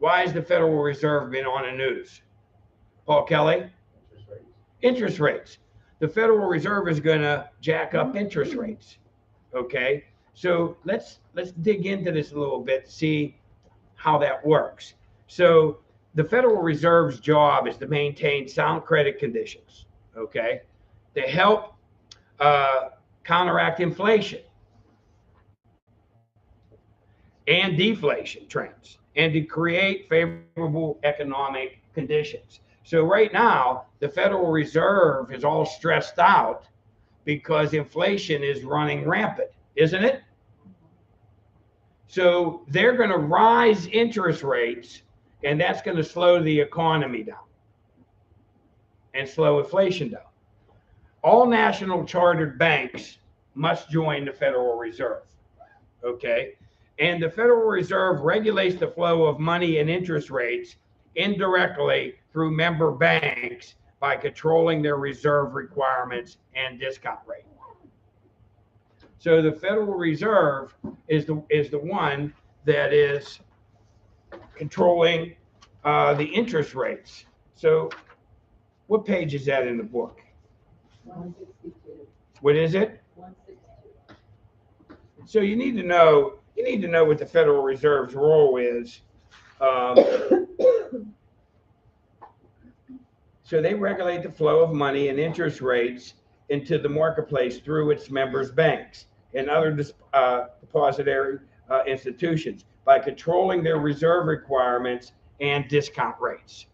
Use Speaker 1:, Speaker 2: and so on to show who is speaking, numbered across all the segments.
Speaker 1: Why has the Federal Reserve been on the news? Paul Kelly?
Speaker 2: Interest rates.
Speaker 1: Interest rates. The Federal Reserve is going to jack up interest rates. Okay, so let's dig into this a little bit, see how that works. So the Federal Reserve's job is to maintain sound credit conditions, okay, to help counteract inflation and deflation trends, and to create favorable economic conditions. So right now, the Federal Reserve is all stressed out because inflation is running rampant, isn't it? So they're going to rise interest rates, and that's going to slow the economy down and slow inflation down. All national chartered banks must join the Federal Reserve, okay? And the Federal Reserve regulates the flow of money and interest rates indirectly through member banks by controlling their reserve requirements and discount rate. So the Federal Reserve is the one that is controlling the interest rates. So what page is that in the book?
Speaker 3: 162.
Speaker 1: What is it?
Speaker 3: 162.
Speaker 1: So you need to know what the Federal Reserve's role is. So they regulate the flow of money and interest rates into the marketplace through its members' banks and other depository institutions by controlling their reserve requirements and discount rates.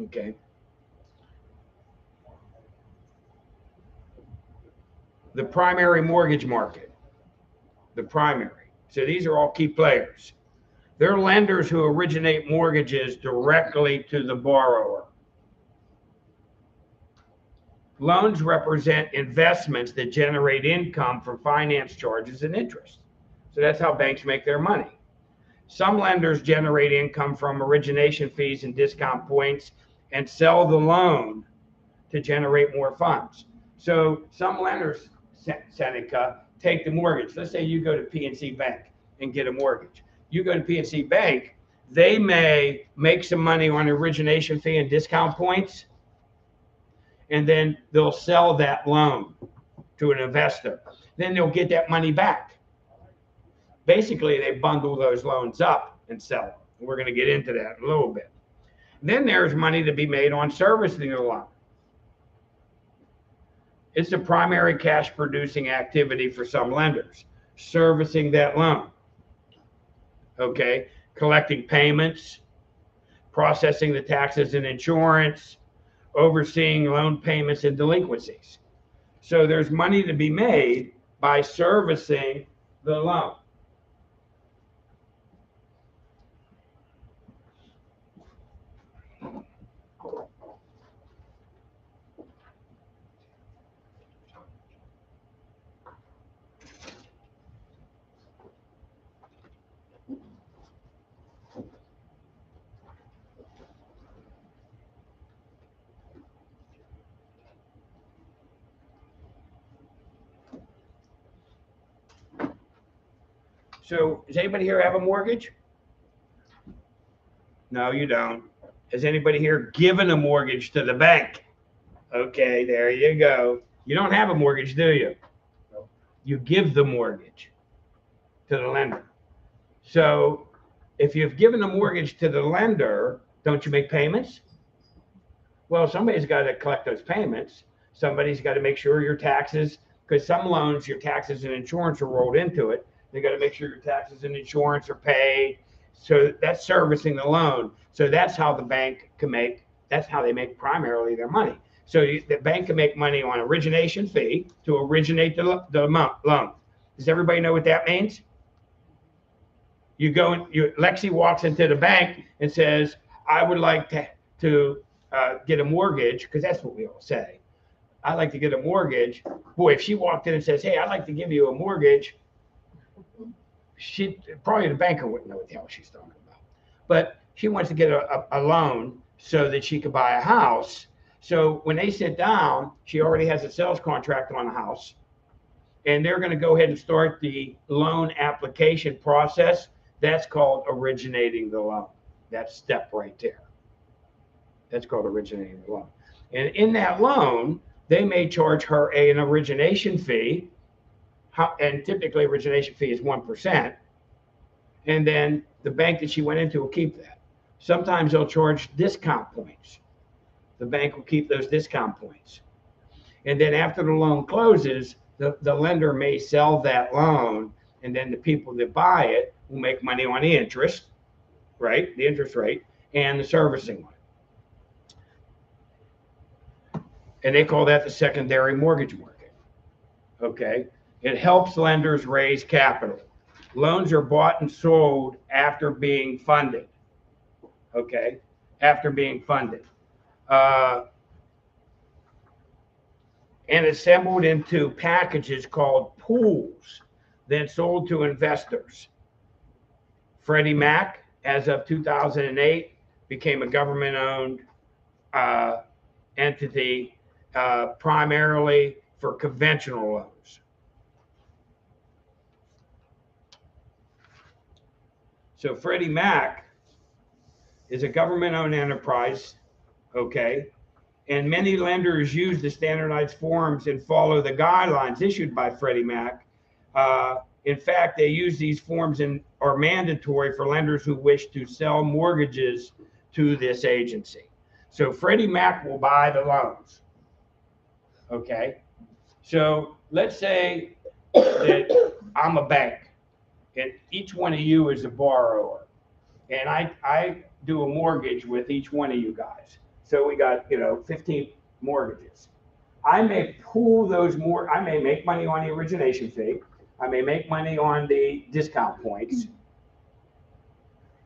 Speaker 1: Okay. The primary mortgage market. The primary. So these are all key players. They're lenders who originate mortgages directly to the borrower. Loans represent investments that generate income from finance charges and interest. So that's how banks make their money. Some lenders generate income from origination fees and discount points and sell the loan to generate more funds. So some lenders, Seneca, take the mortgage. Let's say you go to PNC Bank and get a mortgage. You go to PNC Bank, they may make some money on origination fee and discount points, and then they'll sell that loan to an investor. Then they'll get that money back. Basically, they bundle those loans up and sell them. We're going to get into that in a little bit. Then there's money to be made on servicing the loan. It's the primary cash producing activity for some lenders, servicing that loan. Okay, collecting payments, processing the taxes and insurance, overseeing loan payments and delinquencies. So there's money to be made by servicing the loan. So does anybody here have a mortgage? No, you don't. Has anybody here given a mortgage to the bank? Okay, there you go. You don't have a mortgage, do you?
Speaker 2: No.
Speaker 1: You give the mortgage to the lender. So if you've given a mortgage to the lender, don't you make payments? Well, somebody's got to collect those payments. Somebody's got to make sure your taxes, because some loans, your taxes and insurance are rolled into it. They got to make sure your taxes and insurance are paid. So that's servicing the loan. So that's how the bank can make, that's how they make primarily their money. So the bank can make money on origination fee to originate the loan. Does everybody know what that means? You go, Lexi walks into the bank and says, I would like to get a mortgage, because that's what we all say. I'd like to get a mortgage. Boy, if she walked in and says, hey, I'd like to give you a mortgage, probably the banker wouldn't know what the hell she's talking about. But she wants to get a loan so that she could buy a house. So when they sit down, she already has a sales contract on the house. And they're going to go ahead and start the loan application process. That's called originating the loan. That step right there. That's called originating the loan. And in that loan, they may charge her an origination fee, and typically origination fee is 1%. And then the bank that she went into will keep that. Sometimes they'll charge discount points. The bank will keep those discount points. And then after the loan closes, the lender may sell that loan, and then the people that buy it will make money on the interest, right? The interest rate and the servicing on it. And they call that the secondary mortgage market. Okay? It helps lenders raise capital. Loans are bought and sold after being funded. Okay? After being funded. And assembled into packages called pools, then sold to investors. Freddie Mac, as of 2008, became a government-owned entity, primarily for conventional loans. So Freddie Mac is a government-owned enterprise, okay? And many lenders use the standardized forms and follow the guidelines issued by Freddie Mac. In fact, they use these forms and are mandatory for lenders who wish to sell mortgages to this agency. So Freddie Mac will buy the loans. Okay. So let's say that I'm a bank and each one of you is a borrower, and I do a mortgage with each one of you guys. So we got, 15 mortgages. I may pool those I may make money on the origination fee. I may make money on the discount points.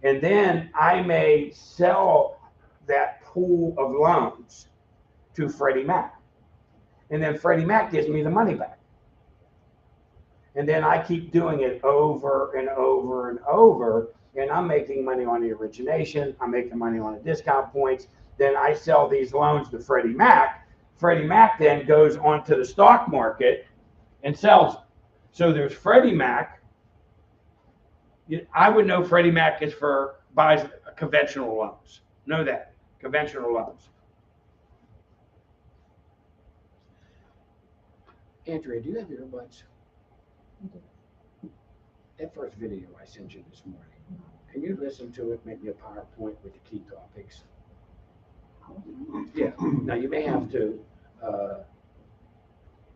Speaker 1: And then I may sell that pool of loans to Freddie Mac. And then Freddie Mac gives me the money back. And then I keep doing it over and over and over. And I'm making money on the origination. I'm making money on the discount points. Then I sell these loans to Freddie Mac. Freddie Mac then goes onto the stock market and sells them. So there's Freddie Mac. I would know Freddie Mac is buys conventional loans. Know that, conventional loans. Andrea, do you have earbuds? That first video I sent you this morning, can you listen to it, make me a PowerPoint with the key topics? Yeah, now you may have to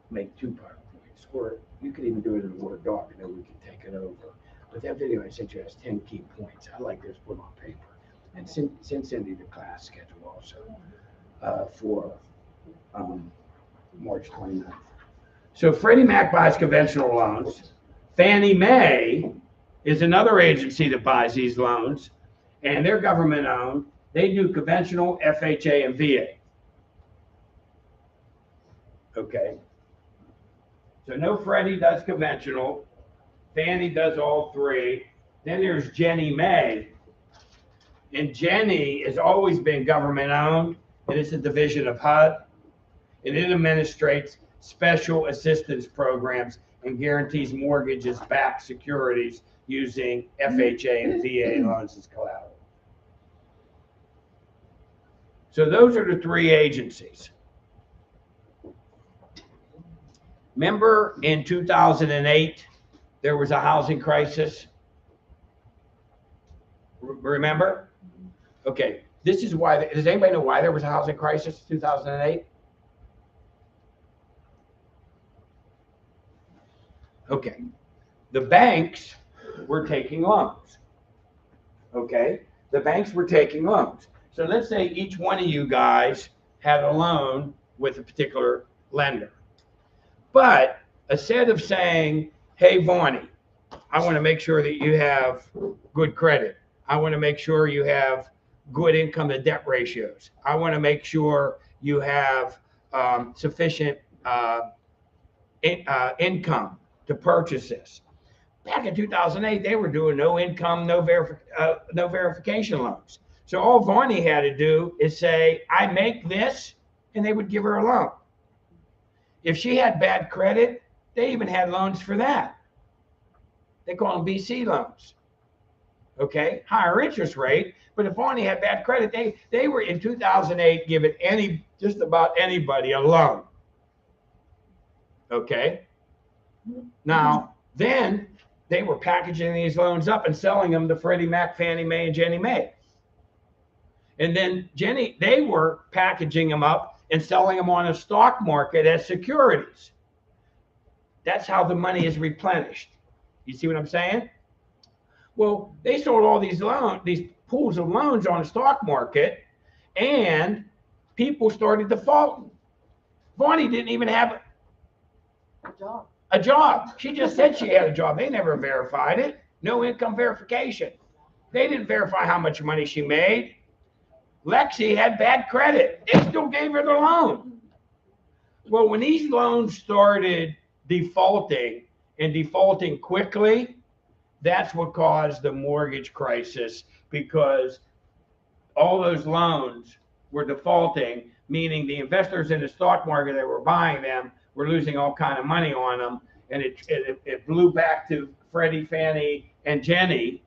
Speaker 1: make 2 PowerPoints, or you could even do it in a Word doc, and then we can take it over. But that video I sent you has 10 key points. I like this put on paper. And send Cindy the class schedule also for March 29th. So Freddie Mac buys conventional loans. Fannie Mae is another agency that buys these loans, and they're government owned. They do conventional, FHA, and VA. Okay. So no Freddie does conventional. Fannie does all 3. Then there's Ginnie Mae. And Ginnie has always been government owned, and it's a division of HUD. And it administrates special assistance programs and guarantees mortgages-backed securities using FHA and VA loans as collateral. So those are the 3 agencies. Remember in 2008, there was a housing crisis? Remember? Okay, this is why. Does anybody know why there was a housing crisis in 2008? Okay, the banks were taking loans. Okay, the banks were taking loans. So let's say each one of you guys had a loan with a particular lender. But instead of saying, hey, Vonnie, I want to make sure that you have good credit. I want to make sure you have good income to debt ratios. I want to make sure you have sufficient income to purchase this. Back in 2008, they were doing no income, no verification loans. So all Vonnie had to do is say, I make this, and they would give her a loan. If she had bad credit, they even had loans for that. They call them BC loans. okay, higher interest rate. But if Fannie had bad credit, they were in 2008 giving just about anybody a loan. Okay. Now then they were packaging these loans up and selling them to Freddie Mac, Fannie Mae, and GNMA. And then they were packaging them up and selling them on a stock market as securities. That's how the money is replenished. You see what I'm saying? Well, they sold all these pools of loans on the stock market, and people started defaulting. Fannie didn't even have a job. She just said she had a job. They never verified it. No income verification. They didn't verify how much money she made. Lexi had bad credit. They still gave her the loan. Well, when these loans started defaulting and defaulting quickly, that's what caused the mortgage crisis, because all those loans were defaulting, meaning the investors in the stock market that were buying them were losing all kind of money on them, and it blew back to Freddie, Fannie, and Jenny,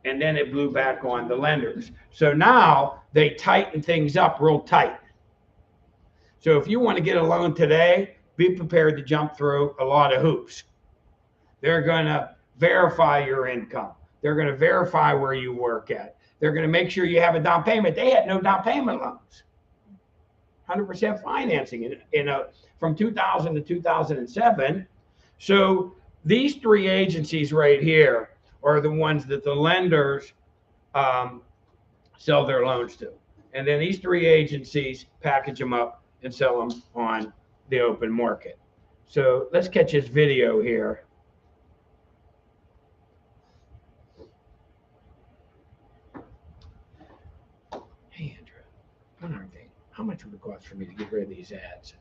Speaker 1: and then it blew back on the lenders. So now they tighten things up real tight. So if you want to get a loan today, be prepared to jump through a lot of hoops. They're going to verify your income. They're going to verify where you work at. They're going to make sure you have a down payment. They had no down payment loans. 100% financing from 2000 to 2007. So these three agencies right here are the ones that the lenders sell their loans to. And then these three agencies package them up and sell them on the open market. So let's catch this video here. Hey, Andrew, one other thing. How much would it cost for me to get rid of these ads?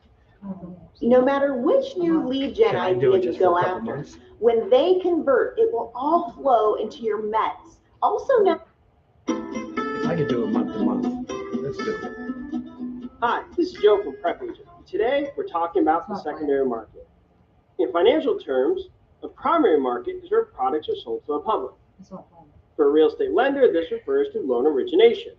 Speaker 2: No matter which new lead gen idea you go after, when they convert, it will all flow into your Mets. Also,
Speaker 1: if I could do it month to month, let's do it.
Speaker 4: Hi, this is Joe from Prep Agent. Today, we're talking about the secondary market. In financial terms, a primary market is where products are sold to the public. For a real estate lender, this refers to loan origination.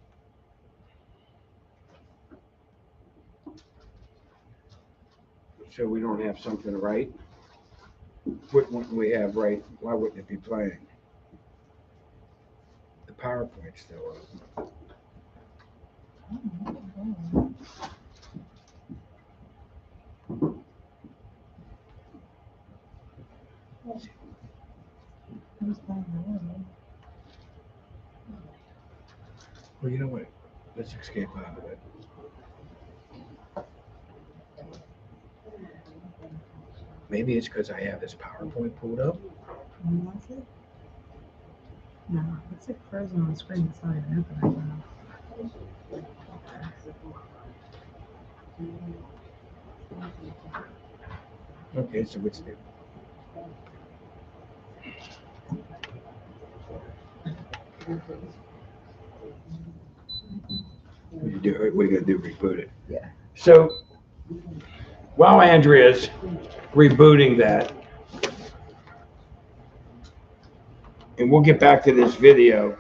Speaker 1: So we don't have something right? What wouldn't we have right? Why wouldn't it be playing? The PowerPoint's still up. Well, you know what? Let's escape out of it. Maybe it's because I have this PowerPoint pulled up.
Speaker 5: That's it? No, it's like frozen on the screen. It's not even open right now.
Speaker 1: Okay, so what's new? What are you gonna do? Reboot it?
Speaker 5: Yeah.
Speaker 1: So while Andrea's rebooting that, and we'll get back to this video.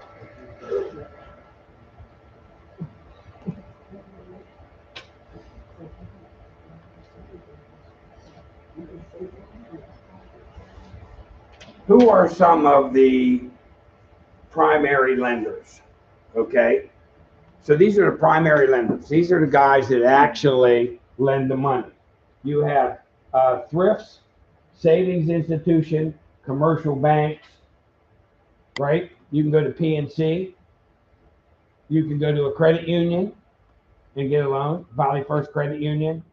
Speaker 1: Who are some of the primary lenders? Okay. So these are the primary lenders. These are the guys that actually lend the money. You have thrifts, savings institution, commercial banks, right? You can go to PNC. You can go to a credit union and get a loan. Valley First Credit Union,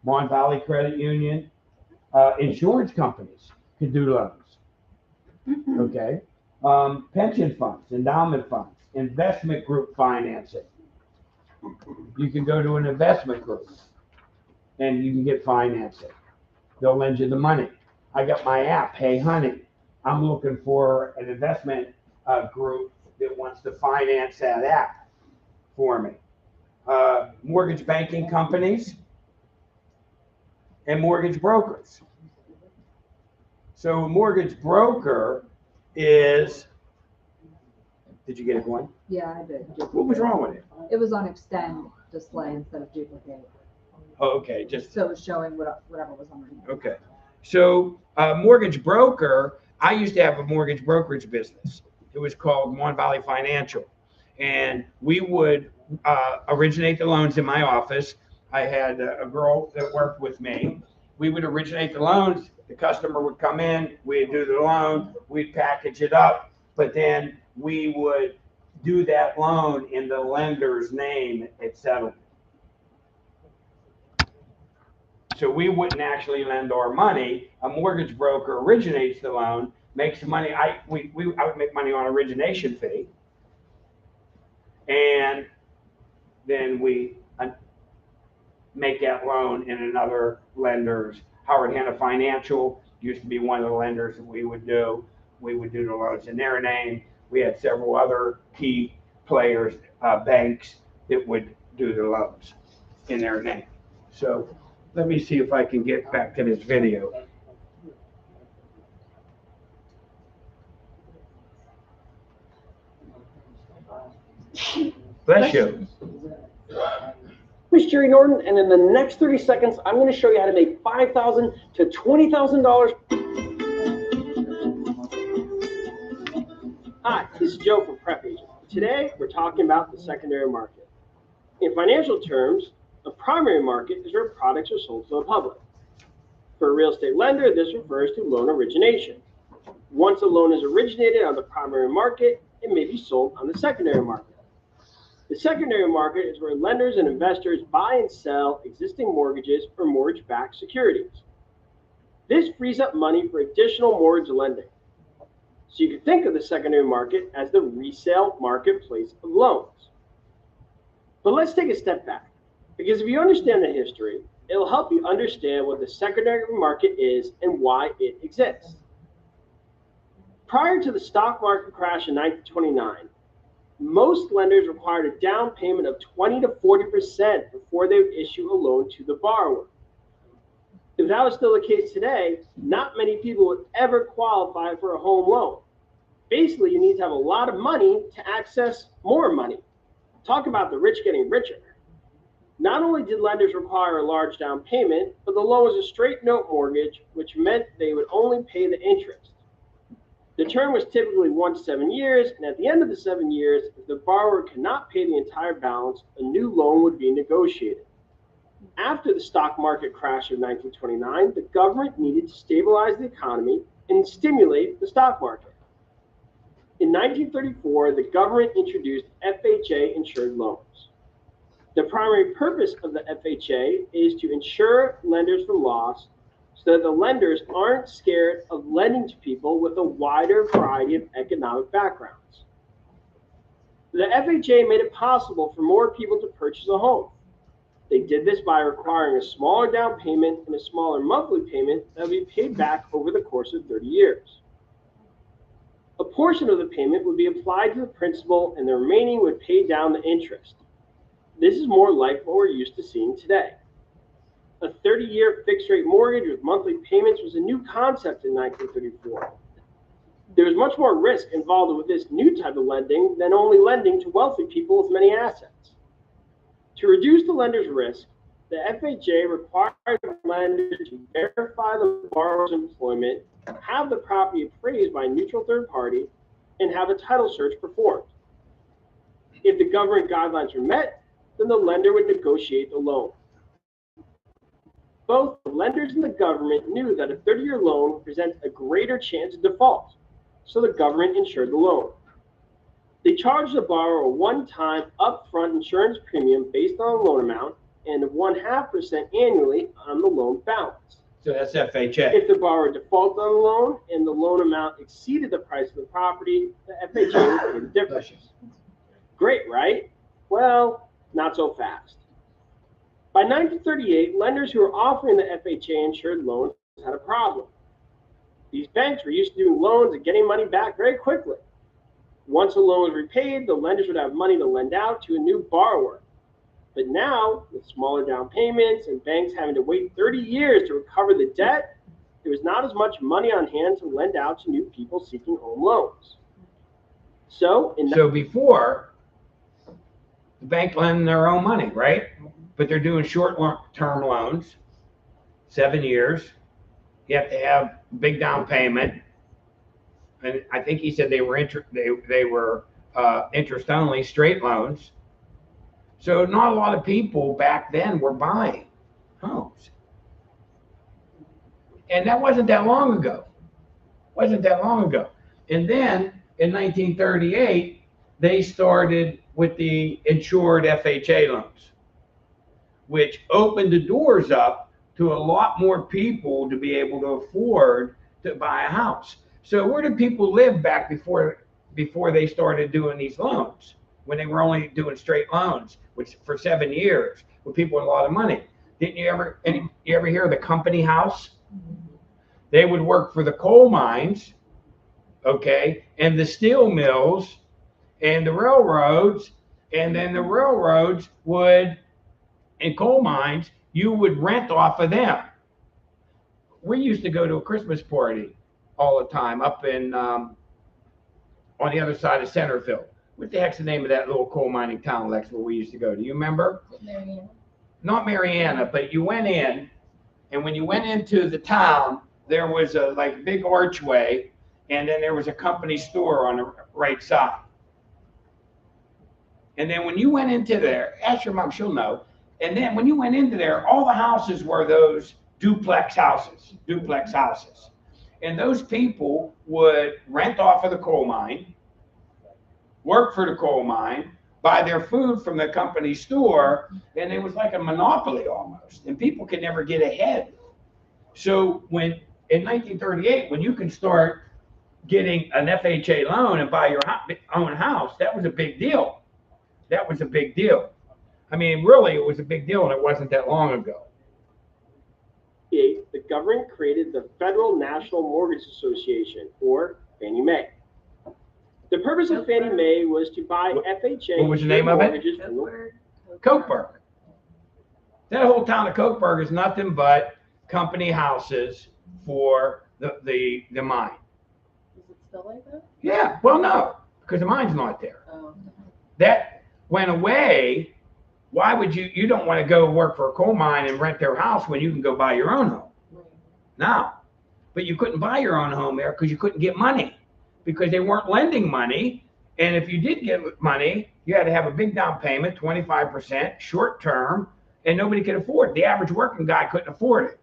Speaker 1: Mon Valley Credit Union. Insurance companies can do loans. Okay. Pension funds, endowment funds, investment group financing. You can go to an investment group and you can get financing. They'll lend you the money. I got my app, Hey Honey. I'm looking for an investment group that wants to finance that app for me. Mortgage banking companies and mortgage brokers. So a mortgage broker is, did you get it going?
Speaker 3: Yeah, I did.
Speaker 1: What was wrong with it?
Speaker 3: It was on extend display instead of duplicate.
Speaker 1: Oh, okay, just,
Speaker 3: So it was showing whatever was on the.
Speaker 1: okay. So, mortgage broker, I used to have a mortgage brokerage business. It was called Mon Valley Financial. And we would originate the loans in my office. I had a girl that worked with me. We would originate the loans. The customer would come in, we'd do the loan, we'd package it up, but then we would do that loan in the lender's name at settlement. So we wouldn't actually lend our money. A mortgage broker originates the loan, makes the money. I would make money on origination fee, and then we make that loan in another lender's. Howard Hanna Financial used to be one of the lenders that we would do. We would do the loans in their name. We had several other key players, banks that would do the loans in their name. So let me see if I can get back to this video. Bless you.
Speaker 4: Who's Jerry Norton, and in the next 30 seconds, I'm going to show you how to make $5,000 to $20,000. Hi, this is Joe from Prep Agent. Today, we're talking about the secondary market. In financial terms, a primary market is where products are sold to the public. For a real estate lender, this refers to loan origination. Once a loan is originated on the primary market, it may be sold on the secondary market. The secondary market is where lenders and investors buy and sell existing mortgages or mortgage-backed securities. This frees up money for additional mortgage lending. So you can think of the secondary market as the resale marketplace of loans. But let's take a step back, because if you understand the history, it'll help you understand what the secondary market is and why it exists. Prior to the stock market crash in 1929, most lenders required a down payment of 20 to 40% before they would issue a loan to the borrower. If that was still the case today, not many people would ever qualify for a home loan. Basically, you need to have a lot of money to access more money. Talk about the rich getting richer. Not only did lenders require a large down payment, but the loan was a straight note mortgage, which meant they would only pay the interest. The term was typically 1 to 7 years, and at the end of the 7 years, if the borrower could not pay the entire balance, a new loan would be negotiated. After the stock market crash of 1929, the government needed to stabilize the economy and stimulate the stock market. In 1934, the government introduced FHA insured loans. The primary purpose of the FHA is to insure lenders from loss so that the lenders aren't scared of lending to people with a wider variety of economic backgrounds. The FHA made it possible for more people to purchase a home. They did this by requiring a smaller down payment and a smaller monthly payment that would be paid back over the course of 30 years. A portion of the payment would be applied to the principal, and the remaining would pay down the interest. This is more like what we're used to seeing today. A 30-year fixed-rate mortgage with monthly payments was a new concept in 1934. There was much more risk involved with this new type of lending than only lending to wealthy people with many assets. To reduce the lender's risk, the FHA required lenders to verify the borrower's employment, have the property appraised by a neutral third party, and have a title search performed. If the government guidelines were met, then the lender would negotiate the loan. Both the lenders and the government knew that a 30-year loan presents a greater chance of default, so the government insured the loan. They charged the borrower a one-time upfront insurance premium based on the loan amount and 0.5% annually on the loan balance.
Speaker 1: So that's FHA.
Speaker 4: If the borrower defaulted on the loan and the loan amount exceeded the price of the property, the FHA would pay the difference. Great, right? Well, not so fast. By 1938, lenders who were offering the FHA insured loans had a problem. These banks were used to doing loans and getting money back very quickly. Once a loan was repaid, the lenders would have money to lend out to a new borrower. But now, with smaller down payments and banks having to wait 30 years to recover the debt, there was not as much money on hand to lend out to new people seeking home loans. So
Speaker 1: before, the bank lending their own money, right? But they're doing short-term loans, 7 years. You have to have a big down payment, and I think he said they were interest only, straight loans. So not a lot of people back then were buying homes, and that wasn't that long ago. And then in 1938, they started with the insured FHA loans, which opened the doors up to a lot more people to be able to afford to buy a house. So where did people live back before they started doing these loans? When they were only doing straight loans, which for 7 years, with people with a lot of money. Didn't you ever hear of the company house? They would work for the coal mines, okay, and the steel mills and the railroads, and then the railroads would, and coal mines, you would rent off of them. We used to go to a Christmas party all the time up in on the other side of Centerville. What the heck's the name of that little coal mining town, Lex, where we used to go? Do you remember?
Speaker 6: Mariana.
Speaker 1: Not Mariana, but you went in, and when you went into the town, there was a like big archway, and then there was a company store on the right side. And then when you went into there, ask your mom, she'll know. And then when you went into there, all the houses were those duplex houses. And those people would rent off of the coal mine, work for the coal mine, buy their food from the company store, and it was like a monopoly almost. And people could never get ahead. So when in 1938, when you can start getting an FHA loan and buy your own house, that was a big deal. I mean, really, it was a big deal, and it wasn't that long ago.
Speaker 4: The government created the Federal National Mortgage Association, or Fannie Mae. The purpose of Fannie Mae was to buy FHA
Speaker 1: What was the name of it?
Speaker 4: mortgages.
Speaker 1: Cokeburg. That whole town of Cokeburg is nothing but company houses for the mine.
Speaker 6: Is it still like that?
Speaker 1: Yeah, well, no, because the mine's not there.
Speaker 6: Oh.
Speaker 1: That went away. Why would you don't want to go work for a coal mine and rent their house when you can go buy your own home? Now, but you couldn't buy your own home there because you couldn't get money because they weren't lending money. And if you did get money, you had to have a big down payment, 25%, short term, and nobody could afford it. The average working guy couldn't afford it.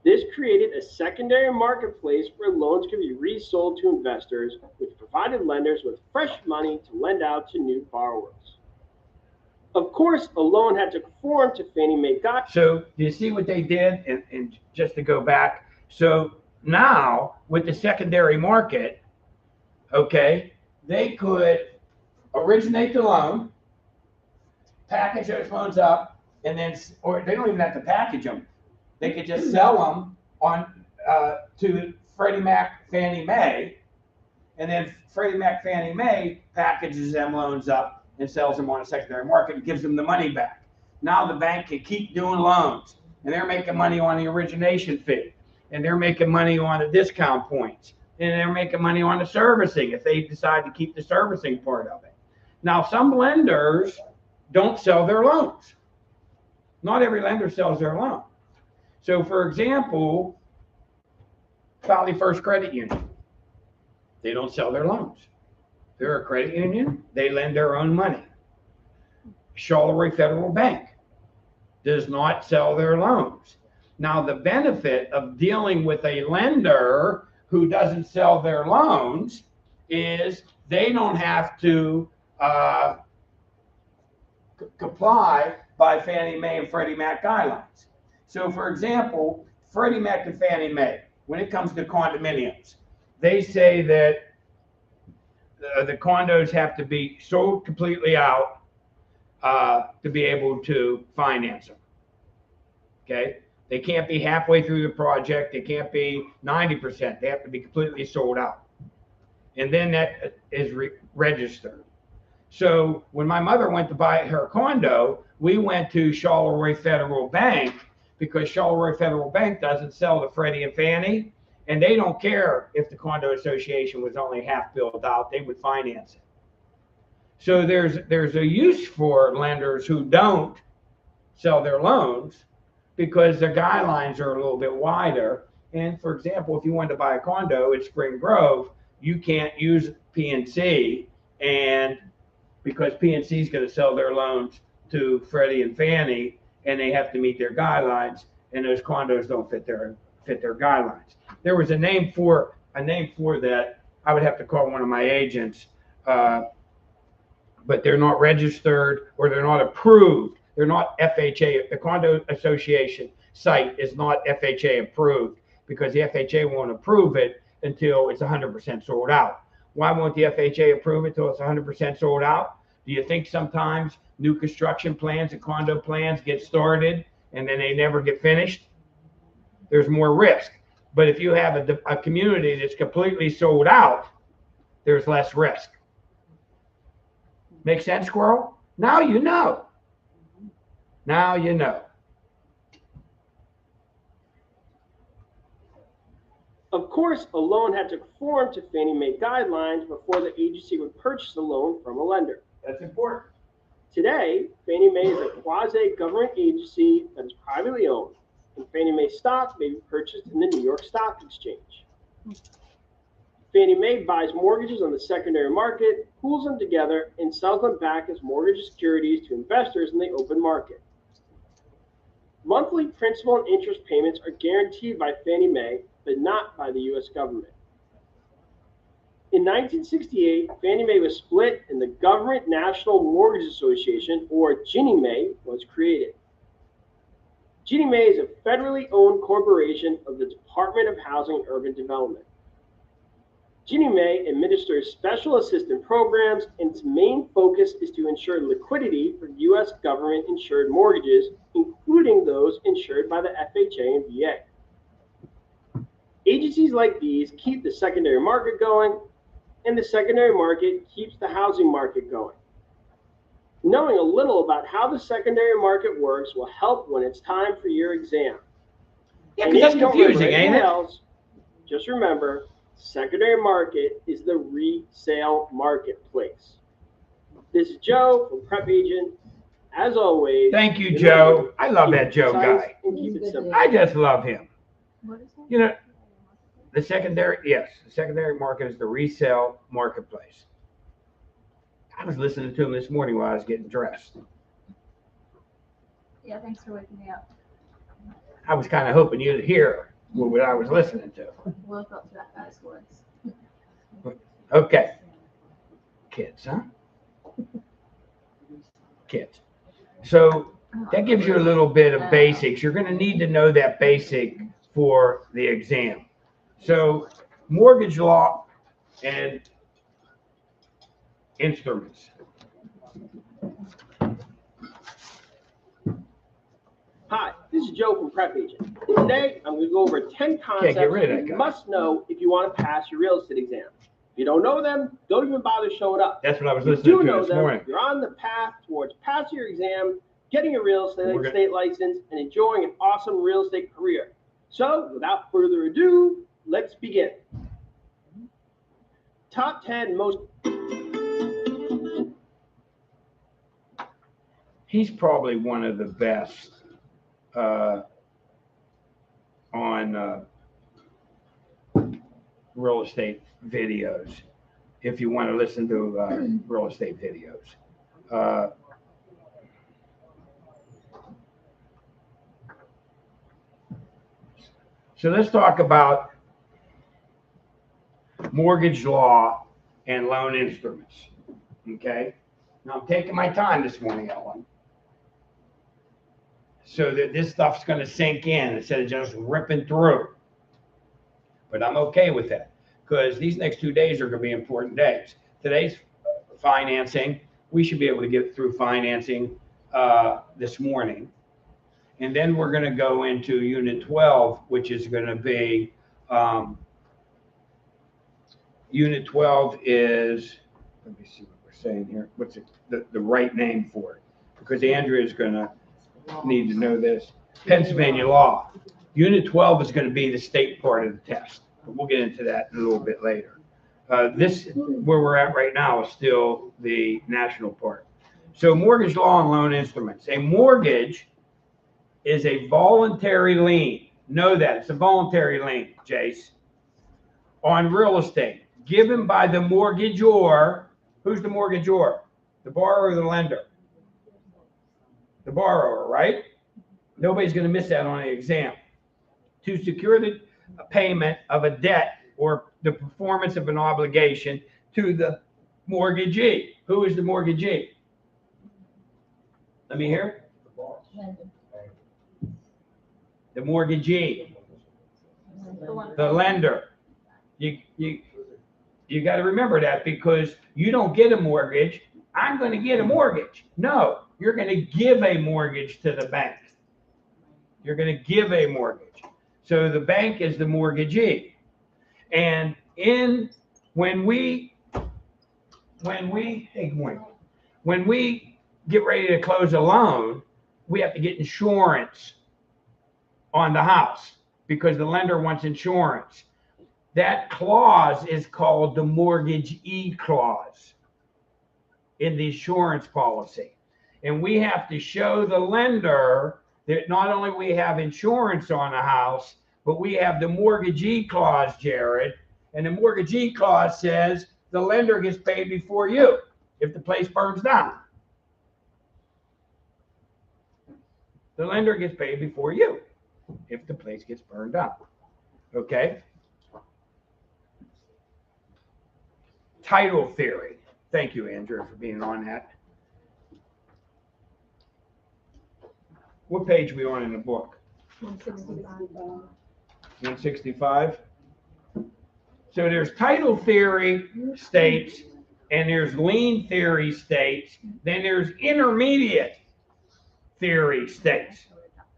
Speaker 4: This created a secondary marketplace where loans could be resold to investors, which provided lenders with fresh money to lend out to new borrowers. Of course, a loan had to conform to Fannie Mae guidelines.
Speaker 1: So do you see what they did? And just to go back, so now with the secondary market, okay, they could originate the loan, package those loans up, and then, or they don't even have to package them. They could just sell them on to Freddie Mac, Fannie Mae, and then Freddie Mac, Fannie Mae packages them loans up and sells them on a secondary market and gives them the money back. Now the bank can keep doing loans, and they're making money on the origination fee, and they're making money on the discount points, and they're making money on the servicing if they decide to keep the servicing part of it. Now, some lenders don't sell their loans. Not every lender sells their loan. So, for example, Valley First Credit Union, they don't sell their loans. They're a credit union. They lend their own money. Charleroi Federal Bank does not sell their loans. Now, the benefit of dealing with a lender who doesn't sell their loans is they don't have to comply by Fannie Mae and Freddie Mac guidelines. So, for example, Freddie Mac and Fannie Mae, when it comes to condominiums, they say that the condos have to be sold completely out to be able to finance them. Okay? They can't be halfway through the project. They can't be 90%. They have to be completely sold out. And then that is registered. So when my mother went to buy her condo, we went to Charleroi Federal Bank because Charleroi Federal Bank doesn't sell to Freddie and Fannie, and they don't care if the condo association was only half built out, they would finance it. So there's a use for lenders who don't sell their loans because their guidelines are a little bit wider. And for example, if you wanted to buy a condo at Spring Grove, you can't use PNC, and because PNC is going to sell their loans to Freddie and Fannie, and they have to meet their guidelines, and those condos don't fit their guidelines. There was a name for that. I would have to call one of my agents, but they're not registered or they're not approved. They're not FHA. The condo association site is not FHA approved because the FHA won't approve it until it's 100% sold out. Why won't the FHA approve it until it's 100% sold out? Do you think sometimes new construction plans and condo plans get started and then they never get finished? There's more risk. But if you have a community that's completely sold out, there's less risk. Make sense, Squirrel? Now you know. Now you know.
Speaker 4: Of course, a loan had to conform to Fannie Mae guidelines before the agency would purchase a loan from a lender.
Speaker 1: That's important.
Speaker 4: Today, Fannie Mae is a quasi-government agency that is privately owned, and Fannie Mae stock may be purchased in the New York Stock Exchange. Fannie Mae buys mortgages on the secondary market, pools them together, and sells them back as mortgage securities to investors in the open market. Monthly principal and interest payments are guaranteed by Fannie Mae, but not by the U.S. government. In 1968, Fannie Mae was split and the Government National Mortgage Association, or GNMA, was created. GNMA is a federally owned corporation of the Department of Housing and Urban Development. GNMA administers special assistance programs, and its main focus is to ensure liquidity for U.S. government-insured mortgages, including those insured by the FHA and VA. Agencies like these keep the secondary market going, and the secondary market keeps the housing market going. Knowing a little about how the secondary market works will help when it's time for your exam.
Speaker 1: Yeah, because that's confusing, ain't it?
Speaker 4: Else, just remember, secondary market is the resale marketplace. This is Joe from Prep Agent. As always.
Speaker 1: Thank you, Joe. I love that Joe guy.
Speaker 4: And keep it simple.
Speaker 1: I just love him.
Speaker 3: What is that?
Speaker 1: You know, the secondary market is the resale marketplace. I was listening to him this morning while I was getting dressed.
Speaker 6: Yeah, thanks for waking me up.
Speaker 1: I was kind of hoping you'd hear what I was listening to.
Speaker 6: Woke up to that guy's voice.
Speaker 1: Okay. Kids, huh? Kids. So that gives you a little bit of basics. You're going to need to know that basic for the exam. So mortgage law and instruments.
Speaker 4: Hi, this is Joe from Prep Agent. Today, I'm going to go over 10 concepts you must know if you want to pass your real estate exam. If you don't know them, don't even bother showing up.
Speaker 1: That's what I was listening to this morning.
Speaker 4: You're on the path towards passing your exam, getting a real estate license, and enjoying an awesome real estate career. So, without further ado, let's begin. Top 10 most...
Speaker 1: He's probably one of the best on real estate videos, if you want to listen to real estate videos. So let's talk about mortgage law and loan instruments. Okay? Now I'm taking my time this morning, Ellen, so that this stuff's going to sink in instead of just ripping through. But I'm okay with that because these next 2 days are going to be important days. Today's financing. We should be able to get through financing this morning. And then we're going to go into Unit 12, which is going to be, Unit 12 is, let me see what we're saying here? What's it, the right name for it? Because Andrea is gonna need to know this. Pennsylvania law. Unit 12 is gonna be the state part of the test. But we'll get into that in a little bit later. This, where we're at right now, is still the national part. So mortgage law and loan instruments. A mortgage is a voluntary lien. Know that, it's a voluntary lien, Jace, on real estate given by the mortgagor. Who's the mortgagor? The borrower or the lender? The borrower, right? Nobody's going to miss that on the exam. To secure the payment of a debt or the performance of an obligation to the mortgagee. Who is the mortgagee? Let me hear. The mortgagee. The lender. You got to remember that, because you don't get a mortgage. I'm going to get a mortgage. No, you're going to give a mortgage to the bank. You're going to give a mortgage. So the bank is the mortgagee. And when we get ready to close a loan, we have to get insurance on the house because the lender wants insurance. That clause is called the mortgagee clause in the insurance policy. And we have to show the lender that not only we have insurance on the house, but we have the mortgagee clause, Jared. And the mortgagee clause says the lender gets paid before you if the place burns down. The lender gets paid before you if the place gets burned down. Okay? Title theory. Thank you, Andrew, for being on that. What page are we on in the book? 165. So there's title theory states, and there's lien theory states, then there's intermediate theory states.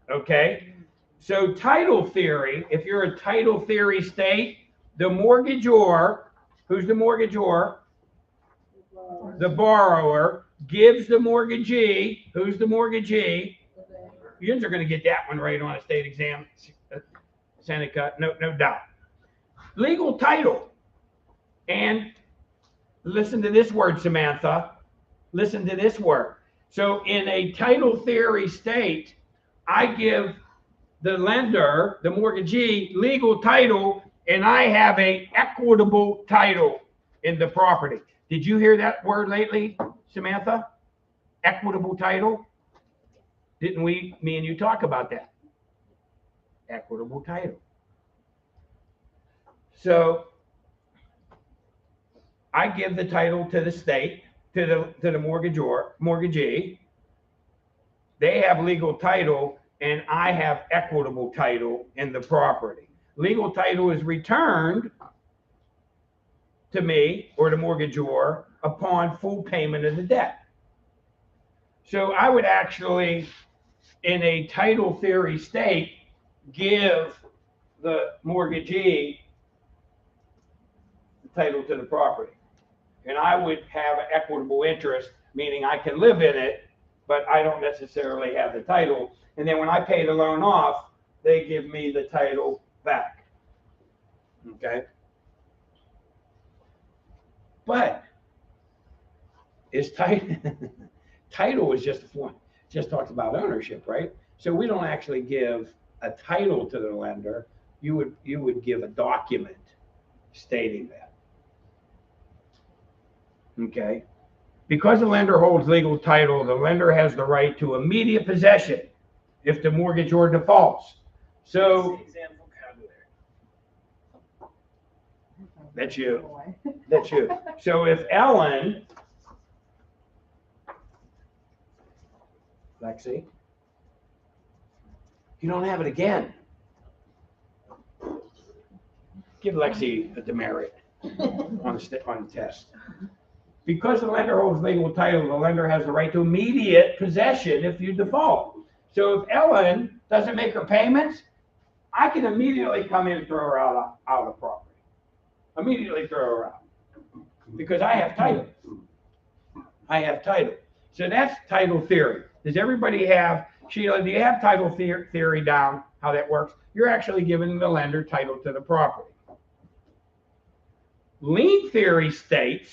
Speaker 1: Okay? So title theory, if you're a title theory state, the mortgagor, who's the mortgagor? The borrower gives the mortgagee, who's the mortgagee? You are going to get that one right on a state exam, Seneca, no doubt. Legal title. And listen to this word, Samantha. Listen to this word. So in a title theory state, I give the lender, the mortgagee, legal title, and I have an equitable title in the property. Did you hear that word lately, Samantha? Equitable title? Didn't me and you talk about that? Equitable title. So I give the title to the state, to the mortgagee. They have legal title, and I have equitable title in the property. Legal title is returned to me or the mortgagor upon full payment of the debt. So I would actually, in a title theory state, give the mortgagee the title to the property. And I would have an equitable interest, meaning I can live in it, but I don't necessarily have the title. And then when I pay the loan off, they give me the title back. Okay? But is title is just a form, just talks about ownership, right? So we don't actually give a title to the lender. You would give a document stating that. Okay? Because the lender holds legal title, the lender has the right to immediate possession if the mortgagor defaults. So that's you. That's you. So if Ellen, Lexi, you don't have it again. Give Lexi a demerit on the test. Because the lender holds legal title, the lender has the right to immediate possession if you default. So if Ellen doesn't make her payments, I can immediately come in and throw her out of the property. Immediately throw her out. Because I have title. I have title. So that's title theory. Does everybody have, Sheila, do you have title theory down, how that works? You're actually giving the lender title to the property. Lien theory states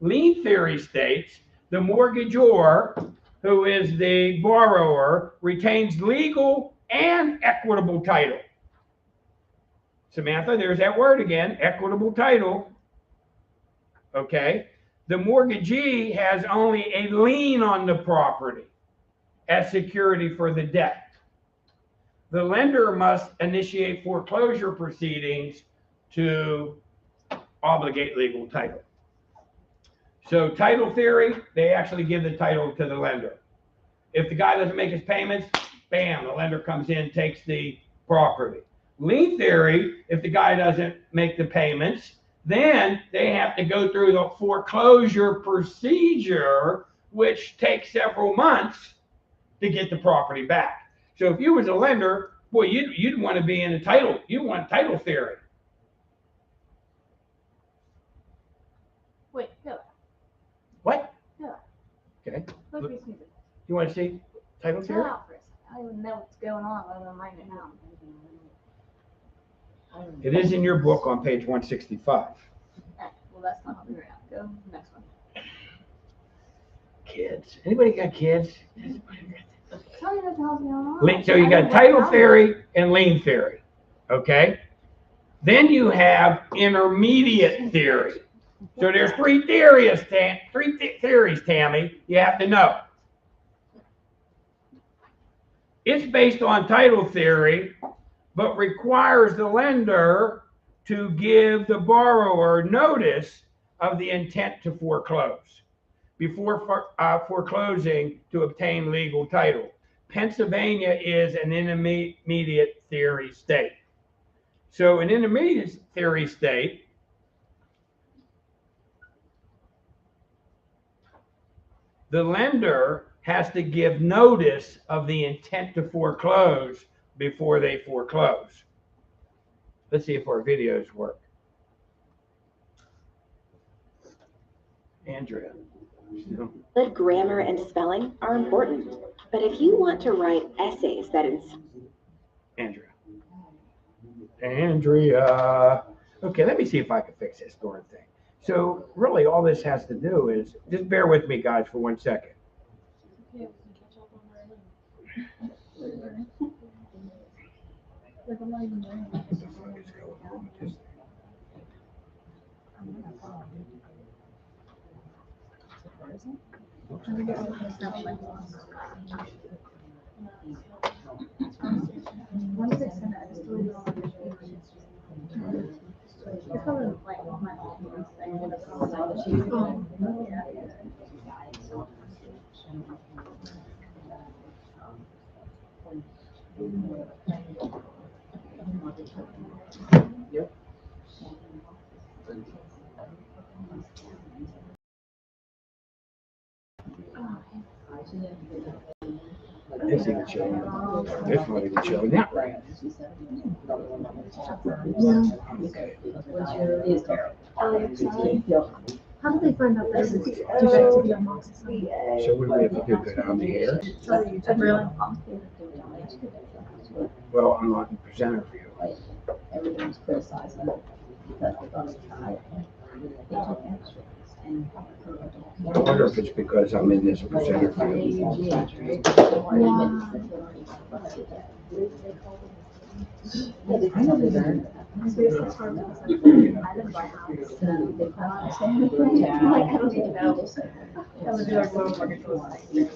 Speaker 1: the mortgagor, who is the borrower, retains legal and equitable title. Samantha, there's that word again, equitable title. Okay. The mortgagee has only a lien on the property as security for the debt. The lender must initiate foreclosure proceedings to obligate legal title. So title theory, they actually give the title to the lender. If the guy doesn't make his payments, bam, the lender comes in, takes the property. Lien theory, if the guy doesn't make the payments, then they have to go through the foreclosure procedure, which takes several months to get the property back. So if you was a lender, boy, you'd want to be in a title. You want title theory.
Speaker 6: Wait, go.
Speaker 1: What?
Speaker 6: Yeah.
Speaker 1: Okay.
Speaker 6: Look at this music.
Speaker 1: You want to see title
Speaker 6: Chill
Speaker 1: theory?
Speaker 6: out for a second. I don't even know what's going on other than writing it down.
Speaker 1: It is in your book on page 165.
Speaker 6: Alright, well, that's not helping right now. Go next one.
Speaker 1: Kids. Anybody got kids?
Speaker 6: Tell me what the hell's going on.
Speaker 1: So you got title theory and lien theory. Okay. Then you have intermediate theory. So there's three theories, Tammy, you have to know. It's based on title theory, but requires the lender to give the borrower notice of the intent to foreclose before foreclosing to obtain legal title. Pennsylvania is an intermediate theory state. So an intermediate theory state the lender has to give notice of the intent to foreclose before they foreclose. Let's see if our videos work. Andrea.
Speaker 2: Good grammar and spelling are important, but if you want to write essays that
Speaker 1: Andrea. Okay, let me see if I can fix this darn thing. So really all this has to do is, just bear with me guys for 1 second.
Speaker 6: Like, I'm not even doing
Speaker 1: What the fuck is going on with this thing?
Speaker 6: When did they send it? I just deleted all the pictures. It's probably like my phone. I ended up calling all the sheets.
Speaker 1: Yep. This even showing. This one even showing that right. Okay.
Speaker 6: How did they find out that it was too bad to be on Moxie?
Speaker 1: So what do we have to do? Go down the hair?
Speaker 6: Really?
Speaker 1: Well, I'm not in presenter view.
Speaker 7: Everything's criticizing it because they thought it was high. They took extras and.
Speaker 1: I wonder if it's because I'm in this presenter view.
Speaker 7: I know they learned.
Speaker 6: I didn't buy a house. Like, I don't even know. That would be like low mortgage was.
Speaker 4: This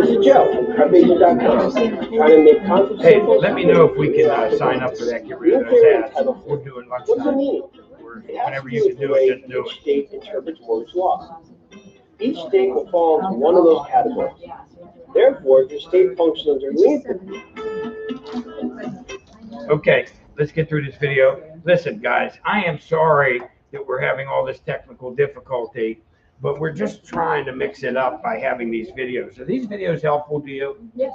Speaker 4: is Joe from CarBaker.com. Trying to make concepts
Speaker 1: Hey,
Speaker 4: simple.
Speaker 1: let me know if we can sign up for that, get rid of those ads. We're doing
Speaker 4: What does it
Speaker 1: lunchtime.
Speaker 4: mean?
Speaker 1: Or
Speaker 4: It has
Speaker 1: whenever
Speaker 4: to
Speaker 1: you
Speaker 4: do
Speaker 1: can
Speaker 4: with the
Speaker 1: do
Speaker 4: way
Speaker 1: it, just do
Speaker 4: each
Speaker 1: it.
Speaker 4: state interprets mortgage law. Each state will fall into one of those categories. Therefore, the state functions under lien.
Speaker 1: Okay, let's get through this video. Listen, guys, I am sorry that we're having all this technical difficulty, but we're just trying to mix it up by having these videos. Are these videos helpful to you?
Speaker 6: Yes.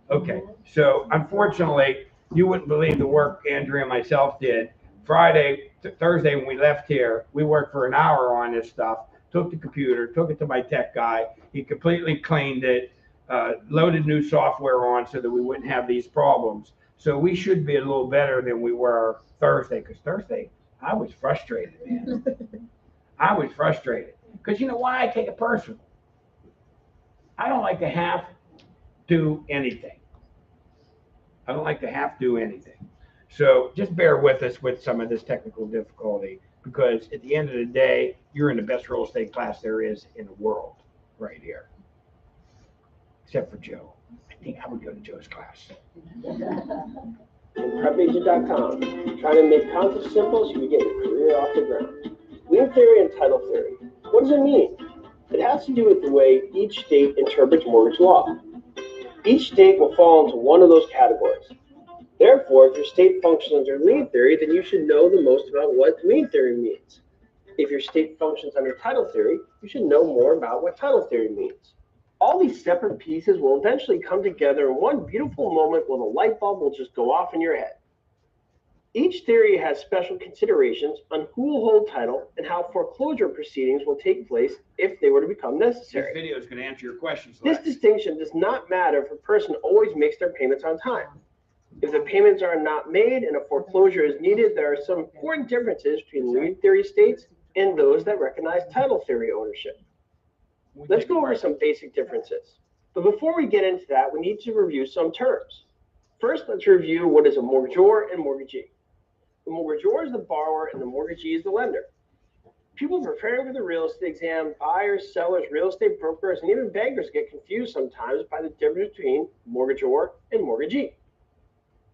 Speaker 1: Okay, so unfortunately, you wouldn't believe the work Andrea and myself did Thursday when we left here, we worked for an hour on this stuff, took the computer, took it to my tech guy. He completely cleaned it, loaded new software on so that we wouldn't have these problems. So we should be a little better than we were Thursday, because Thursday, I was frustrated, man. I was frustrated. Because you know why? I take it personal. I don't like to have to do anything. I don't like to have to do anything. So just bear with us with some of this technical difficulty, because at the end of the day, you're in the best real estate class there is in the world right here. Except for Joe. I think I would go to Joe's class.
Speaker 4: PrepAgent.com, trying to make concepts simple so you get your career off the ground. Lien theory and title theory. What does it mean? It has to do with the way each state interprets mortgage law. Each state will fall into one of those categories. Therefore, if your state functions under lien theory, then you should know the most about what lien theory means. If your state functions under title theory, you should know more about what title theory means. All these separate pieces will eventually come together in one beautiful moment where the light bulb will just go off in your head. Each theory has special considerations on who will hold title and how foreclosure proceedings will take place if they were to become necessary.
Speaker 1: This video is going to answer your questions.
Speaker 4: This distinction does not matter if a person always makes their payments on time. If the payments are not made and a foreclosure is needed, there are some important differences between lien theory states and those that recognize title theory ownership. Let's go over some basic differences. But before we get into that, we need to review some terms. First, let's review what is a mortgagor and mortgagee. The mortgagor is the borrower and the mortgagee is the lender. People preparing for the real estate exam, buyers, sellers, real estate brokers, and even bankers get confused sometimes by the difference between mortgagor and mortgagee.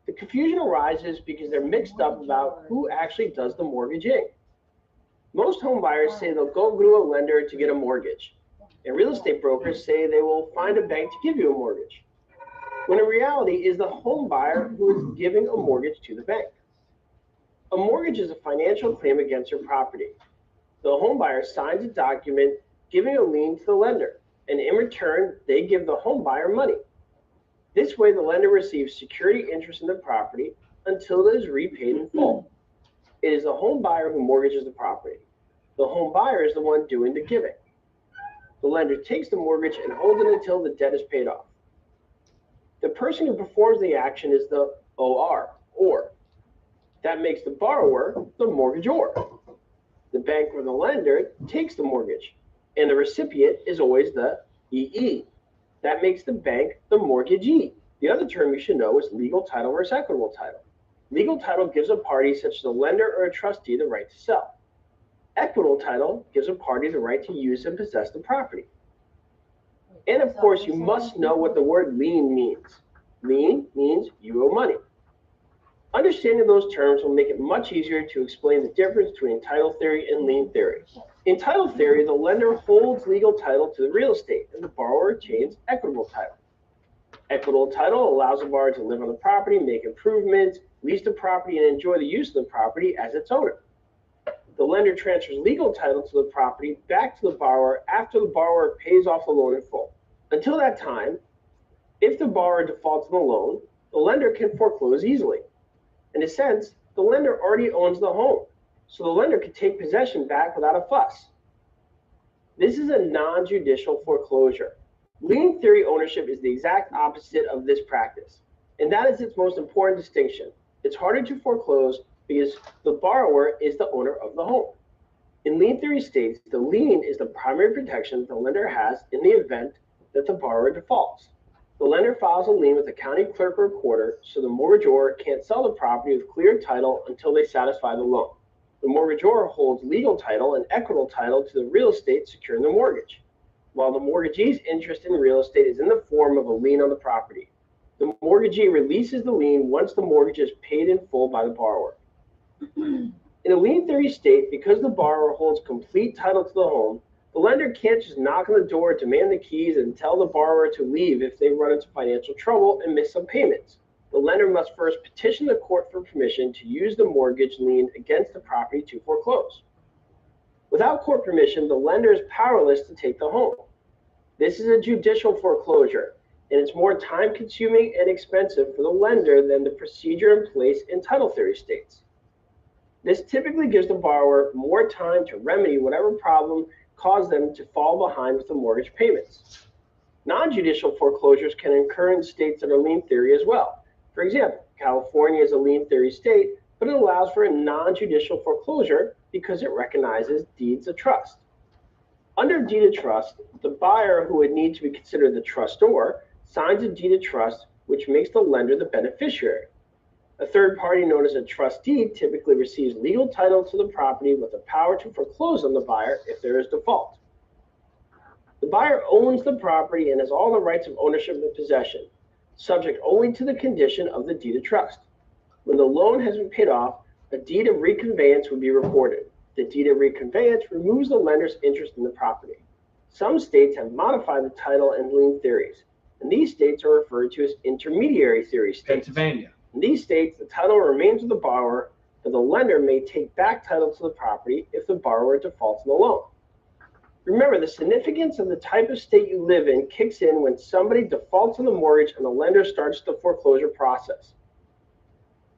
Speaker 4: The confusion arises because they're mixed up about who actually does the mortgaging. Most home buyers say they'll go to a lender to get a mortgage, and real estate brokers say they will find a bank to give you a mortgage, when in reality it is the home buyer who is giving a mortgage to the bank. A mortgage is a financial claim against your property. The home buyer signs a document giving a lien to the lender, and in return, they give the home buyer money. This way, the lender receives security interest in the property until it is repaid in full. It is the home buyer who mortgages the property. The home buyer is the one doing the giving. The lender takes the mortgage and holds it until the debt is paid off. The person who performs the action is the OR, or. That makes the borrower the mortgagor. The bank or the lender takes the mortgage, and the recipient is always the EE. That makes the bank the mortgagee. The other term you should know is legal title versus equitable title. Legal title gives a party such as a lender or a trustee the right to sell. Equitable title gives a party the right to use and possess the property. And of course, you must know what the word lien means. Lien means you owe money. Understanding those terms will make it much easier to explain the difference between title theory and lien theory. In title theory, the lender holds legal title to the real estate, and the borrower retains equitable title. Equitable title allows the borrower to live on the property, make improvements, lease the property, and enjoy the use of the property as its owner. The lender transfers legal title to the property back to the borrower after the borrower pays off the loan in full. Until that time, if the borrower defaults on the loan, the lender can foreclose easily. In a sense, the lender already owns the home, so the lender can take possession back without a fuss. This is a non-judicial foreclosure. Lien theory ownership is the exact opposite of this practice, and that is its most important distinction. It's harder to foreclose because the borrower is the owner of the home. In lien theory states, the lien is the primary protection the lender has in the event that the borrower defaults. The lender files a lien with the county clerk or recorder, so the mortgagor can't sell the property with clear title until they satisfy the loan. The mortgagor holds legal title and equitable title to the real estate securing the mortgage, while the mortgagee's interest in real estate is in the form of a lien on the property. The mortgagee releases the lien once the mortgage is paid in full by the borrower. In a lien theory state, because the borrower holds complete title to the home, the lender can't just knock on the door, demand the keys, and tell the borrower to leave if they run into financial trouble and miss some payments. The lender must first petition the court for permission to use the mortgage lien against the property to foreclose. Without court permission, the lender is powerless to take the home. This is a judicial foreclosure, and it's more time-consuming and expensive for the lender than the procedure in place in title theory states. This typically gives the borrower more time to remedy whatever problem caused them to fall behind with the mortgage payments. Non-judicial foreclosures can occur in states that are lien theory as well. For example, California is a lien theory state, but it allows for a non-judicial foreclosure because it recognizes deeds of trust. Under deed of trust, the buyer, who would need to be considered the trustor, signs a deed of trust, which makes the lender the beneficiary. A third party, known as a trustee, typically receives legal title to the property with the power to foreclose on the buyer if there is default. The buyer owns the property and has all the rights of ownership and possession, subject only to the condition of the deed of trust. When the loan has been paid off, a deed of reconveyance would be recorded. The deed of reconveyance removes the lender's interest in the property. Some states have modified the title and lien theories, and these states are referred to as intermediary theory states.
Speaker 1: Pennsylvania.
Speaker 4: In these states, the title remains with the borrower, but the lender may take back title to the property if the borrower defaults on the loan. Remember, the significance of the type of state you live in kicks in when somebody defaults on the mortgage and the lender starts the foreclosure process.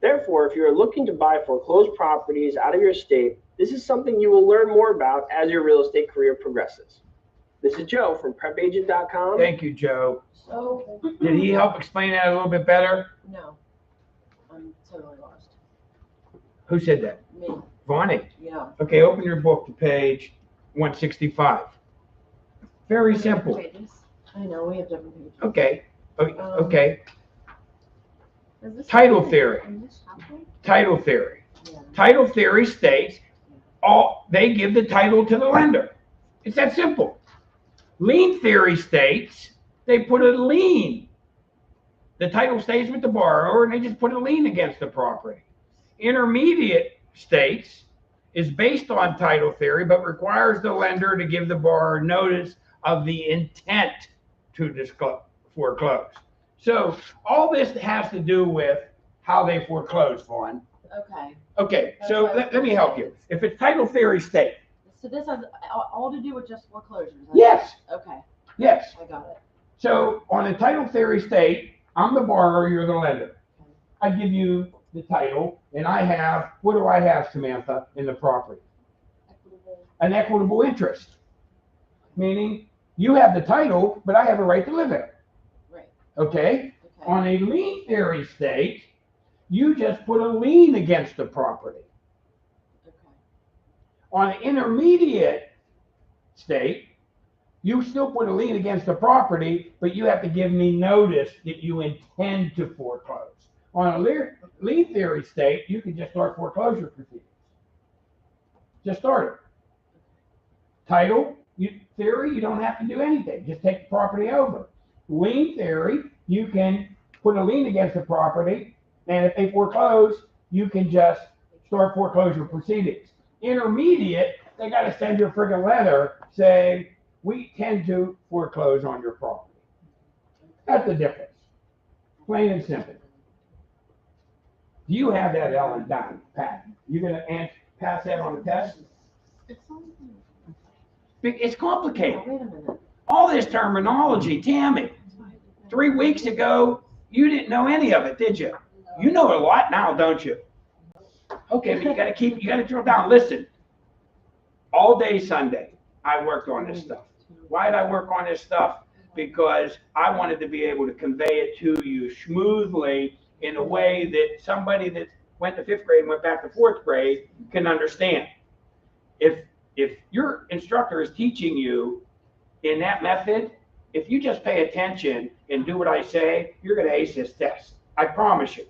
Speaker 4: Therefore, if you are looking to buy foreclosed properties out of your state, this is something you will learn more about as your real estate career progresses. This is Joe from PrepAgent.com.
Speaker 1: Thank you, Joe.
Speaker 7: So,
Speaker 1: Did he help explain that a little bit better?
Speaker 7: no, I'm totally lost.
Speaker 1: Who said that?
Speaker 7: Me,
Speaker 1: Vonnie.
Speaker 7: yeah.
Speaker 1: Okay, open your book to page 165. Very simple.
Speaker 7: Pages. I know, we have different pages.
Speaker 1: Okay. Okay.
Speaker 6: Is this
Speaker 1: Title
Speaker 6: something
Speaker 1: theory.
Speaker 6: in this chapter?
Speaker 1: Title theory.
Speaker 7: Yeah.
Speaker 1: Title theory states they give the title to the lender. It's that simple. Lien theory states they put a lien. The title stays with the borrower and they just put a lien against the property. Intermediate states is based on title theory but requires the lender to give the borrower notice of the intent to foreclose. So all this has to do with how they foreclose, Vaughn.
Speaker 7: Okay,
Speaker 1: Okay, so let me help you. If it's title theory state,
Speaker 7: so this has all to do with just foreclosures? Huh?
Speaker 1: yes,
Speaker 7: Okay,
Speaker 1: yes.
Speaker 7: I got it.
Speaker 1: So on a title theory state, I'm the borrower, you're the lender. I give you the title, and I have, what do I have, Samantha, in the property?
Speaker 7: Equitable.
Speaker 1: An equitable interest. Meaning, you have the title, but I have a right to live there.
Speaker 7: Right,
Speaker 1: Okay?
Speaker 7: okay.
Speaker 1: On a lien theory state, you just put a lien against the property.
Speaker 7: Okay.
Speaker 1: On an intermediate state, you still put a lien against the property, but you have to give me notice that you intend to foreclose. On a lien theory state, you can just start foreclosure proceedings. Just start it. Title theory, you don't have to do anything. Just take the property over. Lien theory, you can put a lien against the property, and if they foreclose, you can just start foreclosure proceedings. Intermediate, they got to send you a friggin' letter saying, we tend to foreclose on your property. That's the difference. Plain and simple. Do you have that, Ellen, done, Pat? You gonna pass that on the test? It's complicated.
Speaker 7: Wait a minute.
Speaker 1: All this terminology, Tammy. 3 weeks ago, you didn't know any of it, did you? You know a lot now, don't you? Okay, but you gotta drill down. Listen, all day Sunday, I worked on this stuff. Why did I work on this stuff? Because I wanted to be able to convey it to you smoothly in a way that somebody that went to 5th grade and went back to 4th grade can understand. If your instructor is teaching you in that method, if you just pay attention and do what I say, you're going to ace this test. I promise you.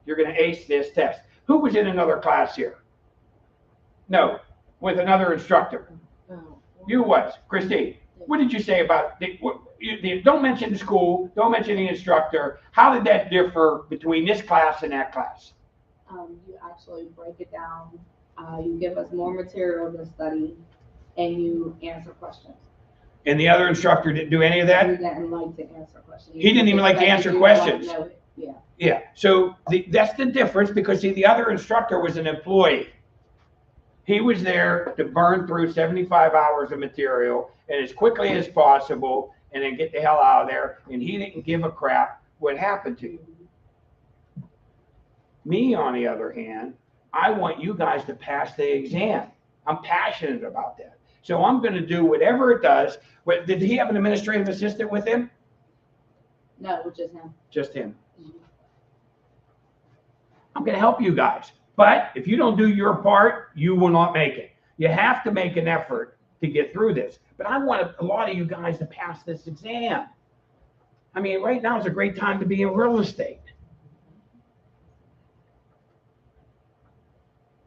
Speaker 1: You're going to ace this test. Who was in another class here? No, with another instructor.
Speaker 7: Oh.
Speaker 1: You was, Christine. What did you say about don't mention the school, don't mention the instructor. How did that differ between this class and that class?
Speaker 8: You actually break it down. You give us more material to study, and you answer questions.
Speaker 1: And the other instructor didn't do any of that?
Speaker 8: He didn't like to answer questions.
Speaker 1: He didn't even like to answer questions.
Speaker 8: Yeah.
Speaker 1: Yeah, so that's the difference, because see, the other instructor was an employee. He was there to burn through 75 hours of material and as quickly as possible and then get the hell out of there, and he didn't give a crap what happened to you. Me, on the other hand, I want you guys to pass the exam. I'm passionate about that. So I'm going to do whatever it does. Did he have an administrative assistant with him?
Speaker 8: No, just him.
Speaker 1: Just him. I'm going to help you guys. But if you don't do your part, you will not make it. You have to make an effort to get through this. But I want a lot of you guys to pass this exam. I mean, right now is a great time to be in real estate.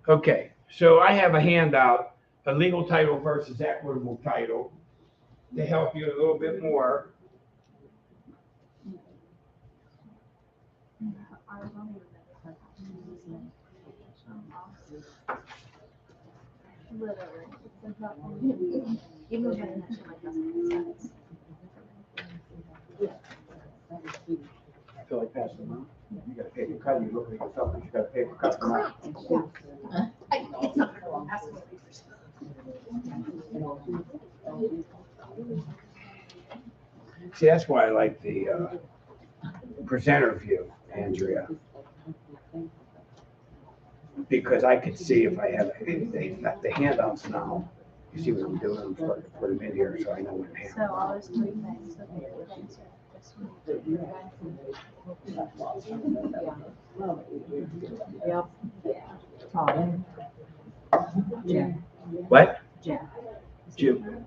Speaker 1: Okay, so I have a handout, a legal title versus equitable title, to help you a little bit more. I feel like passing them out. You got a paper cut, you look at yourself, and you got a paper cut.
Speaker 6: It's not gonna pass me.
Speaker 1: See, that's why I like the presenter view, Andrea. Because I could see if I have the handouts now. You see what I'm doing? I'm starting to put them in here so I know what hand.
Speaker 6: So all those three things, okay, things are this one.
Speaker 3: Yep. Tom. Jim.
Speaker 1: What?
Speaker 3: Jim.
Speaker 1: Jim.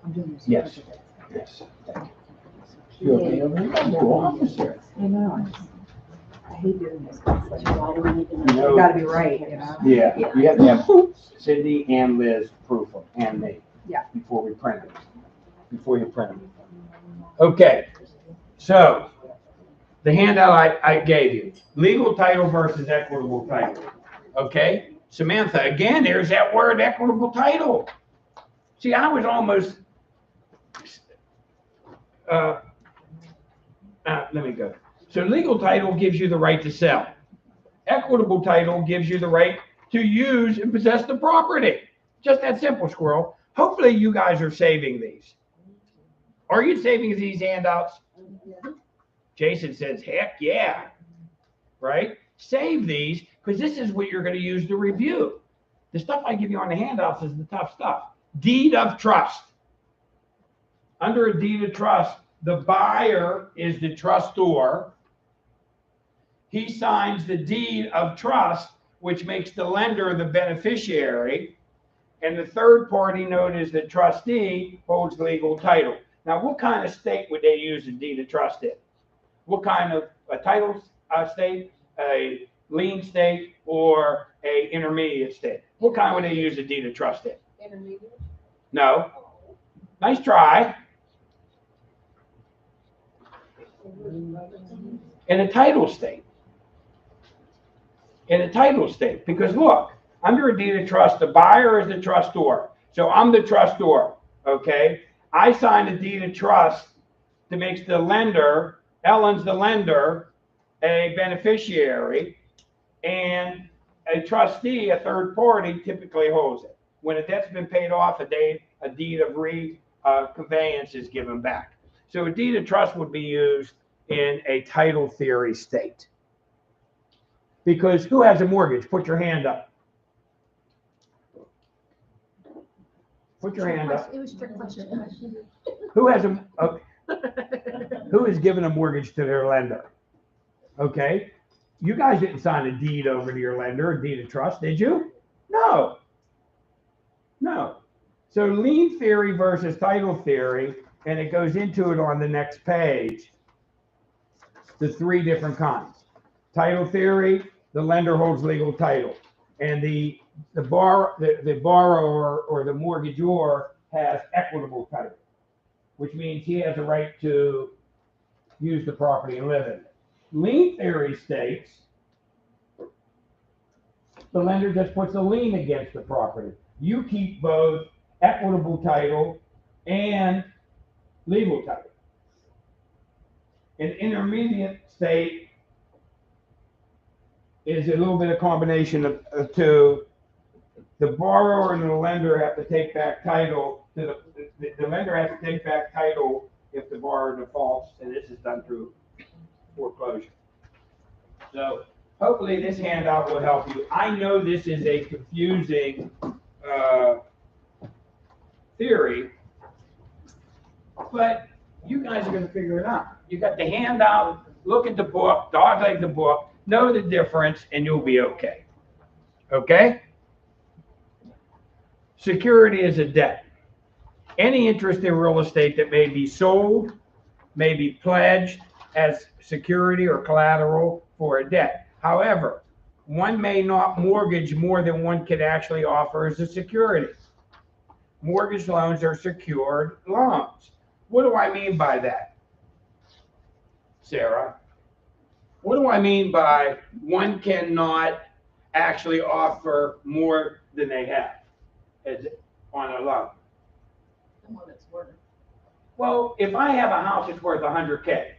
Speaker 3: I'm doing this.
Speaker 1: Yes. Yes. You okay over there? You're officer.
Speaker 3: I know. I hate doing this. It's like,
Speaker 1: You know-
Speaker 3: you gotta be right, you know?
Speaker 1: Yeah, you have to have Cindy and Liz proof of, and me.
Speaker 3: Yeah.
Speaker 1: Before we print it, before you print them. Okay, so the handout I gave you, legal title versus equitable title. Okay, Samantha, again, there's that word equitable title. See, I was almost, let me go. So legal title gives you the right to sell. Equitable title gives you the right to use and possess the property. Just that simple, squirrel. Hopefully you guys are saving these. Are you saving these handouts? Jason says, heck yeah. Right? Save these, because this is what you're going to use to review. The stuff I give you on the handouts is the tough stuff. Deed of trust. Under a deed of trust, the buyer is the trustor. He signs the deed of trust, which makes the lender the beneficiary. And the third party, known as the trustee, holds legal title. Now, what kind of state would they use a deed of trust in? What kind of a title state, a lien state, or a intermediate state? What kind would they use a deed of trust in?
Speaker 8: Intermediate.
Speaker 1: No. Nice try. In a title state. In a title state. Because look, under a deed of trust, the buyer is the trustor. So I'm the trustor, okay? I sign a deed of trust that makes the lender, Ellen's the lender, a beneficiary, and a trustee, a third party, typically holds it. When a debt's been paid off, a deed of conveyance is given back. So a deed of trust would be used in a title theory state. Because who has a mortgage? Put your hand up. Put your hand up.
Speaker 6: It was a trick question.
Speaker 1: Who has who is giving a mortgage to their lender? Okay. You guys didn't sign a deed over to your lender, a deed of trust, did you? No. No. So lien theory versus title theory, and it goes into it on the next page, the three different kinds. Title theory, the lender holds legal title. And the borrower or the mortgagor has equitable title, which means he has a right to use the property and live in it. Lien theory states the lender just puts a lien against the property. You keep both equitable title and legal title. An intermediate state is a little bit of combination of two. The borrower and the lender have to take back title the lender has to take back title if the borrower defaults, and this is done through foreclosure. So hopefully this handout will help you. I know this is a confusing theory, but you guys are going to figure it out. You got the handout, look at the book, dogleg the book, know the difference, and you'll be okay. Okay? Security is a debt. Any interest in real estate that may be sold, may be pledged as security or collateral for a debt. However, one may not mortgage more than one could actually offer as a security. Mortgage loans are secured loans. What do I mean by that, Sarah? What do I mean by one cannot actually offer more than they have as on a loan?
Speaker 8: What it's worth.
Speaker 1: Well, if I have a house that's worth $100K,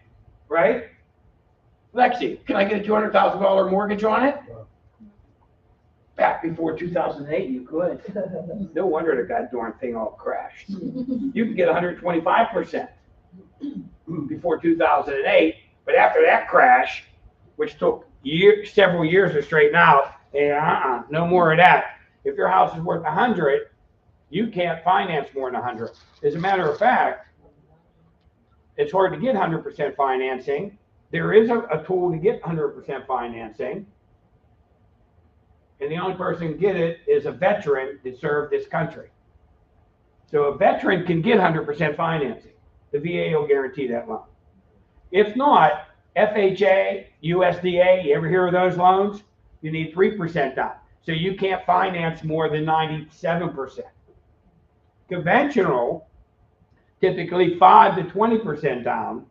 Speaker 1: right? Lexi, can I get a $200,000 mortgage on it? Back before 2008, you could. No wonder the goddamn thing all crashed. You could get 125% before 2008, but after that crash, which took several years to straighten out, no more of that. If your house is worth 100, you can't finance more than 100. As a matter of fact, it's hard to get 100% financing. There is a tool to get 100% financing. And the only person who can get it is a veteran that served this country. So a veteran can get 100% financing. The VA will guarantee that loan. If not, FHA, USDA, you ever hear of those loans? You need 3% down. So you can't finance more than 97%. Conventional, typically 5 to 20% down.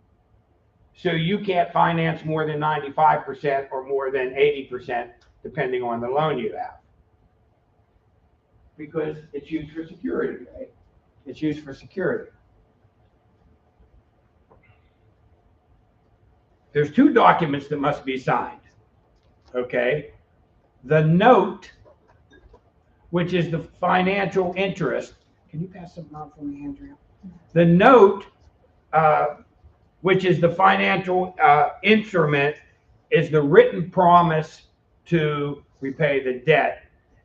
Speaker 1: So you can't finance more than 95% or more than 80%, depending on the loan you have. Because it's used for security, right? It's used for security. There's two documents that must be signed, okay? The note, which is the financial interest. Can you pass something out for me, Andrea? The note, which is the financial instrument, is the written promise to repay the debt.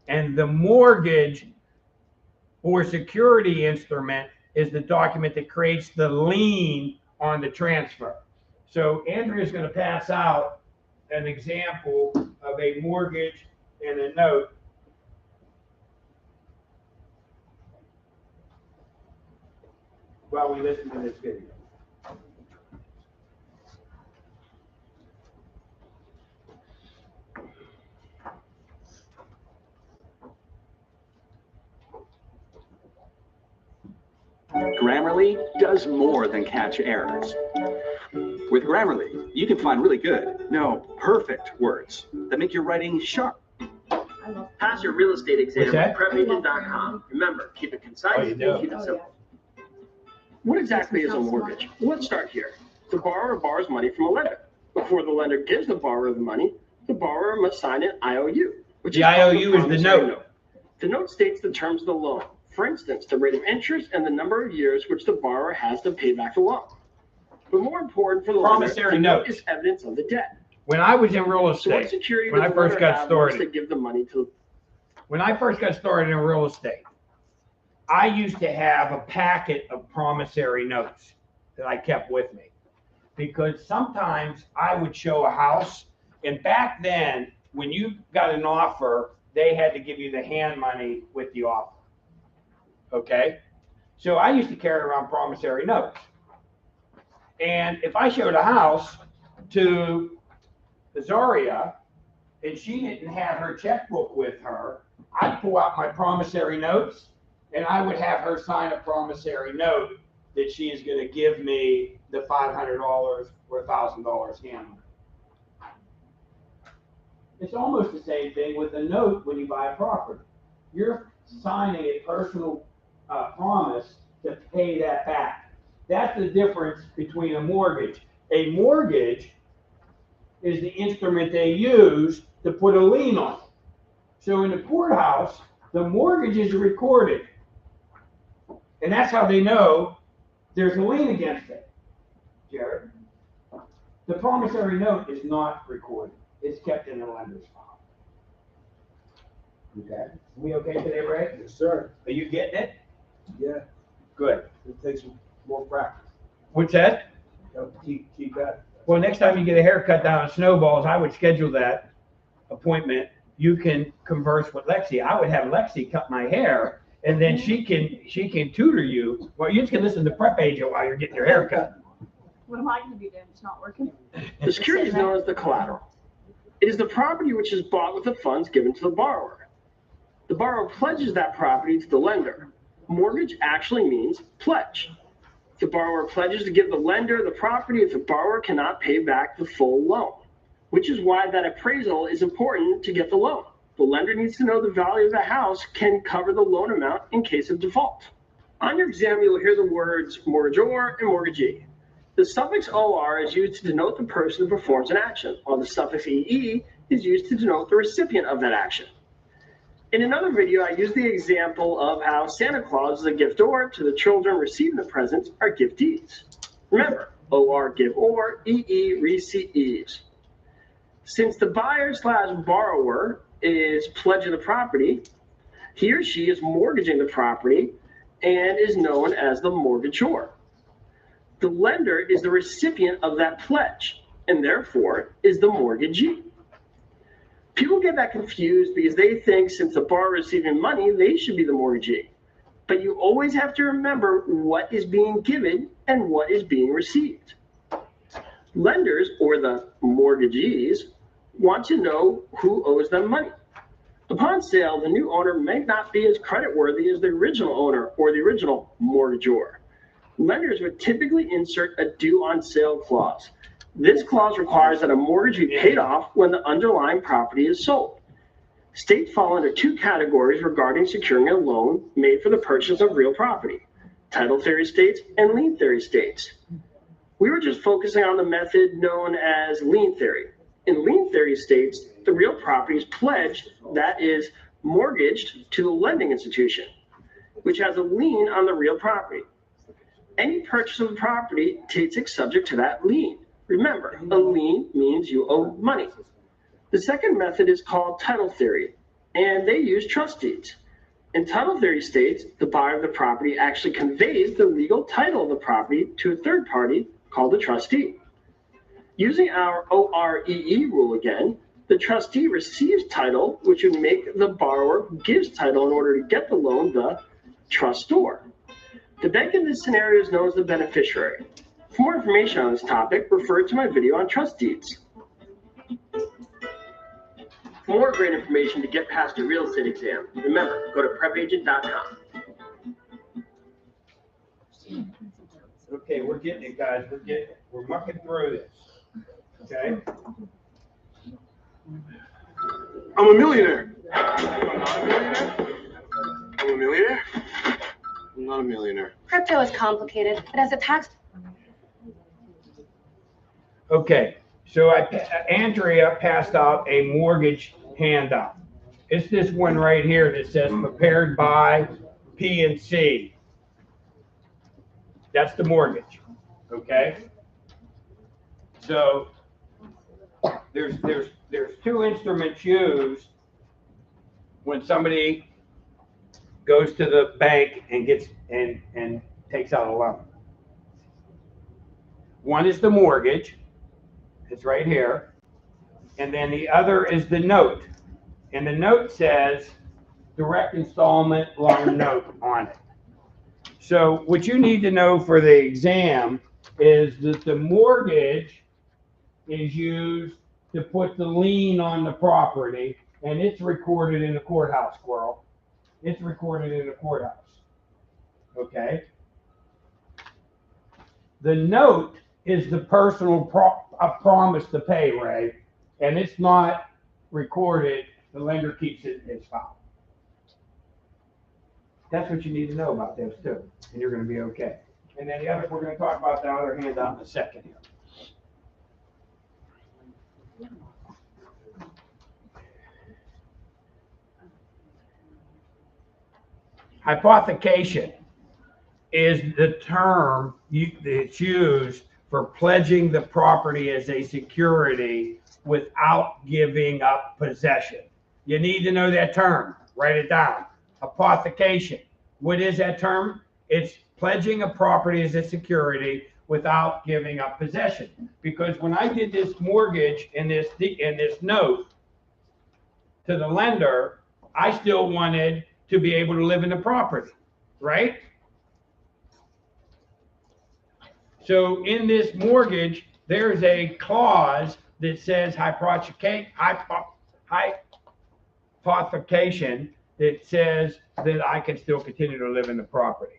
Speaker 1: And the mortgage or security instrument is the document that creates the lien on the transfer. So Andrea is going to pass out an example of a mortgage and a note. While we listen to this video.
Speaker 9: Grammarly does more than catch errors. With Grammarly, you can find really good, no, perfect words that make your writing sharp. Pass your real estate exam at prepagent.com. Remember, keep it concise and keep it simple. What exactly is a mortgage? Let's start here. The borrower borrows money from a lender. Before the lender gives the borrower the money, the borrower must sign an IOU.
Speaker 1: The IOU is the note.
Speaker 9: The note states the terms of the loan. For instance, the rate of interest and the number of years which the borrower has to pay back the loan. But more important for the
Speaker 1: promissory
Speaker 9: lender,
Speaker 1: note
Speaker 9: is evidence of the debt.
Speaker 1: When I was in real estate, when I first got started,
Speaker 9: to give the money to.
Speaker 1: When I first got started in real estate, I used to have a packet of promissory notes that I kept with me, because sometimes I would show a house, and back then, when you got an offer, they had to give you the hand money with the offer. Okay? So I used to carry around promissory notes. And if I showed a house to Azaria and she didn't have her checkbook with her, I'd pull out my promissory notes and I would have her sign a promissory note that she is going to give me the $500 or $1,000 hand money. It's almost the same thing with a note when you buy a property. You're signing a personal promise to pay that back. That's the difference between a mortgage. A mortgage is the instrument they use to put a lien on it. So in the courthouse, the mortgage is recorded. And that's how they know there's a lien against it, Jared. The promissory note is not recorded. It's kept in the lender's file. Okay. We okay today, Ray?
Speaker 10: Yes, sir.
Speaker 1: Are you getting it?
Speaker 10: Yeah,
Speaker 1: Good.
Speaker 10: it takes more practice.
Speaker 1: What's that?
Speaker 10: Keep that.
Speaker 1: Well, next time you get a haircut down at Snowballs, I would schedule that appointment. You can converse with Lexi. I would have Lexi cut my hair, and then she can tutor you. Well, you just can listen to Prep Agent while you're getting your hair cut.
Speaker 6: What am I gonna be doing? It's not working.
Speaker 4: The security is known as the collateral. It is the property which is bought with the funds given to the borrower. The borrower pledges that property to the lender. Mortgage actually means pledge. The borrower pledges to give the lender the property if the borrower cannot pay back the full loan, which is why that appraisal is important to get the loan. The lender needs to know the value of the house can cover the loan amount in case of default. On your exam, you'll hear the words mortgagor and mortgagee. The suffix OR is used to denote the person who performs an action, while the suffix EE is used to denote the recipient of that action. In another video, I used the example of how Santa Claus is a giftor to the children receiving the presents are giftees. Remember, OR give or, EE receives. Since the buyer/borrower is pledging the property, he or she is mortgaging the property and is known as the mortgagor. The lender is the recipient of that pledge and therefore is the mortgagee. People get that confused because they think since the borrower is receiving money, they should be the mortgagee. But you always have to remember what is being given and what is being received. Lenders, or the mortgagees, want to know who owes them money. Upon sale, the new owner may not be as creditworthy as the original owner or the original mortgagor. Lenders would typically insert a due on sale clause. This clause requires that a mortgage be paid off when the underlying property is sold. States fall into two categories regarding securing a loan made for the purchase of real property: title theory states and lien theory states. We were just focusing on the method known as lien theory. In lien theory states, the real property is pledged, that is, mortgaged to the lending institution, which has a lien on the real property. Any purchase of the property takes it subject to that lien. Remember, a lien means you owe money. The second method is called title theory, and they use trust deeds. In title theory states, the buyer of the property actually conveys the legal title of the property to a third party called the trustee. Using our OREE rule again, the trustee receives title, which would make the borrower who gives title in order to get the loan the trustor. The bank in this scenario is known as the beneficiary. For more information on this topic, refer to my video on trust deeds. For more great information to get past your real estate exam, remember, go to prepagent.com.
Speaker 1: Okay, we're getting it, guys. We're mucking through this. Okay?
Speaker 10: I'm a millionaire. I'm not a millionaire. I'm a millionaire. I'm not a millionaire.
Speaker 6: Crypto is complicated. It has a tax.
Speaker 1: Okay, so Andrea passed out a mortgage handout. It's this one right here that says prepared by P&C. That's the mortgage, okay? So there's two instruments used when somebody goes to the bank and gets and takes out a loan. One is the mortgage. It's right here. And then the other is the note. And the note says direct installment loan note on it. So what you need to know for the exam is that the mortgage is used to put the lien on the property, and it's recorded in the courthouse, squirrel. It's recorded in the courthouse. Okay? The note is the personal promise to pay, Ray, and it's not recorded. The lender keeps it in his file. That's what you need to know about those two, and you're going to be okay. And then the other, we're going to talk about the other handout in a second here. Hypothecation. is the term that's used for pledging the property as a security without giving up possession. You need to know that term. Write it down. Hypothecation. What is that term? It's pledging a property as a security without giving up possession. Because when I did this mortgage and this note to the lender, I still wanted to be able to live in the property, right? So in this mortgage, there's a clause that says hypothecation that says that I can still continue to live in the property.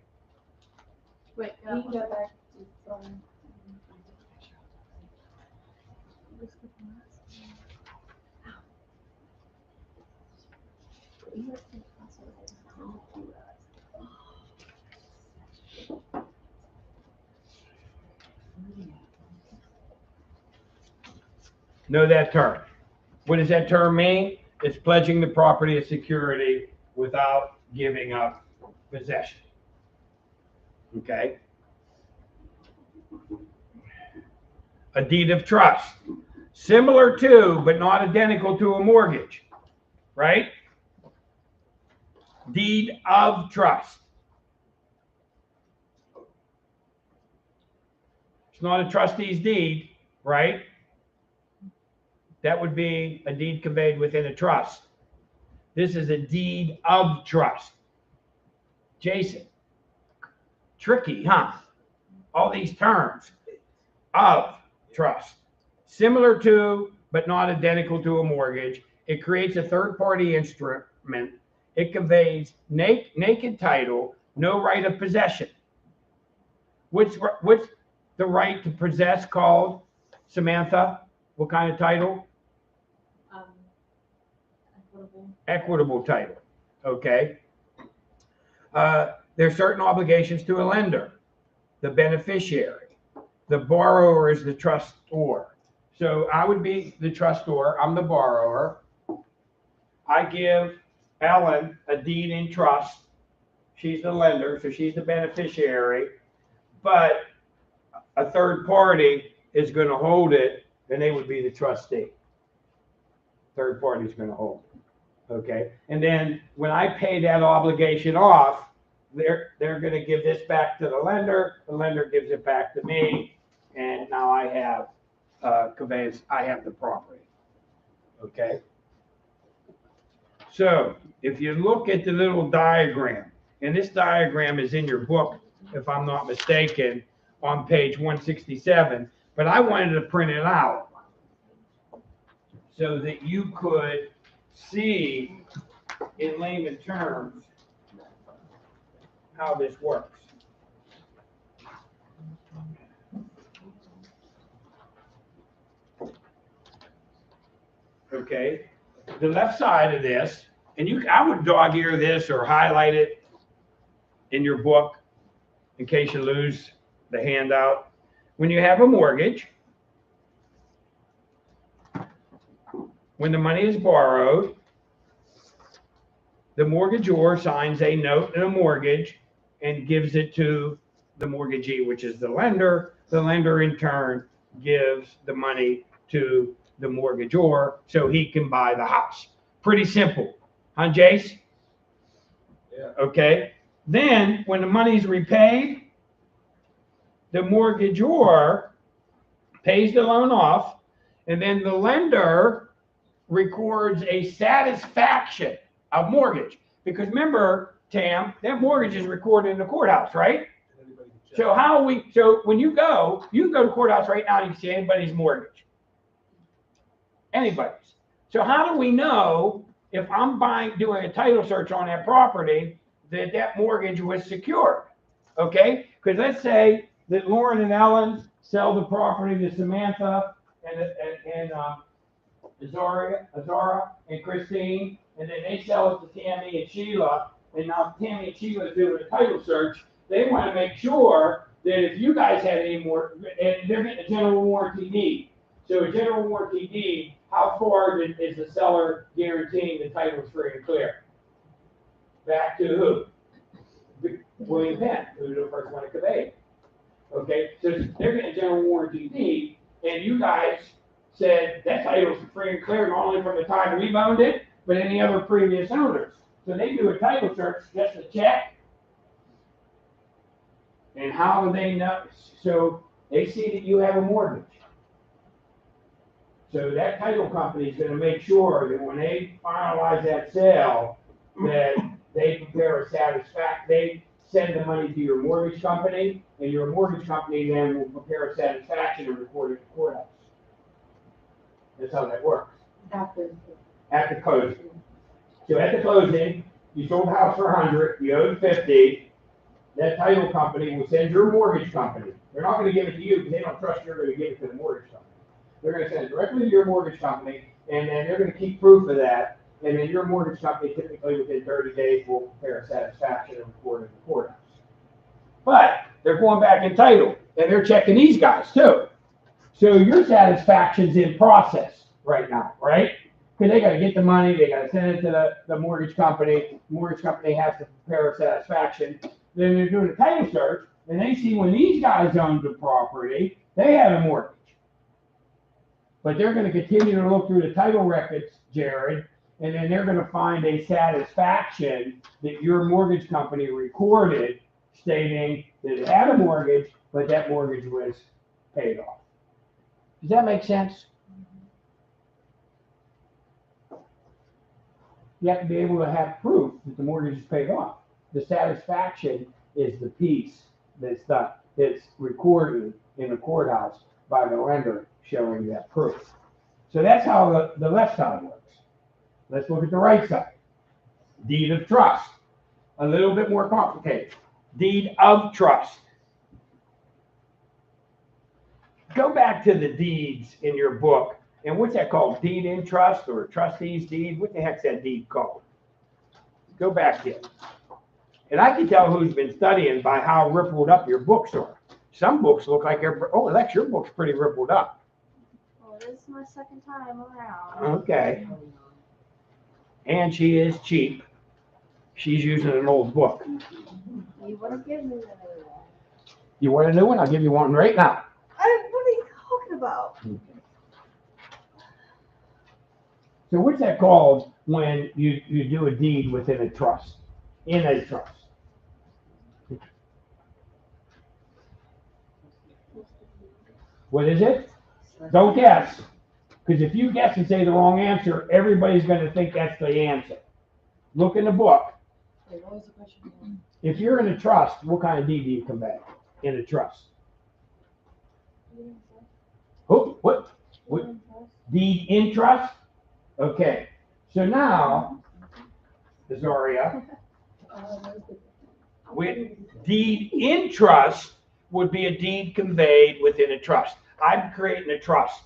Speaker 8: Wait,
Speaker 6: Can you go back to
Speaker 1: Know that term. What does that term mean? It's pledging the property as security without giving up possession. Okay? A deed of trust. Similar to, but not identical to a mortgage. Right? Deed of trust. It's not a trustee's deed, right? That would be a deed conveyed within a trust. This is a deed of trust. Jason, tricky, huh? All these terms. Of trust. Similar to, but not identical to a mortgage. It creates a third-party instrument. It conveys naked title, no right of possession. What's the right to possess called, Samantha? What kind of title? Equitable title. Okay. There are certain obligations to a lender, the beneficiary. The borrower is the trustor. So I would be the trustor. I'm the borrower. I give Ellen a deed in trust. She's the lender, so she's the beneficiary. But a third party is going to hold it, and they would be the trustee. Third party is going to hold it. Okay. And then when I pay that obligation off, they're going to give this back to the lender gives it back to me, and now I have conveyance, I have the property. Okay. So if you look at the little diagram, and this diagram is in your book, if I'm not mistaken, on page 167, but I wanted to print it out so that you could see in layman terms how this works. Okay, the left side of this, and I would dog ear this or highlight it in your book in case you lose the handout. When you have a mortgage, when the money is borrowed, the mortgagor signs a note and a mortgage and gives it to the mortgagee, which is the lender. The lender in turn gives the money to the mortgagor so he can buy the house. Pretty simple. Huh, Jace? Yeah. Okay. Then when the money's repaid, the mortgagor pays the loan off, and then the lender records a satisfaction of mortgage. Because remember, Tam, that mortgage is recorded in the courthouse, right? So when you can go to courthouse right now and you can see anybody's mortgage. Anybody's. So how do we know if I'm doing a title search on that property that mortgage was secured? Okay? Because let's say that Lauren and Ellen sell the property to Samantha and Azara and Christine, and then they sell it to Tammy and Sheila, and now Tammy and Sheila is doing a title search. They want to make sure that if you guys had any more, and they're getting a general warranty deed. So a general warranty deed, how far is the seller guaranteeing the title is free and clear? Back to who? William Penn, who was the first one to convey it. Okay, so they're getting a general warranty deed, and you guys said that title's free and clear, not only from the time we've owned it, but any other previous owners. So they do a title search just to check. And how do they know? So they see that you have a mortgage. So that title company is gonna make sure that when they finalize that sale, that they prepare a they send the money to your mortgage company, and your mortgage company then will prepare a satisfaction and record it at the courthouse. That's how that works. At the closing. So at the closing, you sold the house for 100, you owed 50, that title company will send your mortgage company. They're not gonna give it to you because they don't trust you're gonna give it to the mortgage company. They're gonna send it directly to your mortgage company, and then they're gonna keep proof of that, and then your mortgage company typically within 30 days will prepare a satisfaction and record it in the courthouse. But they're going back in title, and they're checking these guys too. So your satisfaction's in process right now, right? Because they gotta get the money, they gotta send it to the mortgage company has to prepare a satisfaction. Then they're doing a title search, and they see when these guys owned the property, they had a mortgage. But they're gonna continue to look through the title records, Jared, and then they're gonna find a satisfaction that your mortgage company recorded stating that it had a mortgage, but that mortgage was paid off. Does that make sense? You have to be able to have proof that the mortgage is paid off. The satisfaction is the piece that's recorded in the courthouse by the lender showing that proof. So that's how the left side works. Let's look at the right side. Deed of trust. A little bit more complicated. Deed of trust. Go back to the deeds in your book. And what's that called? Deed in trust or trustee's deed? What the heck's that deed called? Go back here. And I can tell who's been studying by how rippled up your books are. Some books look like they're, oh, Lex, your book's pretty rippled up.
Speaker 6: Well, this is my second time around.
Speaker 1: Okay. And she is cheap. She's using an old book.
Speaker 6: You want to give me another one?
Speaker 1: You want a new one? I'll give you one right now.
Speaker 6: What are you talking about?
Speaker 1: So what's that called when you do a deed within a trust? In a trust. What is it? Don't guess. Because if you guess and say the wrong answer, everybody's going to think that's the answer. Look in the book. If you're in a trust, what kind of deed do you convey in a trust? Oh, what? Deed in trust? Okay. So now, Azaria, with deed in trust would be a deed conveyed within a trust. I'm creating a trust.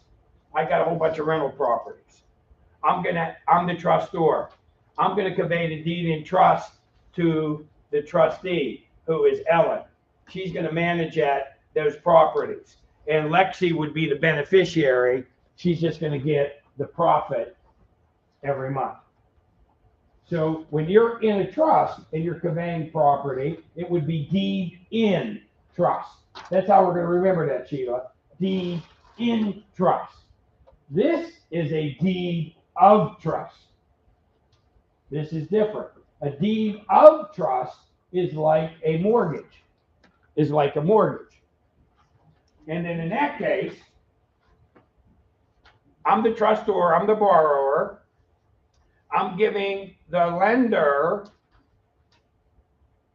Speaker 1: I got a whole bunch of rental properties. I'm the trustor. I'm gonna convey the deed in trust to the trustee, who is Ellen. She's gonna manage those properties. And Lexi would be the beneficiary. She's just gonna get the profit every month. So when you're in a trust and you're conveying property, it would be deed in trust. That's how we're going to remember that, Sheila. Deed in trust. This is a deed of trust. This is different. A deed of trust is like a mortgage. And then in that case, I'm the trustor, I'm the borrower. I'm giving the lender,